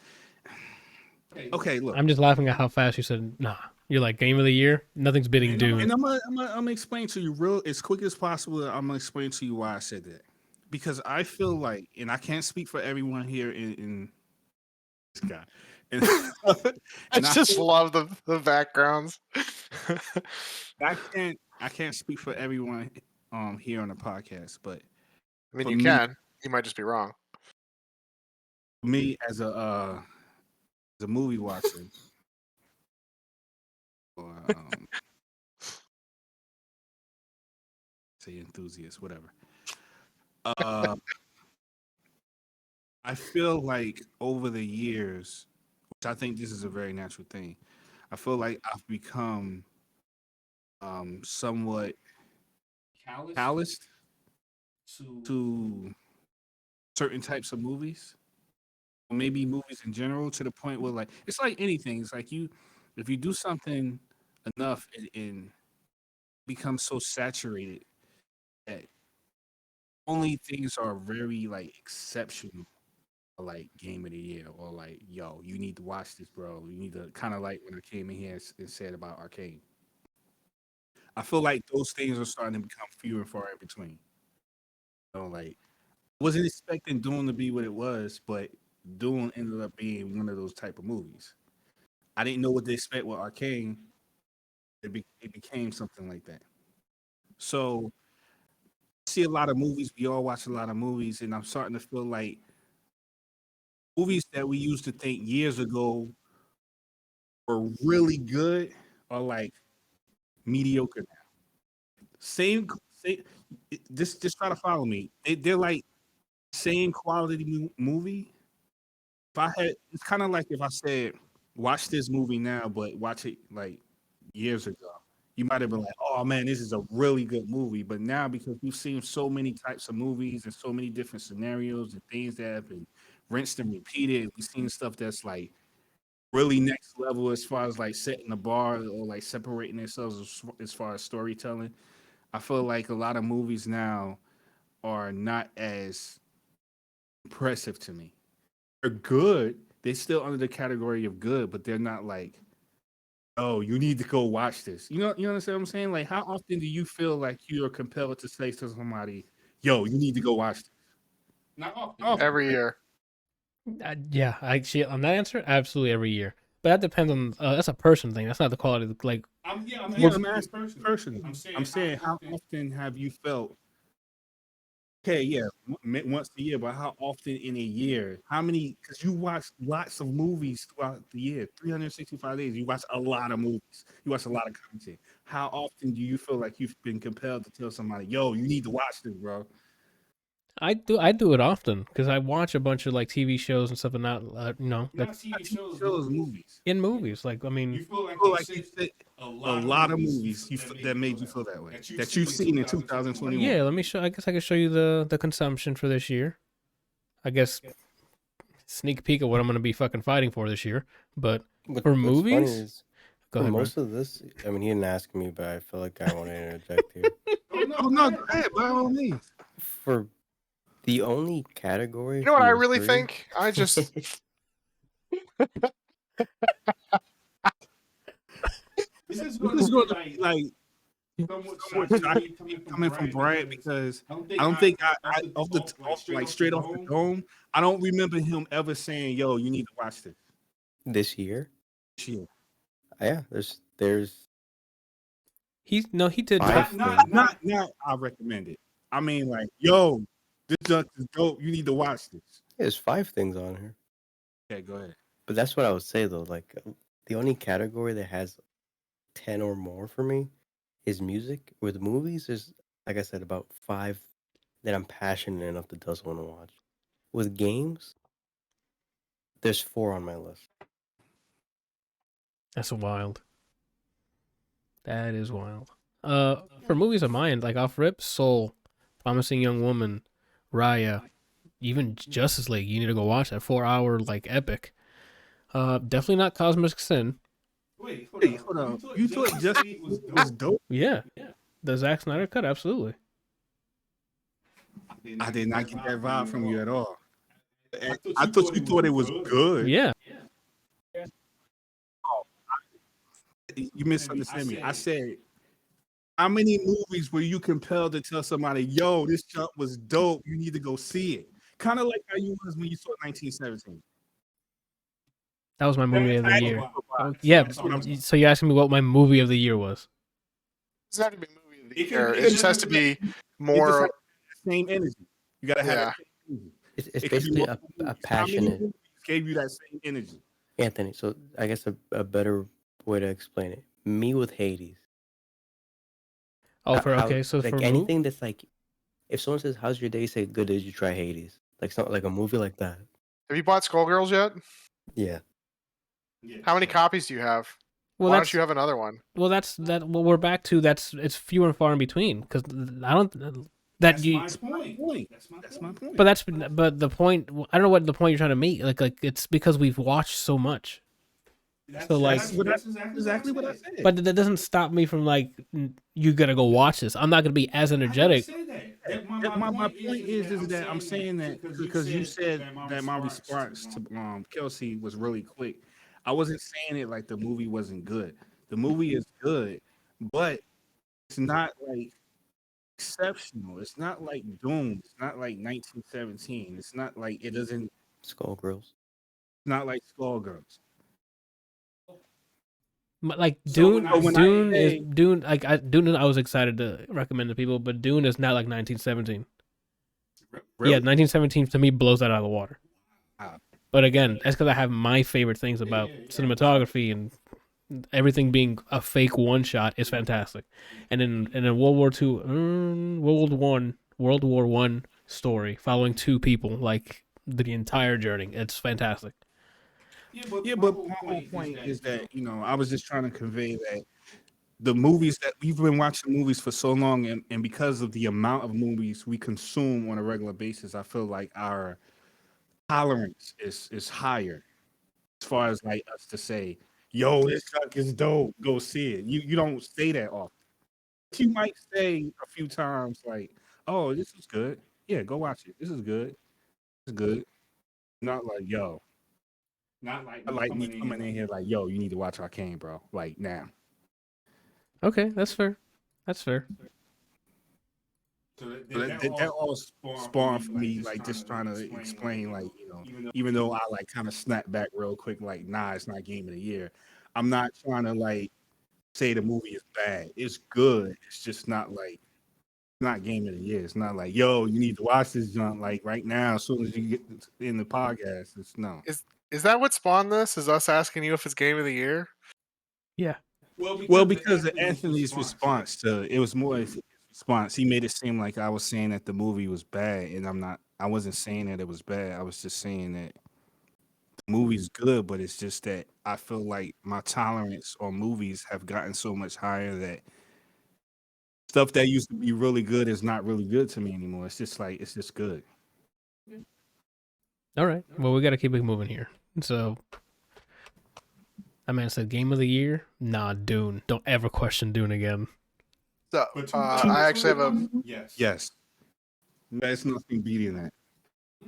okay. Look, I'm just laughing at how fast you said, nah. You're like, game of the year? Nothing's beating Dune. and I'm gonna explain to you real as quick as possible. I'm gonna explain to you why I said that because I feel like, and I can't speak for everyone here in this guy, and, I and I just feel- love the backgrounds. I can't speak for everyone here on the podcast, but I mean, for you me- can. You might just be wrong. me as a movie watcher or say enthusiast, whatever. I feel like over the years, which I think this is a very natural thing, I feel like I've become somewhat calloused to certain types of movies, or maybe movies in general, to the point where like it's like anything. It's like if you do something enough and become so saturated that only things are very like exceptional, or like game of the year, or like yo, you need to watch this, bro. You need to kind of like when I came in here and said about Arcane. I feel like those things are starting to become fewer and far in between. Like I wasn't expecting Dune to be what it was, but Dune ended up being one of those type of movies. I didn't know what to expect with Arcane. It became something like that. So I see a lot of movies. We all watch a lot of movies, and I'm starting to feel like movies that we used to think years ago were really good are like mediocre now. Same. Just try to follow me. They're like same quality movie. If I had, it's kind of like if I said, watch this movie now, but watch it like years ago. You might have been like, oh man, this is a really good movie. But now, because we've seen so many types of movies and so many different scenarios and things that have been rinsed and repeated, we've seen stuff that's like really next level as far as like setting the bar or like separating themselves as far as storytelling. I feel like a lot of movies now are not as impressive to me. They're good. They're still under the category of good, but they're not like, oh, you need to go watch this. You understand what I'm saying? Like, how often do you feel like you are compelled to say to somebody, yo, you need to go watch this? Not often. Every year. Yeah, on that answer, absolutely every year. But that depends on, that's a person thing. That's not the quality of like, I'm asking personally. I'm saying how often have you felt, okay, yeah, once a year, but how often in a year? How many? Because you watch lots of movies throughout the year, 365 days. You watch a lot of movies. You watch a lot of content. How often do you feel like you've been compelled to tell somebody, yo, you need to watch this, bro? I do it often because I watch a bunch of like TV shows and stuff, and not Not TV shows, movies. in movies. Like, I mean, You feel like you said a lot of movies that made you feel that way, that you've seen in 2021. yeah. Let me show. I guess I can show you the consumption for this year. I guess sneak peek of what I'm going to be fucking fighting for this year. But for What's movies, funny is, go for ahead, most of this, I mean, he didn't ask me, but I feel like I want to interject here. Oh no, go ahead, by all means. For the only category, You know what from I your really three- think? I just This is going to be like somewhat shocking coming from Brad because I don't think I straight off the dome, I don't remember him ever saying, "Yo, you need to watch this." this year. Shit. Yeah, there's he did. Five. Not I recommend it. I mean, like, yo, this junk is dope. You need to watch this. there's 5 things on here. Okay, go ahead. But that's what I would say though. Like the only category that has 10 or more for me is music. With movies, there's, like I said, about 5 that I'm passionate enough to just want to watch. With games, There's 4 on my list. That's wild. That is wild. For movies of mine, like off rip, Soul, Promising Young Woman, Raya, even Justice League. You need to go watch that 4-hour like epic. Definitely not Cosmic Sin. Wait, hold on. You thought Justice League was dope? Yeah, the Zack Snyder cut, absolutely. I did not get that vibe from you at all. I thought you thought it was good. Yeah. You misunderstood me. I said, how many movies were you compelled to tell somebody, yo, this jump was dope, you need to go see it? Kind of like how you was when you saw 1917. That was my movie of the That's year. what Yeah, I'm- so you're asking me what my movie of the year was? It's not gonna be movie of the year. It just has to be It just more. has the same energy. You gotta have Yeah. that same energy. It's It could be basically more a movies. How many passionate movies gave you that same energy? Anthony. So I guess a better way to explain it. Me with Hades. Oh, How- so like for anything that's like, if someone says, "How's your day?" Say, "Good." Did you try Hades? Like something like a movie like that. Have you bought Skullgirls yet? Yeah. How many copies do you have? well, Why that's don't you have another one? well, that's that. Well, we're back to it's few and far in between because I don't that you. That's my point. That's my point. But the point, I don't know what the point you're trying to make. Like it's because we've watched so much. So like, That's exactly what I said. but that doesn't stop me from like you gotta go watch this. I'm not gonna be as energetic. My point is that I'm saying that because you said that my response to Kelsey was really quick. I wasn't saying it like the movie wasn't good. The movie is good, but it's not like exceptional. It's not like Doom. It's not like 1917. It's not like it doesn't. Skullgirls. Not like Skullgirls. But like So Dune, when I Dune is say- Dune. Dune, I was excited to recommend to people, but Dune is not like 1917. Really? Yeah, 1917 to me blows that out of the water. Wow. But again, that's because I have my favorite things about cinematography and everything being a fake one shot is fantastic. And in World War II, World War One story following 2 people like the entire journey, it's fantastic. Yeah, but my whole point is that I was just trying to convey that the movies that we've been watching movies for so long, and because of the amount of movies we consume on a regular basis, I feel like our tolerance is higher as far as like us to say, "Yo, this junk is dope. Go see it." You don't say that often. You might say a few times like, "Oh, this is good. Yeah, go watch it. This is good. It's good." Not like, "Yo." Not like me coming in here like, yo, you need to watch Arcane, bro. Like now. Okay, that's fair. That's fair. So that all spawned for me, like just trying to explain, like, even though I like kind of snapped back real quick, like, nah, it's not game of the year. I'm not trying to like say the movie is bad. It's good. It's just not like not game of the year. It's not like, yo, you need to watch this junk like right now as soon as you get in the podcast. It's no. Is that what spawned this? Is us asking you if it's game of the year? Yeah. Well, because of Anthony's response to it was more his response. He made it seem like I was saying that the movie was bad, and I'm not. I wasn't saying that it was bad. I was just saying that the movie's good, but it's just that I feel like my tolerance on movies have gotten so much higher that stuff that used to be really good is not really good to me anymore. It's just like it's just good. All right. Well, we got to keep it moving here. So, that man said game of the year? Nah, Dune. Don't ever question Dune again. So I actually have a. Yes, there's nothing beating that.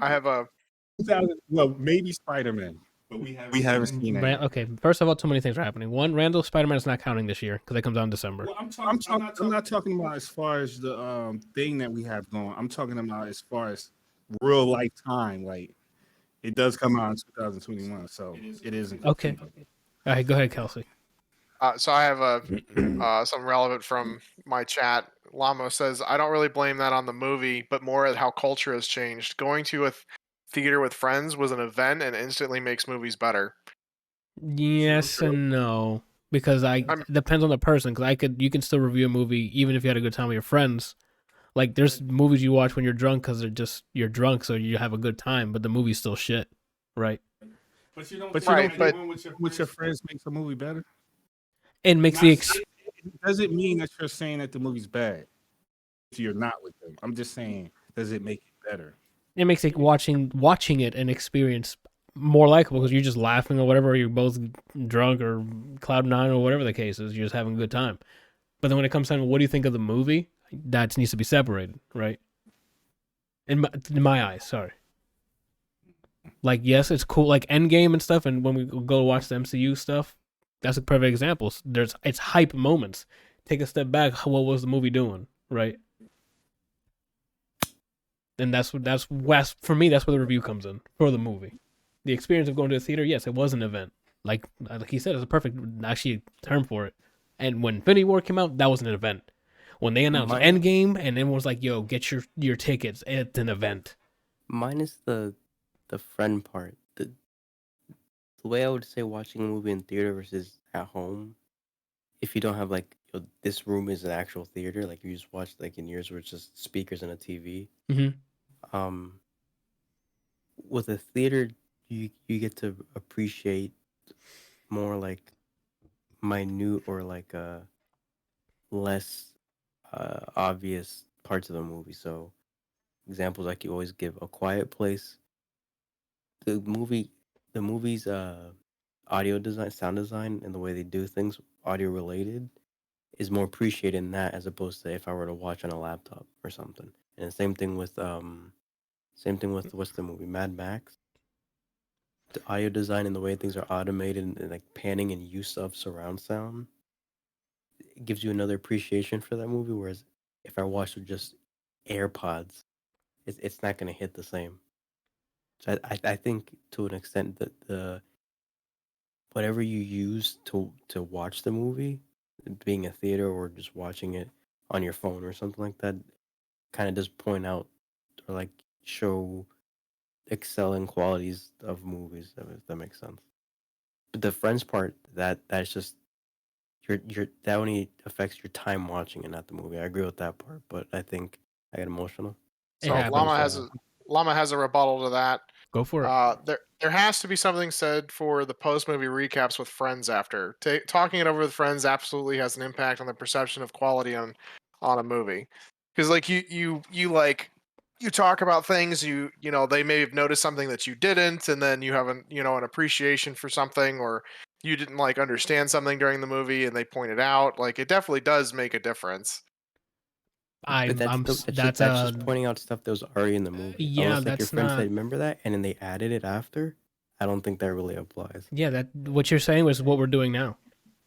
I have a. Well, maybe Spider-Man, but we haven't seen that. Okay, first of all, too many things are happening. One, Randall Spider-Man is not counting this year because it comes out in December. Well, I'm not talking about as far as the thing that we have going. I'm talking about as far as real life time. Like it does come out in 2021, so it isn't. Okay. All right, go ahead, Kelsey. So I have a something relevant from my chat. Lamo says, I don't really blame that on the movie, but more at how culture has changed. Going to a theater with friends was an event and instantly makes movies better. Yes and no, because depends on the person. Because you can still review a movie even if you had a good time with your friends. Like there's movies you watch when you're drunk because you're drunk, so you have a good time, but the movie's still shit, right? But you don't Right, think but- going with your friends makes a movie better? It makes the Does it mean that you're saying that the movie's bad if you're not with them? I'm just saying, does it make it better? it makes it watching it an experience more likable because you're just laughing or whatever. Or you're both drunk or cloud nine or whatever the case is. You're just having a good time. But then when it comes time to what do you think of the movie, that needs to be separated, right? In my eyes, sorry. Like, yes, it's cool, like Endgame and stuff, and when we go watch the MCU stuff, that's a perfect example. It's hype moments. Take a step back. What was the movie doing, right? And that's for me. That's where the review comes in for the movie. The experience of going to a theater, yes, it was an event. Like he said, it's a perfect actually term for it. And when Infinity War came out, that was an event. When they announced Endgame, and everyone was like, "Yo, get your tickets. It's an event." Minus the friend part. The way I would say watching a movie in theater versus at home, if you don't have like this room is an actual theater, like you just watch like in yours where it's just speakers and a TV. Mm-hmm. With a theater, you get to appreciate more like minute or like less obvious parts of the movie. So examples like you always give: A Quiet Place. The movie's audio design, sound design, and the way they do things audio related is more appreciated in that as opposed to if I were to watch on a laptop or something. And the same thing with what's the movie, Mad Max. The audio design and the way things are automated and like panning and use of surround sound, it gives you another appreciation for that movie. Whereas if I watched with just AirPods, it's not gonna hit the same. So I think to an extent that the whatever you use to watch the movie, being a theater or just watching it on your phone or something like that, kind of does point out or like show excelling qualities of movies, if that makes sense. But the friends part, that's just your that only affects your time watching it, not the movie. I agree with that part, but I think I get emotional. So happens, Llama has a rebuttal to that. Go for it. There has to be something said for the post movie recaps with friends after. Talking it over with friends absolutely has an impact on the perception of quality on a movie. Because like you talk about things, you know, they may have noticed something that you didn't, and then you have an appreciation for something, or you didn't like understand something during the movie and they point it out. Like it definitely does make a difference. But that's just pointing out stuff that was already in the movie. Yeah, Unless like your that's friend not. said, remember that, and then they added it after. I don't think that really applies. Yeah, that what you're saying was what we're doing now,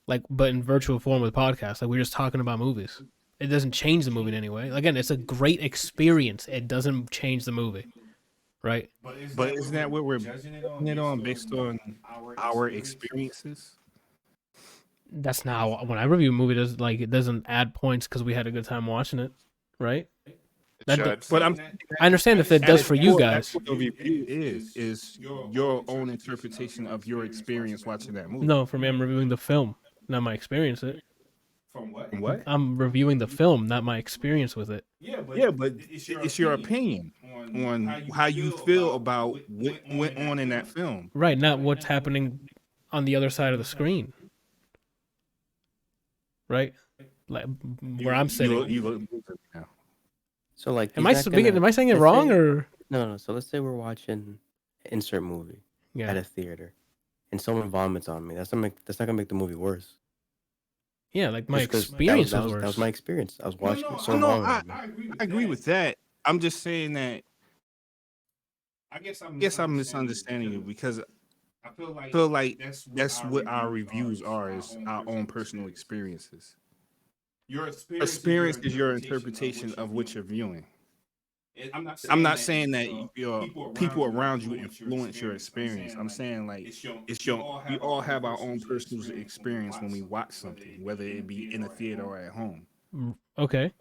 like, but in virtual form with podcasts. Like we're just talking about movies. It doesn't change the movie in any way. Again, it's a great experience. It doesn't change the movie, right? But isn't that what we're judging it on based on our experiences? That's not when I review a movie. It doesn't add points because we had a good time watching it, right? It should. But I understand if it does for you guys. That's what the review is your own interpretation of your experience watching that movie. No, for me, I'm reviewing the film, not my experience. From what? I'm reviewing the film, not my experience with it. Yeah, but it's your opinion on how you feel about what went on in that film. Right, not what's happening on the other side of the screen. Right? Like where I'm sitting. You look now. So like, Am I saying it wrong or no? So let's say we're watching insert movie at a theater, and someone vomits on me. That's not gonna make the movie worse. Yeah, like my Just 'cause experience that was worse. That was my experience. I was watching it so No, long. I agree with that. I'm just saying that. I guess I'm misunderstanding you because I feel like that's what our reviews are, is our own personal experiences. Your experience is your interpretation of what you're viewing. I'm not saying that your people around you influence your experience. I'm saying like we all have our own personal experience when we watch something, whether it be in a theater or at home. Okay.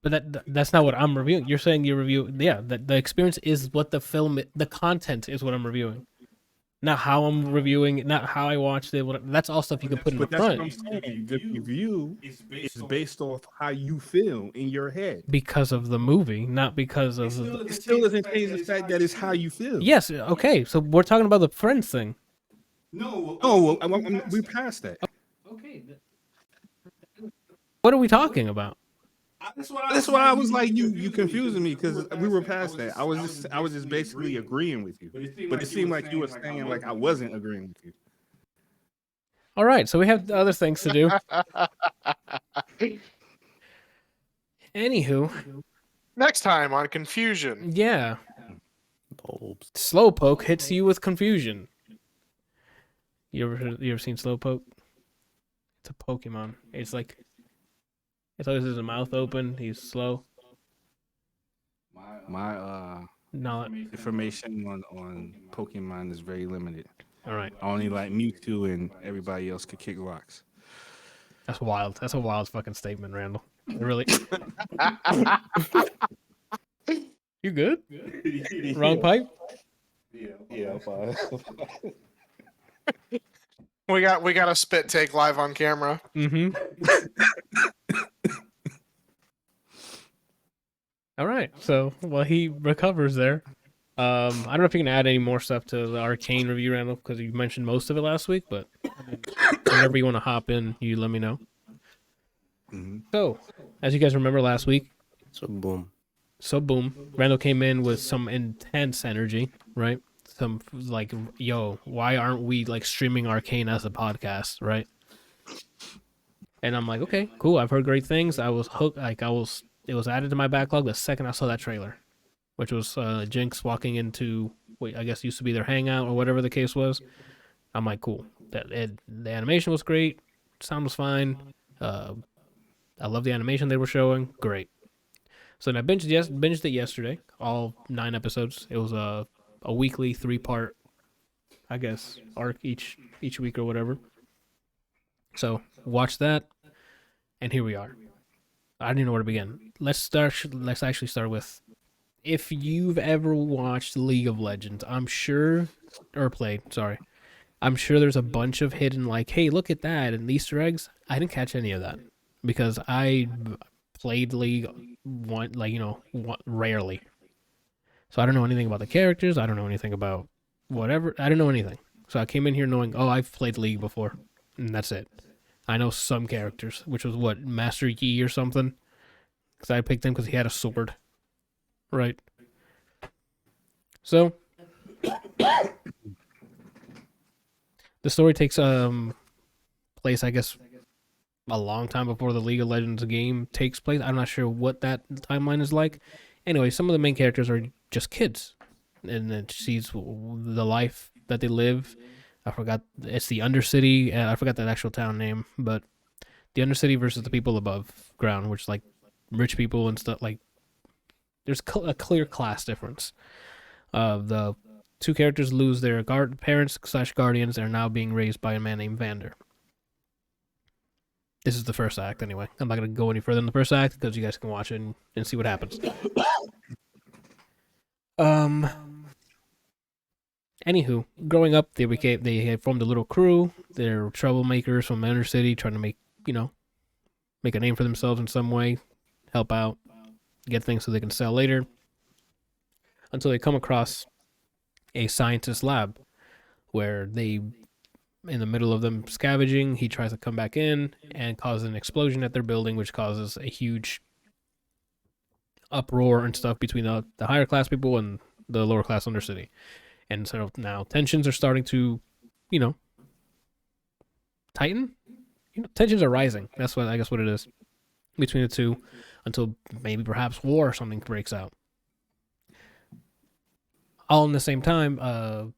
But that's not what I'm reviewing. You're saying you review, the experience is what the film, the content is what I'm reviewing, Not how I'm reviewing it, not how I watched it. That's all stuff you can put in the But that's what front. I'm saying. The review is based off how you feel in your head. Because of the movie, not because of It still doesn't change the fact that it's how you feel. Yes, okay. So we're talking about the Friends thing. No, we passed that. Okay. What are we talking about? That's why I was like, you confusing me because we were past that. I was just basically agreeing with you, but it seemed like you were saying like I wasn't agreeing with you. All right, so we have other things to do. Anywho, Next time on Confusion. yeah, Bulbs. Slowpoke hits you with confusion. You ever seen Slowpoke? It's a Pokemon. It's always his mouth open. He's slow. My Not information on Pokemon is very limited. all right. I only like Mewtwo and everybody else could kick rocks. That's wild. That's a wild fucking statement, Randall. It really. You good? Wrong pipe. Yeah, fine. We got a spit take live on camera. Mm-hmm. All right. So while he recovers there, I don't know if you can add any more stuff to the Arcane review, Randall, because you mentioned most of it last week. But whenever you want to hop in, you let me know. Mm-hmm. So, as you guys remember last week, So boom. Randall came in with some intense energy, right? Some like, yo, why aren't we like streaming Arcane as a podcast, right? And I'm like, okay, cool. I've heard great things. I was hooked. It was added to my backlog the second I saw that trailer, which was Jinx walking into I guess used to be their hangout or whatever the case was. I'm like, cool. The animation was great. Sound was fine. I love the animation they were showing. Great. So then I binged it yesterday, all 9 episodes. It was a weekly 3-part, I guess, arc each week or whatever. So watch that, and here we are. I didn't know where to begin. Let's actually start with, if you've ever watched League of Legends, I'm sure there's a bunch of hidden like, hey, look at that, and Easter eggs. I didn't catch any of that because I played League rarely. So I don't know anything about the characters. I don't know anything about whatever. I don't know anything. So I came in here knowing, oh, I've played League before, and that's it. I know some characters, which was what, Master Yi or something, because I picked him because he had a sword, right? So the story takes place, I guess, a long time before the League of Legends game takes place. I'm not sure what that timeline is like. Anyway, some of the main characters are just kids, and it sees the life that they live. I forgot, it's the Undercity. I forgot that actual town name, but the Undercity versus the people above ground, which is like rich people and stuff. Like, there's a clear class difference. The 2 characters lose their parents/guardians and are now being raised by a man named Vander. This is the first act, anyway. I'm not going to go any further in the first act because you guys can watch it and see what happens. Anywho, growing up, they had formed a little crew. They're troublemakers from the inner city, trying to make a name for themselves in some way, help out, get things so they can sell later. Until they come across a scientist lab, where in the middle of them scavenging, he tries to come back in and causes an explosion at their building, which causes a huge uproar and stuff between the higher class people and the lower class Undercity. And so now tensions are starting to, tighten. Tensions are rising. That's what it is between the two, until maybe perhaps war or something breaks out. All in the same time,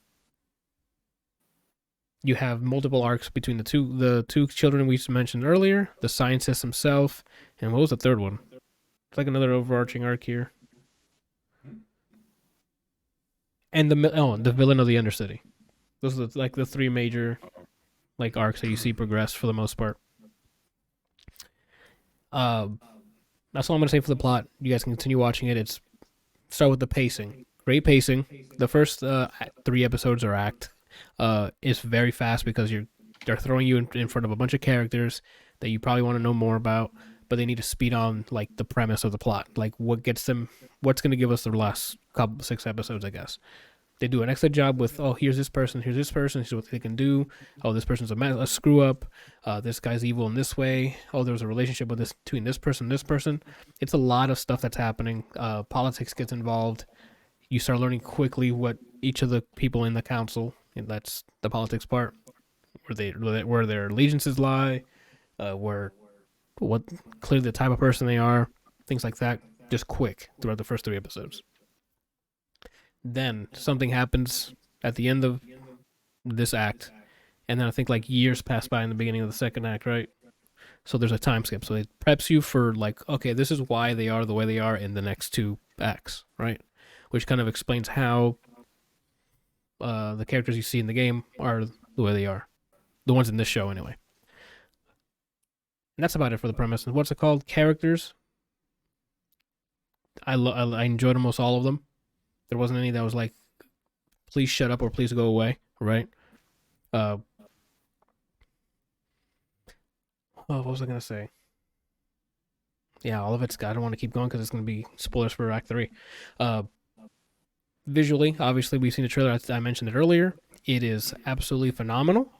you have multiple arcs between the two children we mentioned earlier, the scientist himself, and what was the third one? It's like another overarching arc here. And the villain of the Undercity. Those are the 3 major arcs that you see progress for the most part. That's all I'm gonna say for the plot. You guys can continue watching it. Start with the pacing. Great pacing. The first 3 episodes are is very fast because they're throwing you in front of a bunch of characters that you probably want to know more about, but they need to speed on like the premise of the plot, like what's going to give us the last 6 episodes, I guess. They do an excellent job with, here's this person, here's what they can do. Oh, this person's a screw up. This guy's evil in this way. Oh, there's a relationship between this person and this person. It's a lot of stuff that's happening. Politics gets involved. You start learning quickly what each of the people in the council, and that's the politics part, where their allegiances lie, what clearly the type of person they are, things like that. Just quick throughout the first 3 episodes. Then something happens at the end of this act, and then I think like years pass by in the beginning of the second act, right? So there's a time skip. So it preps you for like, okay, this is why they are the way they are in the next 2 acts, right? Which kind of explains how the characters you see in the game are the way they are. The ones in this show, anyway. And that's about it for the premise. And what's it called? Characters. I enjoyed almost all of them. There wasn't any that was like, please shut up or please go away, right? What was I going to say? Yeah, all of it's, I don't want to keep going because it's going to be spoilers for Act 3. Visually, obviously, we've seen the trailer. I mentioned it earlier. It is absolutely phenomenal.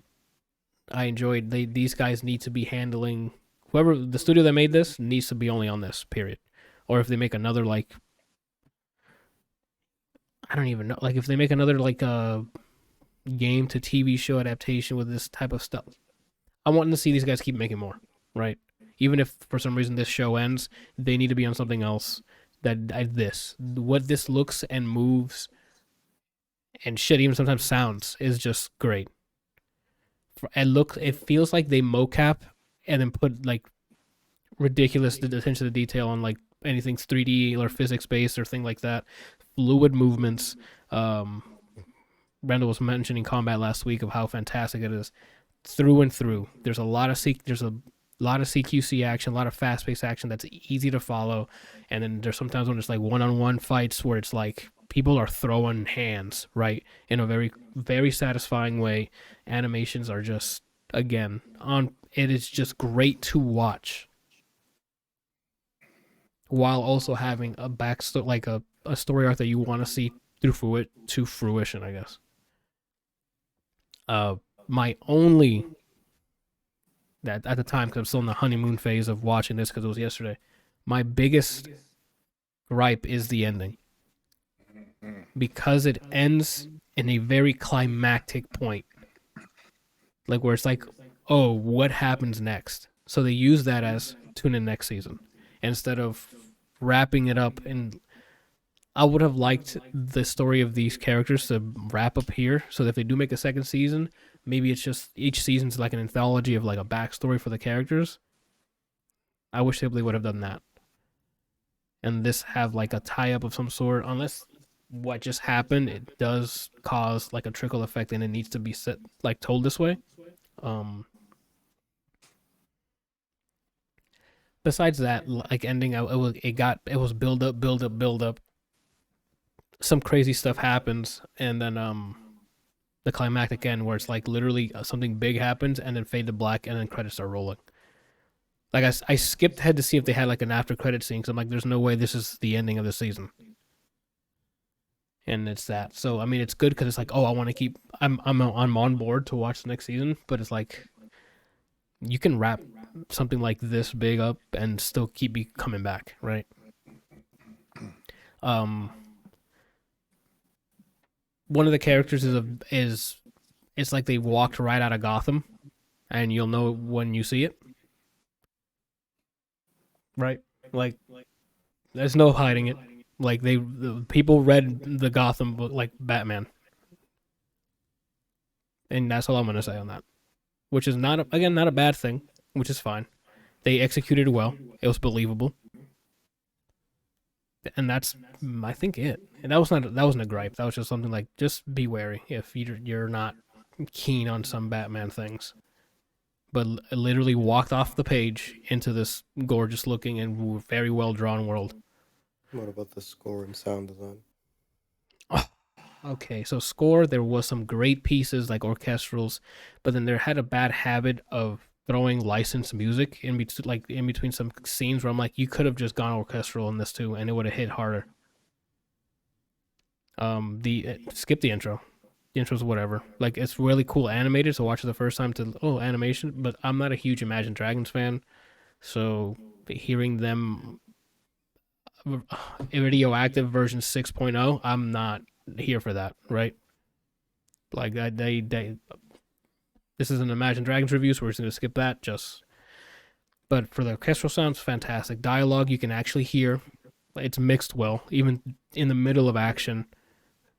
I enjoyed, these guys need to be handling, whoever, the studio that made this needs to be only on this, period. Or if they make another, like, I don't even know. Like, if they make another, like, game to TV show adaptation with this type of stuff, I want to see these guys keep making more, right? Even if, for some reason, this show ends, they need to be on something else what this looks and moves and shit, even sometimes sounds, is just great. It feels like they mocap and then put, like, ridiculous attention to detail on, like, anything's 3D or physics-based or thing like that. Fluid movements. Randall was mentioning combat last week of how fantastic it is through and through. There's a lot of CQC action, a lot of fast-paced action that's easy to follow, and then there's sometimes when it's like one-on-one fights where it's like people are throwing hands, right, in a very, very satisfying way. Animations are just, again, it is just great to watch, while also having a backstory, like a story arc that you want to see to fruition, I guess. My only, that at the time, because I'm still in the honeymoon phase of watching this because it was yesterday, my biggest gripe is the ending. Because it ends in a very climactic point. Like, where it's like, oh, what happens next? So they use that as tune in next season. Instead of wrapping it up, and I would have liked the story of these characters to wrap up here, so that if they do make a second season, maybe it's just each season's like an anthology of like a backstory for the characters. I wish they would have done that. And this have like a tie-up of some sort, unless what just happened, it does cause like a trickle effect and it needs to be told this way. Besides that, like ending, it was build up. Some crazy stuff happens, and then the climactic end where it's like literally something big happens, and then fade to black, and then credits are rolling. Like I skipped ahead to see if they had like an after credit scene, because I'm like, there's no way this is the ending of the season. And it's that. So I mean, it's good because it's like, oh, I want to keep. I'm on board to watch the next season, but it's like, you can wrap something like this big up and still keep me coming back, right? One of the characters is it's like they walked right out of Gotham, and you'll know when you see it, right? Like, there's no hiding it. Like, the people read the Gotham book like Batman, and that's all I'm gonna say on that. Which is not a bad thing, which is fine. They executed well. It was believable. And that's, I think, it. And that wasn't a gripe. That was just something like, just be wary if you're not keen on some Batman things. But literally walked off the page into this gorgeous looking and very well drawn world. What about the score and sound design? okay, so score, there was some great pieces like orchestrals, but then there had a bad habit of throwing licensed music in between, like in between some scenes where I'm like, you could have just gone orchestral in this too, and it would have hit harder. Skip the intro. The intro's whatever. Like it's really cool animated, so watch it the first time to animation. But I'm not a huge Imagine Dragons fan, so hearing them radioactive version 6.0, I'm not here for that, right? Like they this is an Imagine Dragons review, so we're just gonna skip that. But for the orchestral sounds, fantastic. Dialogue you can actually hear. It's mixed well, even in the middle of action.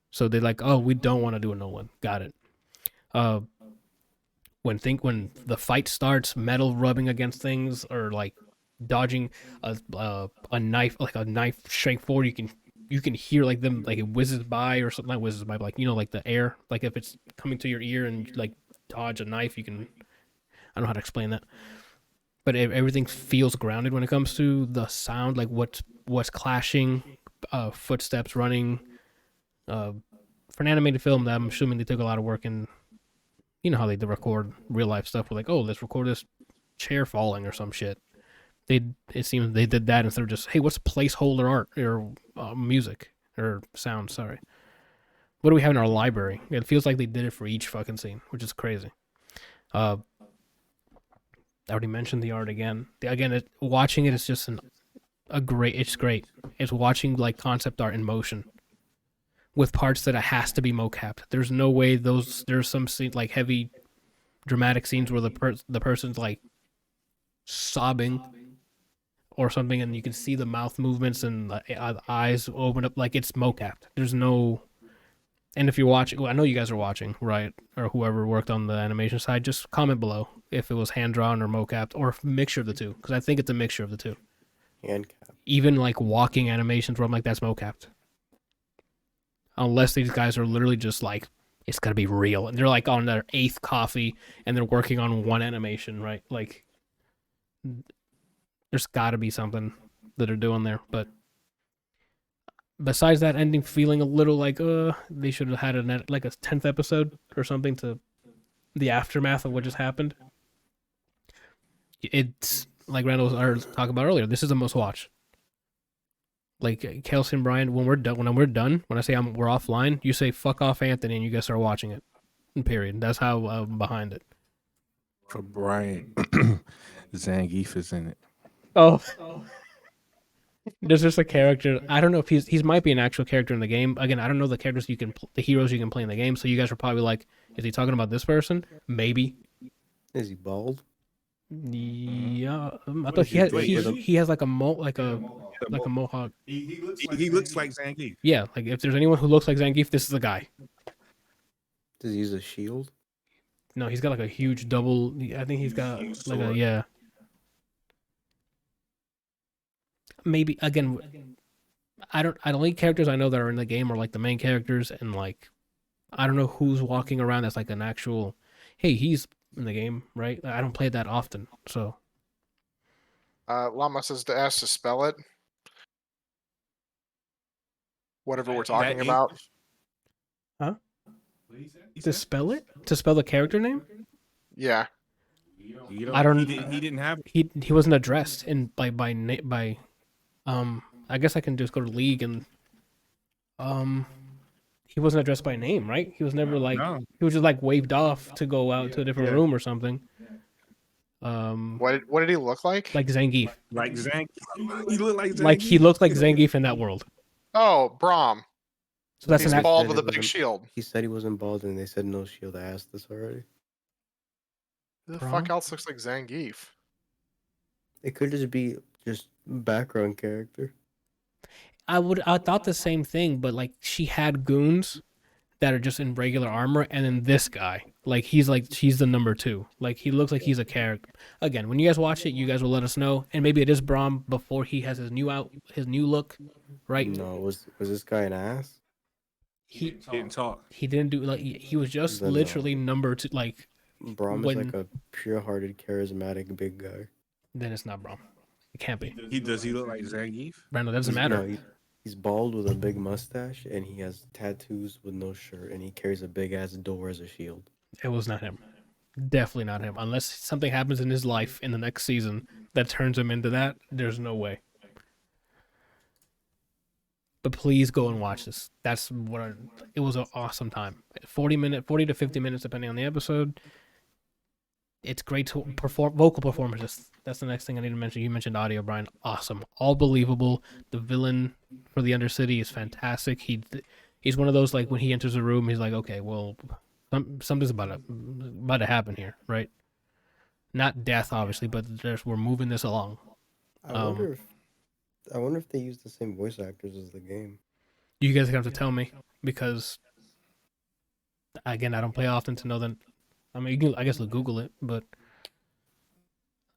So they're like, oh, we don't want to do a no one. Got it. When the fight starts, metal rubbing against things or like dodging a knife, like a knife straight forward, you can hear like them, like it whizzes by or something. Not whizzes by, but like like the air, like if it's coming to your ear and like dodge a knife, you can. I don't know how to explain that, but everything feels grounded when it comes to the sound, like what's clashing, footsteps running. For an animated film, that I'm assuming they took a lot of work in. You know how they record real life stuff. We're like, oh, let's record this chair falling or some shit. It seems they did that instead of just, hey, what's placeholder art or music or sound? Sorry, what do we have in our library? It feels like they did it for each fucking scene, which is crazy. I already mentioned the art again. Watching it is just it's great. It's watching like concept art in motion with parts that it has to be mocapped. There's no way there's some scene, like heavy dramatic scenes where the person's like sobbing or something, and you can see the mouth movements and the eyes open up, like it's mocapped. There's no. And if you're watching, I know you guys are watching, right? Or whoever worked on the animation side, just comment below if it was hand drawn or mocapped or a mixture of the two, because I think it's a mixture of the two. Hand cap. Even like walking animations where I'm like, that's mocapped. Unless these guys are literally just like, it's gonna be real, and they're like on their 8th coffee and they're working on one animation, right? Like, there's got to be something that they're doing there. But besides that ending feeling a little like, they should have had like a 10th episode or something to the aftermath of what just happened. It's like Randall was talking about earlier. This is a must watch. Like Kelsey and Brian, when we're done, when I say we're offline, you say fuck off Anthony, and you guys start watching it. Period. That's how I'm behind it. For Brian, Zangief is in it. Oh. There's just a character. I don't know if he might be an actual character in the game. Again, I don't know the characters the heroes you can play in the game. So you guys are probably like, is he talking about this person? Maybe. Is he bald? Yeah, I thought he has like a mohawk. He looks like Zangief. Yeah, like if there's anyone who looks like Zangief, this is the guy. Does he use a shield? No, he's got like a huge double. I think he's got like a yeah. Maybe again, I don't need characters I know that are in the game are like the main characters, and like I don't know who's walking around that's like an actual. Hey, he's in the game, right? I don't play it that often, so. Llama says to ask to spell it. Whatever we're talking about. Huh? To spell it? To spell the character name? Yeah. I don't. He didn't have. He wasn't addressed in by. I guess I can just go to League and. He wasn't addressed by name, right? He was never like. No. He was just like waved off to go out to a different room or something. What did he look like? Like Zangief. Like Zangief. He looked like Zangief. Like he looked like Zangief in that world. Oh, Braum. So that's He's an bald with a big shield. He said he wasn't bald, and they said no shield. I asked this already. Who the Braum? fuck else looks like Zangief? It could just be background character. I thought the same thing, but like she had goons that are just in regular armor, and then this guy, he's the number 2. Like he looks like he's a character. Again, when you guys watch it, you guys will let us know, and maybe it is Braum before he has his new look, right? No, was this guy an ass? He didn't talk. He didn't do he was just Then literally number 2. Like Braum is like a pure-hearted, charismatic big guy. then it's not Braum. It can't be. Does he look like Zangief? Brando, that doesn't matter. No, He's bald with a big mustache, and he has tattoos with no shirt, and he carries a big ass door as a shield. It was not him. Definitely not him. Unless something happens in his life in the next season that turns him into that, there's no way. But please go and watch this. That's what it was, an awesome time. 40 to 50 minutes depending on the episode. It's great to vocal performances. That's the next thing I need to mention. You mentioned audio, Brian. Awesome. All believable. The villain for the Undercity is fantastic. He's one of those, like, when he enters a room, he's like, okay, well, something's about to happen here, right? Not death, obviously, but we're moving this along. I wonder if they use the same voice actors as the game. You guys have to tell me, because again, I don't play often to know that. I mean, I guess we'll Google it, but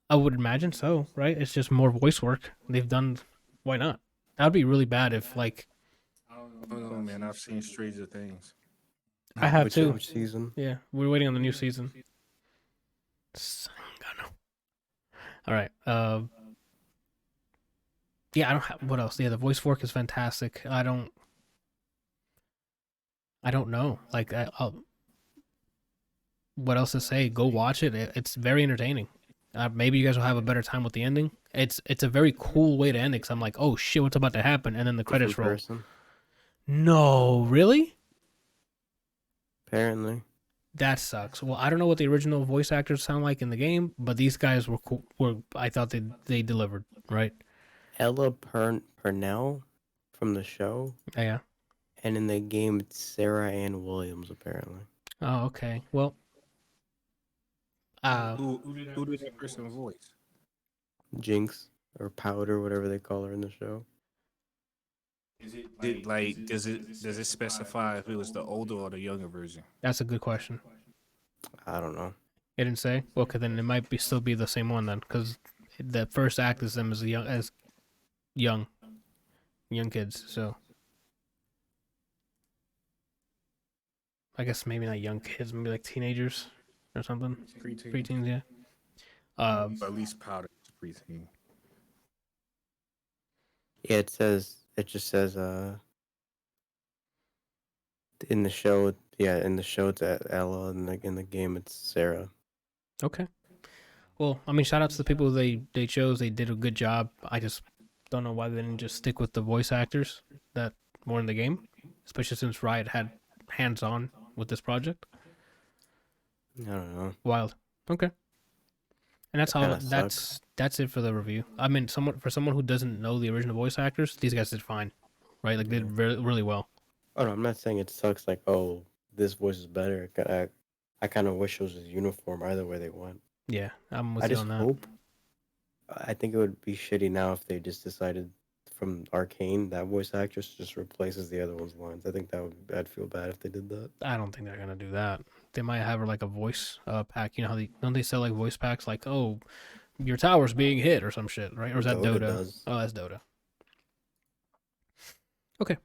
I would imagine so, right? It's just more voice work they've done. Why not? That'd be really bad if, like, I don't know, man. I've seen Stranger Things. I have too. Which season? Yeah, we're waiting on the new season. All right. Yeah, I don't have what else. Yeah, the voice work is fantastic. I don't know. Like, what else to say? Go watch it. It's very entertaining. Maybe you guys will have a better time with the ending. It's a very cool way to end it, because I'm like, oh shit, what's about to happen? And then the credits roll. No, really? Apparently. That sucks. Well, I don't know what the original voice actors sound like in the game, but these guys were cool. I thought they delivered, right? Ella Purnell from the show. Yeah. And in the game, it's Sarah Ann Williams, apparently. Oh, okay. Well, Who did that person voice? Jinx, or Powder, whatever they call her in the show. Does it specify if it was the older or the younger version? that's a good question. I don't know. It didn't say. Well, okay, then it might still be the same one then, because the first act is them as young kids. So I guess maybe not young kids, maybe like teenagers or something. Preteens, yeah. At least Powder is preteen. Yeah, it just says in the show, it's Ella, and in the game it's Sarah. Okay. Well, I mean, shout out to the people they chose. They did a good job. I just don't know why they didn't just stick with the voice actors that were in the game, especially since Riot had hands-on with this project. I don't know. Wild. Okay. And that's it for the review. I mean, for someone who doesn't know the original voice actors, these guys did fine, right? Like, they did really well. Oh no, I'm not saying it sucks. Like, oh, this voice is better. I kind of wish it was uniform either way they went. Yeah, I'm with you on that. Hope. I think it would be shitty now if they just decided from Arcane that voice actress just replaces the other one's lines. I think I'd feel bad if they did that. I don't think they're gonna do that. They might have her like a voice pack. You know how don't they sell like voice packs? Like, oh, your tower's being hit or some shit, right? Or is that Dota? Does. Oh, that's Dota. Okay.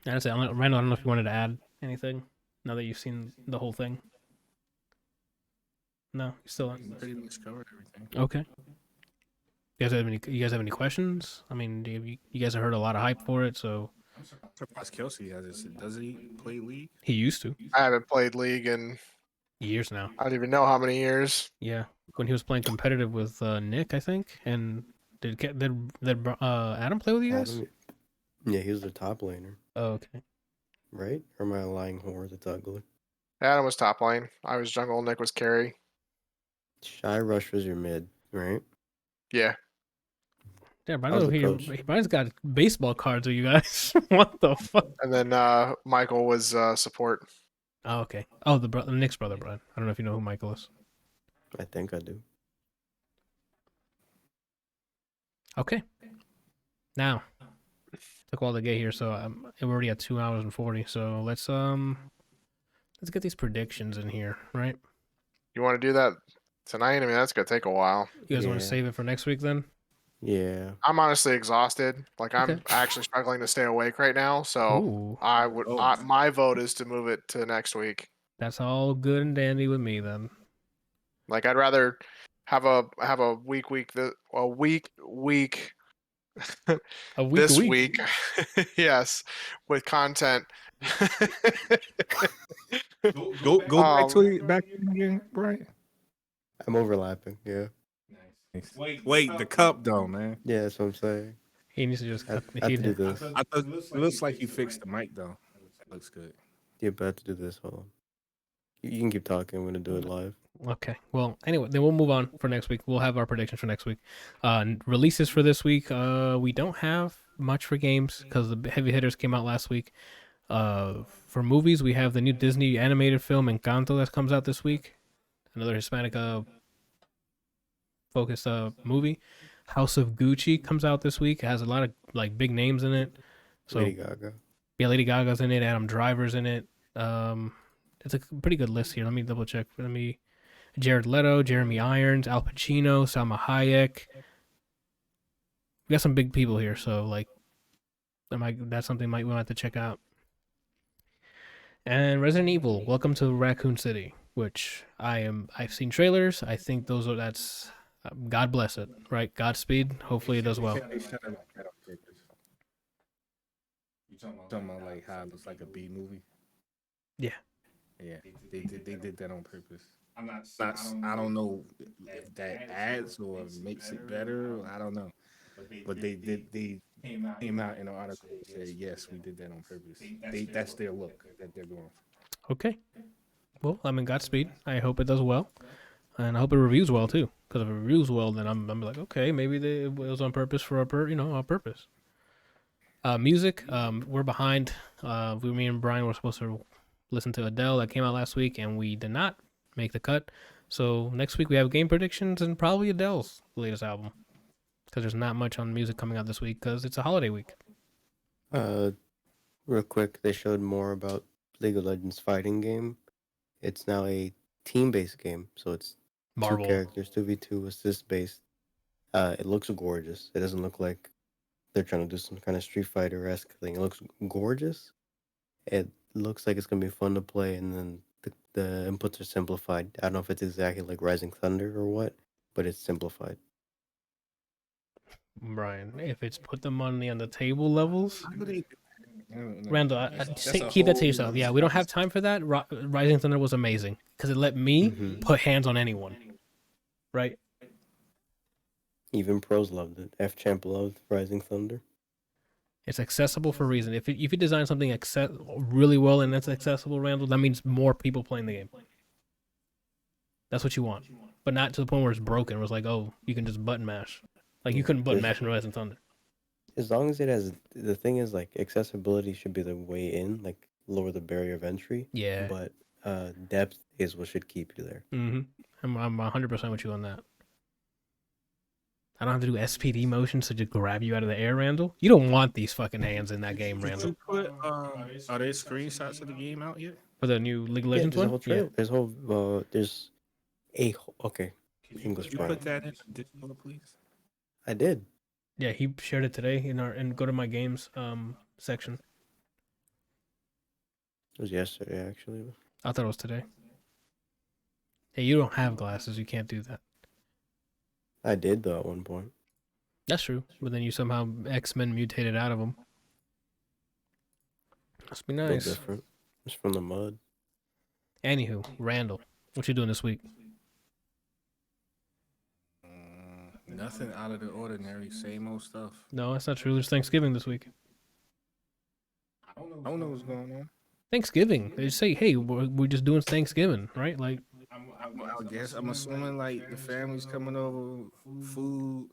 That's it. Randall, I don't know if you wanted to add anything now that you've seen the whole thing. No, you still Pretty much covered everything. okay. You guys have any questions? I mean, you guys have heard a lot of hype for it, so. I'm surprised Kelsey has it. Does he play League? He used to. I haven't played League in Years now. I don't even know how many years. Yeah, when he was playing competitive with Nick, I think, and did Adam play with you guys? Yeah, he was the top laner. Oh, okay. Right? Or am I a lying whore that's ugly? Adam was top lane. I was jungle. Nick was carry. Shy Rush was your mid, right? Yeah. Yeah, Brian's got baseball cards with you guys. What the fuck? And then Michael was support. Oh, okay. Oh, Nick's brother, Brian. I don't know if you know who Michael is. I think I do. Okay. Now, took a while to get here, so we're already at 2 hours and 40. So let's get these predictions in here, right? You want to do that tonight? I mean, that's gonna take a while. You guys want to save it for next week then? Yeah. I'm honestly exhausted. Like, I'm Okay. actually struggling to stay awake right now. So Ooh, I would. My vote is to move it to next week. that's all good and dandy with me then. Like, I'd rather have a week A week. this week. Yes, with content. Go back to it back again, Brian. I'm overlapping. Yeah. Wait, the cup though, man. Yeah, that's what I'm saying. He needs to just I cut. have to do this. I thought it looks like you fixed the mic though. Looks good. Yeah, but I have to do this. Hold on. You can keep talking. I'm gonna do it live. Okay. Well, anyway, then we'll move on for next week. We'll have our predictions for next week. Releases for this week. We don't have much for games because the heavy hitters came out last week. For movies, we have the new Disney animated film Encanto that comes out this week. Another Hispanic focused movie. House of Gucci comes out this week. It has a lot of like big names in it. So Lady Gaga. yeah, Lady Gaga's in it. Adam Driver's in it. It's a pretty good list here. Let me double check. Jared Leto, Jeremy Irons, Al Pacino, Salma Hayek. We got some big people here, so like, that's something we might have to check out. And Resident Evil: Welcome to Raccoon City, which I've seen trailers. I think that's God bless it, right? Godspeed. Hopefully it does well. You talking about like how it looks like a B movie? Yeah. Yeah, they did that on purpose. I don't know if that adds or makes it better. I don't know, but they came out in an article and said yes, we did that on purpose. That's their look that they're going for. Okay. Well, I mean, Godspeed. I hope it does well, and I hope it reviews well too. Because if it reviews well, then I'm like, okay, maybe it was on purpose for a purpose. Music. We're behind. Me and Brian were supposed to listen to Adele that came out last week, and we did not make the cut. So next week we have game predictions and probably Adele's latest album, because there's not much on music coming out this week because it's a holiday week. Real quick, they showed more about League of Legends fighting game. It's now a team-based game, so it's Marvel. 2 characters, 2v2 assist-based. It looks gorgeous. It doesn't look like they're trying to do some kind of Street Fighter-esque thing. It looks gorgeous. It looks like it's going to be fun to play, and then the inputs are simplified. I don't know if it's exactly like Rising Thunder or what, but it's simplified. Brian, if it's put the money on the table levels, No. Randall, keep that to yourself. Yeah, we don't have time for that. Rising Thunder was amazing because it let me put hands on anyone. Right? Even pros loved it. F-Champ loved Rising Thunder. It's accessible for a reason. If you design something really well and that's accessible, Randall, that means more people playing the game. That's what you want. But not to the point where it's broken, where it's like, oh, you can just button mash. Like, you couldn't button mash in Rising Thunder. As long as it has, the thing is, like, accessibility should be the way in, like, lower the barrier of entry. Yeah. But depth is what should keep you there. Mm-hmm. I'm 100% with you on that. I don't have to do SPD motions to just grab you out of the air, Randall. You don't want these fucking hands in that game, Randall. Are there screenshots of the game out yet? For the new League of Legends one? Yeah. There's okay. English. Could you put that in Discord, please? I did. Yeah, he shared it today and go to my games section. It was yesterday, actually. I thought it was today. Hey, you don't have glasses. You can't do that. I did, though, at one point. That's true. But then you somehow X-Men mutated out of them. Must be A little nice. different. It's from the mud. Anywho, Randall, what you doing this week? Nothing out of the ordinary. Same old stuff. No, that's not true. There's Thanksgiving this week. I don't know what's going on. Thanksgiving. They say, hey, we're just doing Thanksgiving, right? Like, I guess I'm assuming like the family's coming over, food,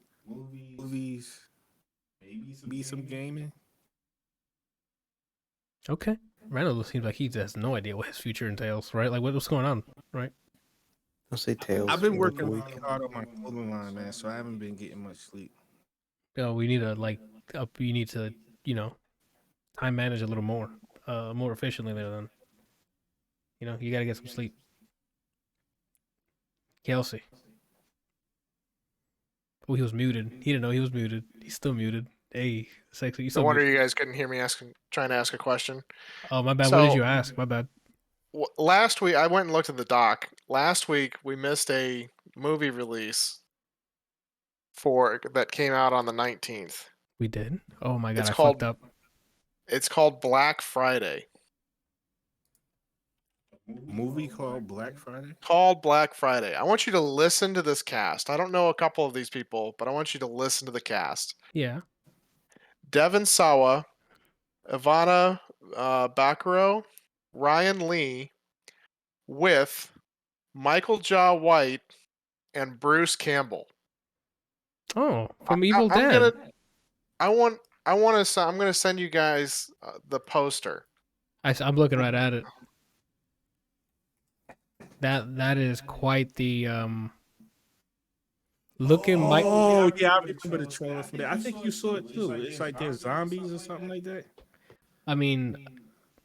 movies, maybe some gaming. okay. Randall seems like he has no idea what his future entails, right? Like, what's going on, right? I'll say tails. I've been for like working a really week. hard on my clothing line, man, so I haven't been getting much sleep. We need to you need to, time manage a little more efficiently there. Then, you gotta get some sleep. Kelsey. Oh, he was muted. He didn't know he was muted. He's still muted. Hey, sexy. You No still wonder muted. you guys couldn't hear me trying to ask a question. Oh, my bad. What did So- you ask? My bad. Last week, I went and looked at the doc. Last week, we missed a movie release that came out on the 19th. We did. Oh my god, It's I called- fucked up. It's called Black Friday. Movie called Black Friday. Called Black Friday. I want you to listen to this cast. I don't know a couple of these people, but I want you to listen to the cast. Yeah. Devon Sawa, Ivana Bacaro, Ryan Lee, with Michael Jai White and Bruce Campbell. Oh, from Evil I'm Dead. I'm gonna send you guys the poster. I'm looking right at it. That is quite the Look at Mike. Oh yeah, I remember the trailer for that. I think you saw it too. It's like there's zombies or something like that. I mean,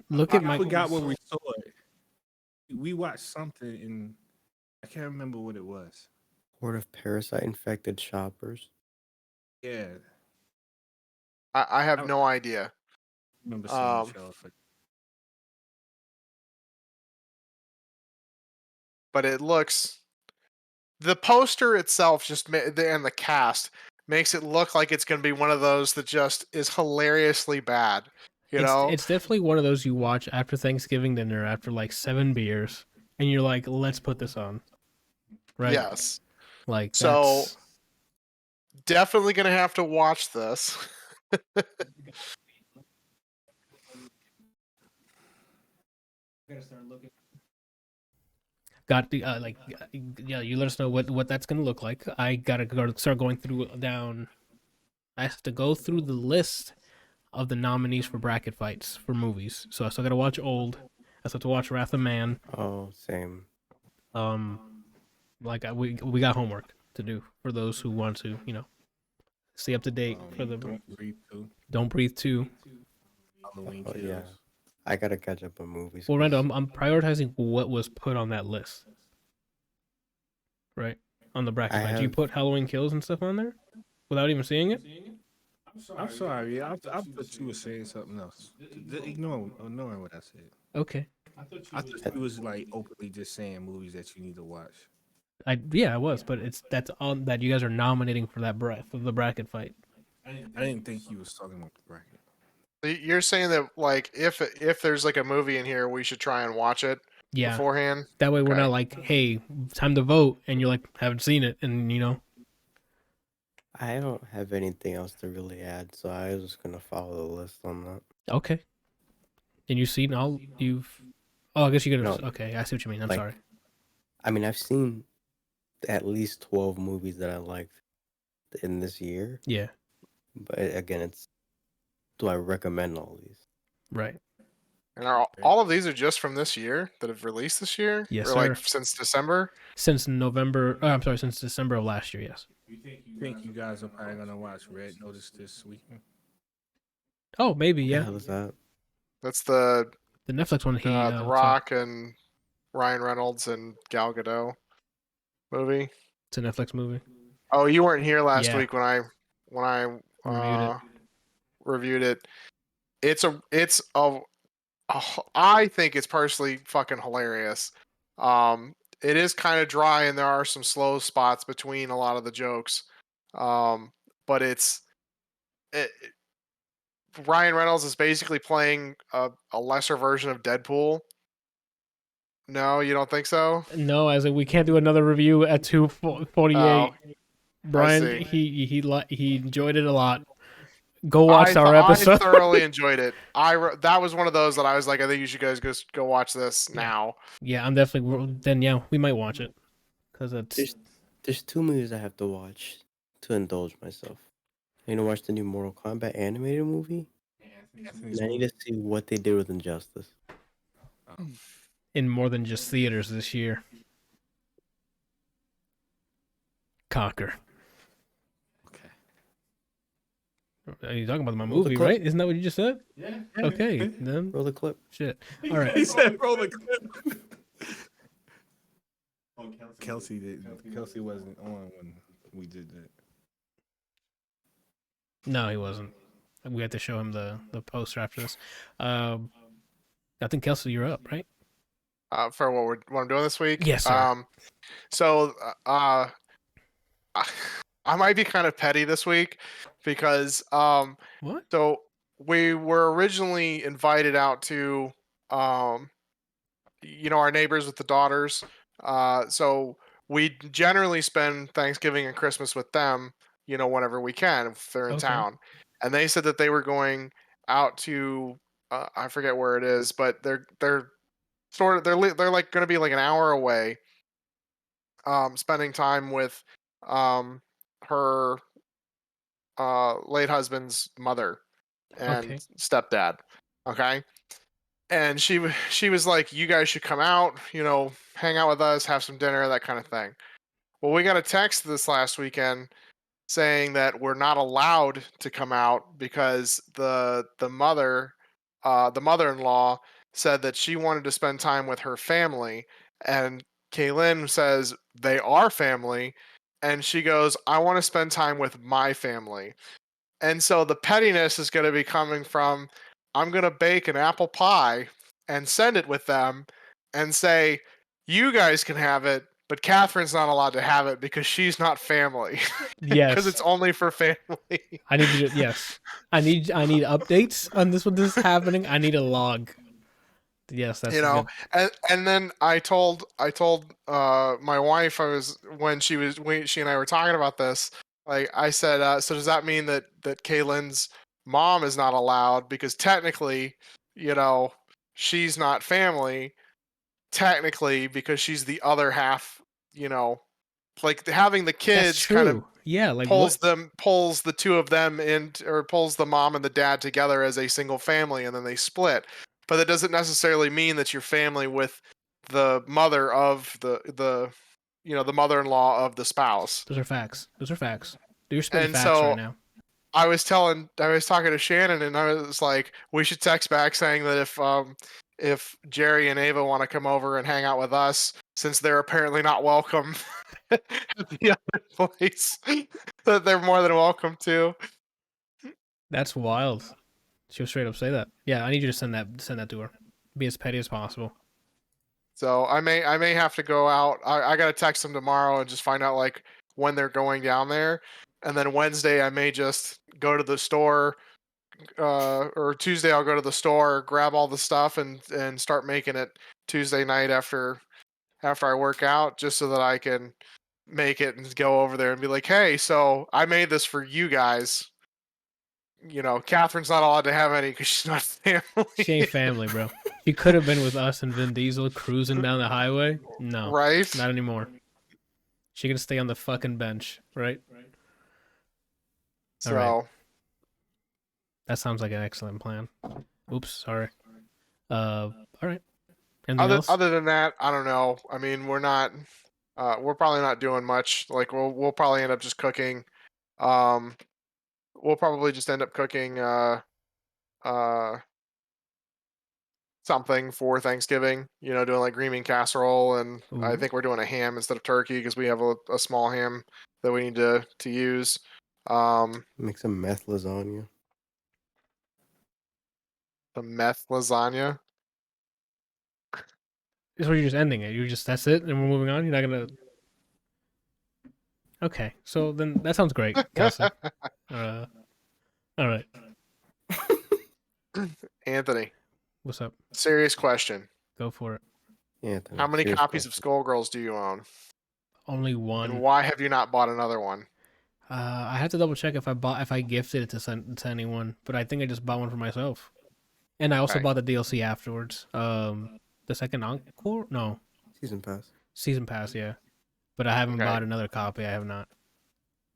look I at Mike. forgot where we saw it. We watched something and I can't remember what it was. Horde of parasite infected shoppers. Yeah, I have no idea. I remember seeing the trailer for. But it looks, the poster itself just and the cast makes it look like it's going to be one of those that just is hilariously bad. It's definitely one of those you watch after Thanksgiving dinner after like 7 beers, and you're like, let's put this on. Right? Yes. Like So definitely going to have to watch this. got the yeah. You let us know what that's gonna look like. I gotta start going through down. I have to go through the list of the nominees for bracket fights for movies. So I still gotta watch Old. I still have to watch Wrath of Man. Oh, same. We got homework to do for those who want to, stay up to date for the Don't Breathe 2. Halloween Oh, Kills. yeah. I gotta catch up on movies. Well, Randall, I'm prioritizing what was put on that list. Right? On the bracket fight. Do you put Halloween Kills and stuff on there? Without even seeing it? I'm sorry. I thought you were saying something else. Ignoring what I said. Okay. I thought you was like openly just saying movies that you need to watch. I was, but that's on that you guys are nominating for the bracket fight. I didn't think you was talking about the bracket. You're saying that like if there's like a movie in here, we should try and watch it beforehand. That way we're Okay. not like, hey, time to vote, and you're like, haven't seen it, and I don't have anything else to really add, so I was just gonna follow the list on that. Okay. And you've seen all you've. Oh, I guess you could. No. Okay, I see what you mean. I'm Like, sorry. I mean, I've seen at least 12 movies that I liked in this year, Yeah. but again, do I recommend all these? Right. And all of these are just from this year that have released this year? Yes, or like sir. since December? Since November. I'm sorry. Since December of last year. Yes. You think you guys are probably gonna watch Red Notice this weekend? Oh, maybe. What the Yeah. hell is that? That's the The Netflix one. The Rock and Ryan Reynolds and Gal Gadot movie. It's a Netflix movie. Oh, you weren't here last Yeah. week when I reviewed it. I think it's personally fucking hilarious. It is kind of dry and there are some slow spots between a lot of the jokes. But Ryan Reynolds is basically playing a lesser version of Deadpool. No, you don't think so? No, as in we can't do another review at 2:48. Oh, Brian, see. he enjoyed it a lot. Go watch our I episode. thoroughly enjoyed it. That was one of those that I was like, I think you should guys go watch this now. Yeah, I'm definitely. Then yeah, we might watch it because it's. There's 2 movies I have to watch to indulge myself. I need to watch the new Mortal Kombat animated movie, and I need to see what they did with Injustice. In more than just theaters this year. Conquer. Okay. Are you talking about my Roll the movie, clip. right? Isn't that what you just said? Yeah. Okay, then Roll the clip. shit. All right. He said roll the clip. Kelsey didn't. Kelsey wasn't on when we did that. No, he wasn't. We had to show him the poster after this. I think Kelsey, you're up, right? For what I'm doing this week. Yes, sir. So I might be kind of petty this week because What? so we were originally invited out to our neighbors with the daughters. So we generally spend Thanksgiving and Christmas with them, whenever we can if they're in Okay. town. And they said that they were going out to I forget where it is, but they're sort of they're like going to be like an hour away, spending time with her late husband's mother and Okay. stepdad. Okay. And she was like, you guys should come out, hang out with us, have some dinner, that kind of thing. Well, we got a text this last weekend saying that we're not allowed to come out because the mother-in-law said that she wanted to spend time with her family, and Kaylin says they are family, and she goes, I want to spend time with my family. And so the pettiness is going to be coming from, I'm going to bake an apple pie and send it with them and say, you guys can have it, but Catherine's not allowed to have it because she's not family. Because it's Yes. only for family. I need you to. Yes. I need updates on this. What this is happening? I need a log. Yes, that's good. And then I told my wife, when she and I were talking about this, like I said, so does that mean that Kaylin's mom is not allowed because technically, she's not family, technically, because she's the other half, like having the That's kids kind of true. Yeah. Like what? pulls the two of them in, or pulls the mom and the dad together as a single family, and then they split. But that doesn't necessarily mean that you're family with the mother of the mother-in-law of the spouse. Those are facts. Those are facts. You're spitting And facts right so now. I was talking to Shannon, and I was like, we should text back saying that if Jerry and Ava want to come over and hang out with us, since they're apparently not welcome at the other place, that they're more than welcome to. That's wild. She'll straight up say that. Yeah, I need you to send that to her. Be as petty as possible. So I may have to go out. I gotta text them tomorrow and just find out like when they're going down there, and then Wednesday I may just go to the store, or Tuesday I'll go to the store, grab all the stuff, and start making it Tuesday night after I work out, just so that I can make it and go over there and be like, hey, so I made this for you guys. Catherine's not allowed to have any because she's not family. She ain't family, bro. She could have been with us and Vin Diesel cruising down the highway. No, Right? not anymore. She can stay on the fucking bench, right? So, All right. That sounds like an excellent plan. Oops, sorry. All right. Anything else? other than that, I don't know. I mean, we're probably not doing much. Like we'll probably end up just cooking. We'll probably just end up cooking something for Thanksgiving. Doing like green bean casserole, and I Ooh. think we're doing a ham instead of turkey because we have a small ham that we need to use. Make some meth lasagna. The meth lasagna. Is where you're just ending it. That's it, and we're moving on. You're not gonna. Okay, so then that sounds great, Kelsey. All right. Anthony, What's up? serious question. Go for it. Yeah. How many copies of Skullgirls do you own? Only And one. why have you not bought another one? I have to double check if I gifted it to anyone, but I think I just bought one for myself. And I also Okay. bought the DLC afterwards. The second encore? No, Season pass. yeah. But I haven't Okay. bought another copy. I have not.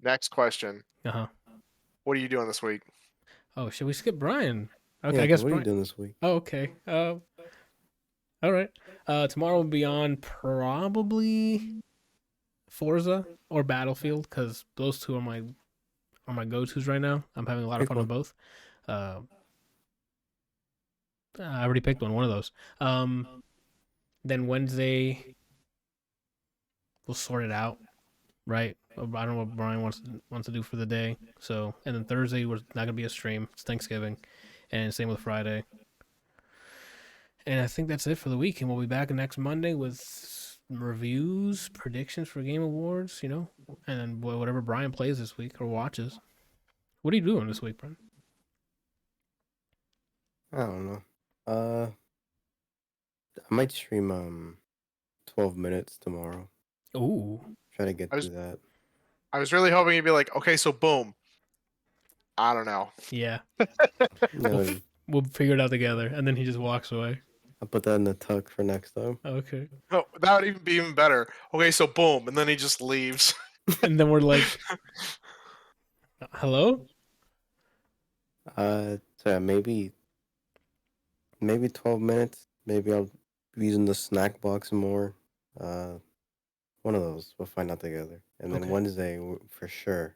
Next question. Uh-huh. What are you doing this week? Oh, should we skip Brian? Okay, Yeah, I guess what are you Brian. doing this week? Oh, okay. All right. Tomorrow will be on probably Forza or Battlefield, because those two are my go-tos right now. I'm having a lot of Pick fun with one. both. I already picked one of those. Then Wednesday we'll sort it out, right? I don't know what Brian wants to do for the day. So, and then Thursday was not gonna be a stream. It's Thanksgiving, and same with Friday. And I think that's it for the week. And we'll be back next Monday with reviews, predictions for Game Awards, and then whatever Brian plays this week or watches. What are you doing this week, Brian? I don't know. I might stream 12 minutes tomorrow. Ooh. Try to get I was- through that. I was really hoping you'd be like, okay, so boom. I don't know. Yeah. No, We'll figure it out together. And then he just walks away. I'll put that in the tuck for next time. Okay. No, that would even be even better. Okay, so boom, and then he just leaves. And then we're like, hello? So yeah, maybe 12 minutes. Maybe I'll be using the Snackbox more. One of those. We'll find out together. And then Okay. Wednesday, for sure,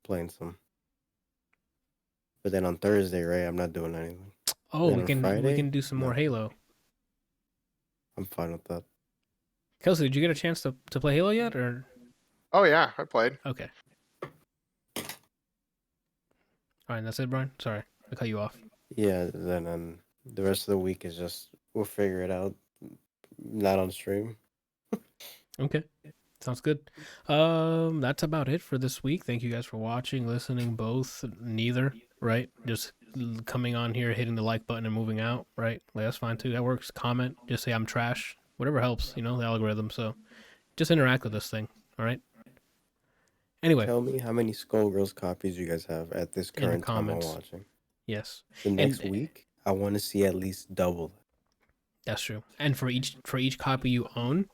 playing some. But then on Thursday, right, I'm not doing anything. Oh, Then we on can Friday? do some more No. Halo. I'm fine with that. Kelsey, did you get a chance to play Halo yet? Or Oh yeah, I played. okay. All right, that's it, Brian. Sorry, I cut you off. Yeah, then the rest of the week is just, we'll figure it out. Not on stream. Okay. Sounds good. That's about it for this week. Thank you guys for watching, listening, both, neither, right? Just coming on here, hitting the like button and moving out, right? Like, that's fine too. That works. Comment, just say I'm trash. Whatever helps, the algorithm. So just interact with this thing, all right? Anyway, Tell me how many Skullgirls copies you guys have at this In the current time I'm comments. watching. yes, The next week, I want to see at least double that. that's true. And for each copy you own,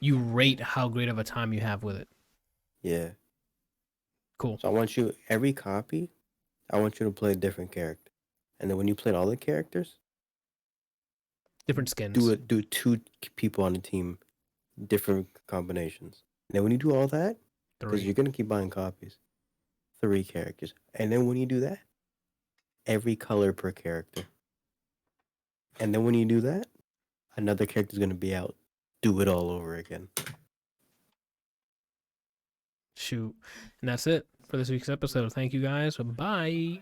you rate how great of a time you have with it. Yeah. Cool. So I want you, every copy, I want you to play a different character. And then when you played all the characters, Different skins. do 2 people on the team, different combinations. And then when you do all that, because 3. you're going to keep buying copies, 3 characters. And then when you do that, every color per character. And then when you do that, another character's going to be out. Do it all over again. Shoot. And that's it for this week's episode. Thank you guys. Bye.